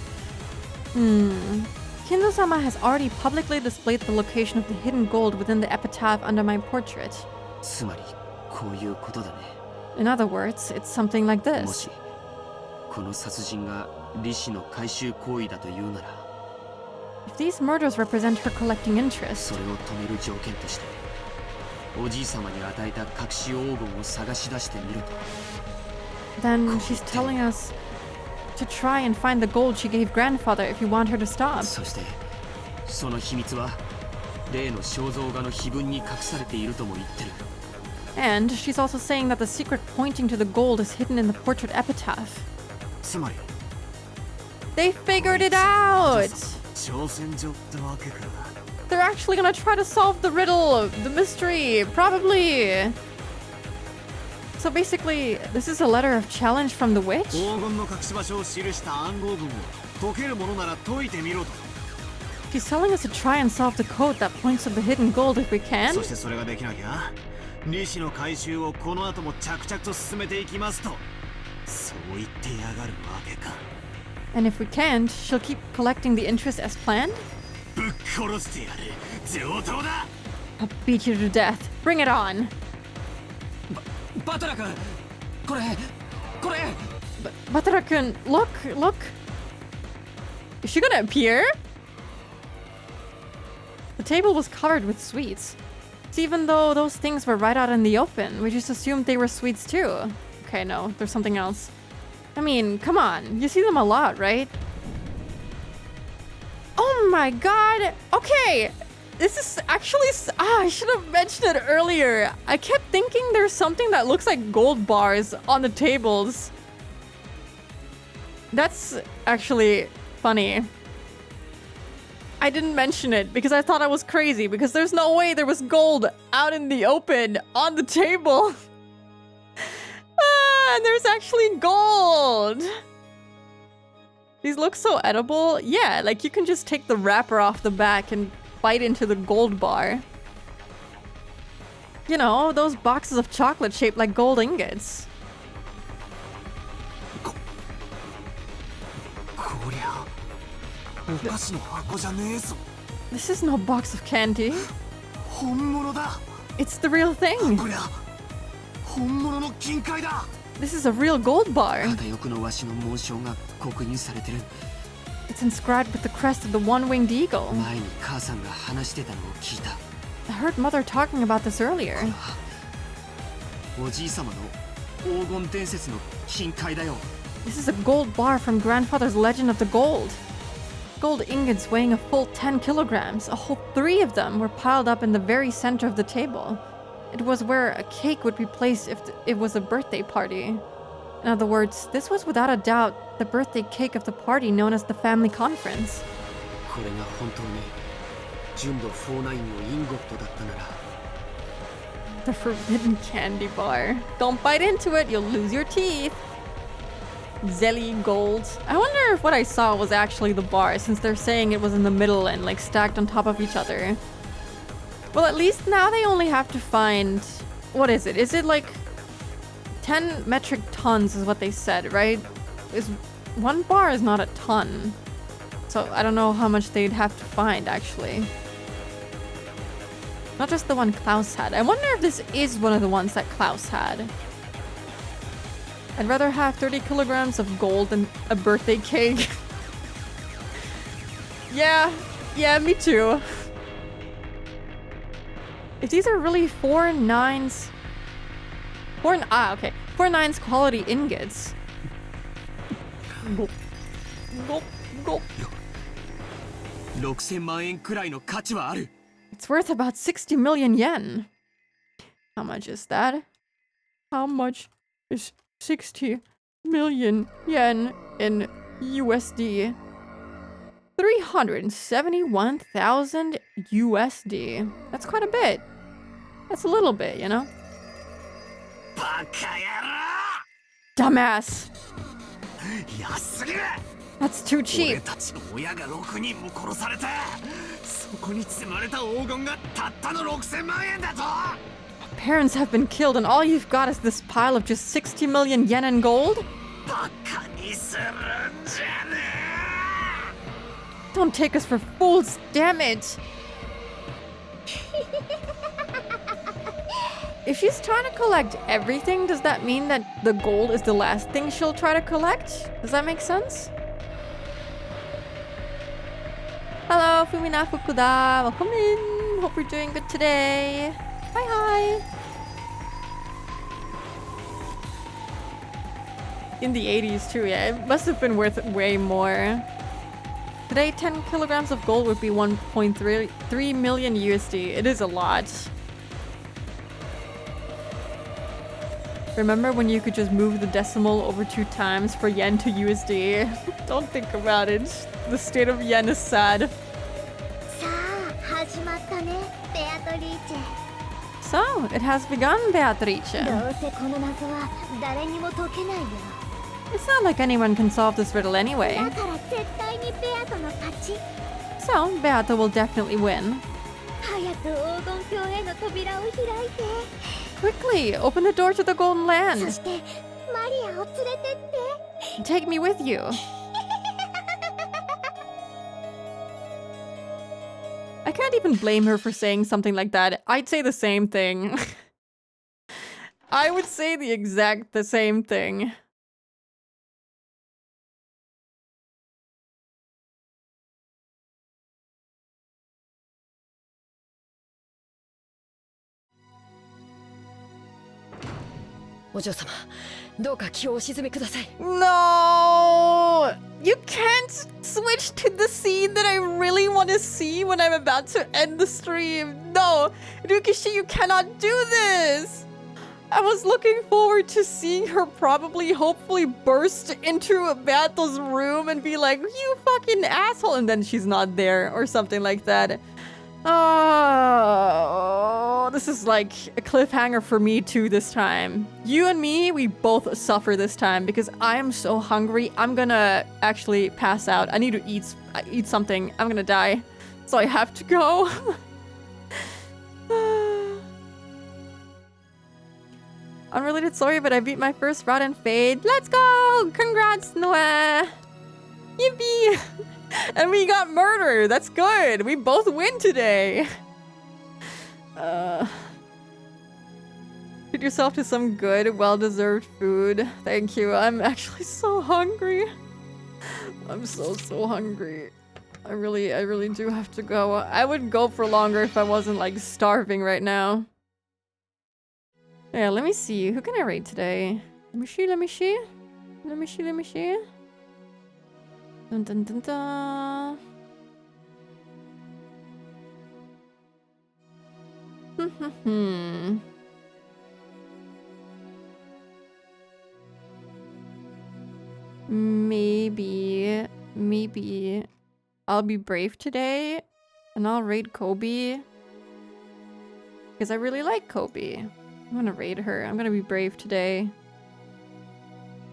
Kinzo-sama has already publicly displayed the location of the hidden gold within the epitaph under my portrait. つまりこういうことだね In other words, it's something like も this. しこの殺人が利子の回収行為だというなら If these murders represent her collecting interest, それを止める条件としておじい様に与えた隠し黄金を探し出してみろと then she's telling us to try and find the gold she gave grandfather if you want her to stop. そしてその秘密は例の肖像画の碑文に隠されているとも言ってる And she's also saying that the secret pointing to the gold is hidden in the portrait epitaph. つまり They figured it out! 挑戦状ってわけか。 They're actually gonna try to solve the riddle, the mystery, probably. So basically, this is a letter of challenge from the witch? 黄金の隠し場所を記した暗号文を解けるものなら解いてみろと。 She's telling us to try and solve the code that points to the hidden gold if we can. そしてそれができなきゃ利子の回収をこの後も着々と進めていきますとそう言ってやがるわけか。 And if we can't, she'll keep collecting the interest as planned? ぶっ殺してやる上等だ。 I'll beat you to death. Bring it on. バトラ君これ Batara-kun, look. Is she gonna appear? The table was covered with sweets. So even though those things were right out in the open, we just assumed they were sweets too. Okay, no, there's something else. I mean, come on, you see them a lot, right? Oh my god! Okay! This is actually... I should have mentioned it earlier. I kept thinking there's something that looks like gold bars on the tables. That's actually funny. I didn't mention it because I thought I was crazy because there's no way there was gold out in the open on the table. And there's actually gold. These look so edible. Yeah, like you can just take the wrapper off the back and bite into the gold bar. You know, those boxes of chocolate shaped like gold ingots. こりゃお菓子の箱じゃねえぞ。 This is no box of candy. 本物だ。 It's the real thing. こりゃ本物の金塊だ。 This is a real gold bar. 片翼のわしの紋章が刻印されてる It's inscribed with the crest of the one-winged eagle. 前に母さんが話してたのを聞いた I heard Mother talking about this earlier. おじい様の黄金伝説の金塊だよ This is a gold bar from Grandfather's Legend of the Gold. Gold ingots weighing a full 10 kilograms. A whole 3 of them were piled up in the very center of the table. It was where a cake would be placed if it was a birthday party. In other words, this was without a doubt the birthday cake of the party known as the family conference. これが本当に純度49のインゴットだったなら The forbidden candy bar. Don't bite into it, you'll lose your teeth. Zelly gold. I wonder if what I saw was actually the bar, since they're saying it was in the middle and like stacked on top of each other. Well, at least now they only have to find... What is it? Is it like 10 metric tons is what they said, right? One bar is not a ton. So I don't know how much they'd have to find, actually. Not just the one Klaus had. I wonder if this is one of the ones that Klaus had. I'd rather have 30 kilograms of gold than a birthday cake. Yeah, me too. If these are really 4 9s... 4 9s quality ingots. Gulp. Gulp. Gulp. 6000万円くらいの価値はある。 It's worth about 60 million yen. How much is that? How much is 60 million yen in USD? 371,000 USD. That's quite a bit. That's a little bit, you know? Dumbass! That's too cheap. Parents have been killed and all you've got is this pile of just 60 million yen in gold? Don't take us for fools, damn it! If she's trying to collect everything, does that mean that the gold is the last thing she'll try to collect? Does that make sense? Hello, Fumina Fukuda. Welcome in. Hope you're doing good today. Hi. In the 80s too, yeah. It must have been worth way more. Today, 10 kilograms of gold would be 1.3 million USD. It is a lot. Remember when you could just move the decimal over 2 times for yen to USD? Don't think about it. The state of yen is sad. So, it has begun, Beatrice. It's not like anyone can solve this riddle anyway. So, Beata will definitely win. Quickly, open the door to the Golden Land. Take me with you. I can't even blame her for saying something like that. I'd say the same thing. I would say the same thing. No! You can't switch to the scene that I really want to see when I'm about to end the stream. No! Ryukishi, you cannot do this! I was looking forward to seeing her hopefully burst into Battle's room and be like, you fucking asshole! And then she's not there or something like that. Oh, this is like a cliffhanger for me too this time. You and me, we both suffer this time because I am so hungry. I'm gonna actually pass out. I need to eat something. I'm gonna die. So I have to go. Unrelated story, but I beat my first route in Fade. Let's go! Congrats, Noah! Yippee! And we got murder. That's good. We both win today. Treat yourself to some good, well-deserved food. Thank you. I'm actually so hungry. I'm so hungry. I really do have to go. I would go for longer if I wasn't like starving right now. Yeah, let me see. Who can I raid today? Let me see. Dun dun dun dun. Maybe I'll be brave today and I'll raid Kobe because I really like Kobe. I'm gonna raid her. I'm gonna be brave today.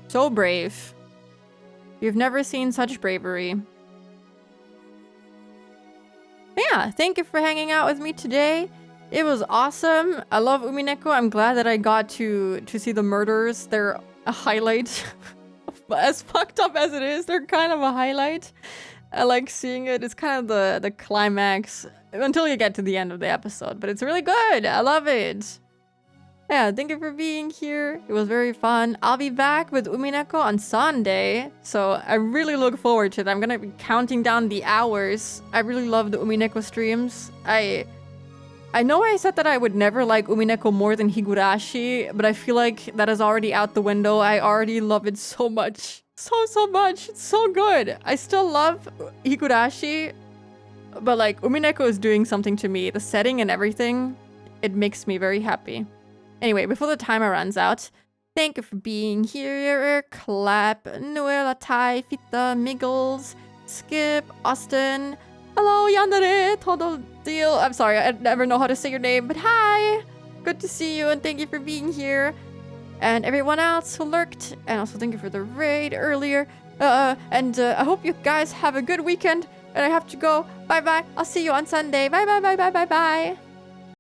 So brave. You've never seen such bravery. Yeah, thank you for hanging out with me today. It was awesome. I love Umineko. I'm glad that I got to see the murders. They're a highlight. As fucked up as it is, they're kind of a highlight. I like seeing it. It's kind of the climax until you get to the end of the episode. But it's really good. I love it. Yeah, thank you for being here. It was very fun. I'll be back with Umineko on Sunday. So I really look forward to it. I'm going to be counting down the hours. I really love the Umineko streams. I know I said that I would never like Umineko more than Higurashi, but I feel like that is already out the window. I already love it so much. So much. It's so good. I still love Higurashi, but like Umineko is doing something to me. The setting and everything, it makes me very happy. Anyway, before the timer runs out, thank you for being here. Clap, Noel, Atai, Fita, Miggles, Skip, Austin. Hello, Yandere, Total Deal. I'm sorry, I never know how to say your name, but hi! Good to see you, and thank you for being here. And everyone else who lurked, and also thank you for the raid earlier. I hope you guys have a good weekend, and I have to go. Bye-bye. I'll see you on Sunday. Bye-bye.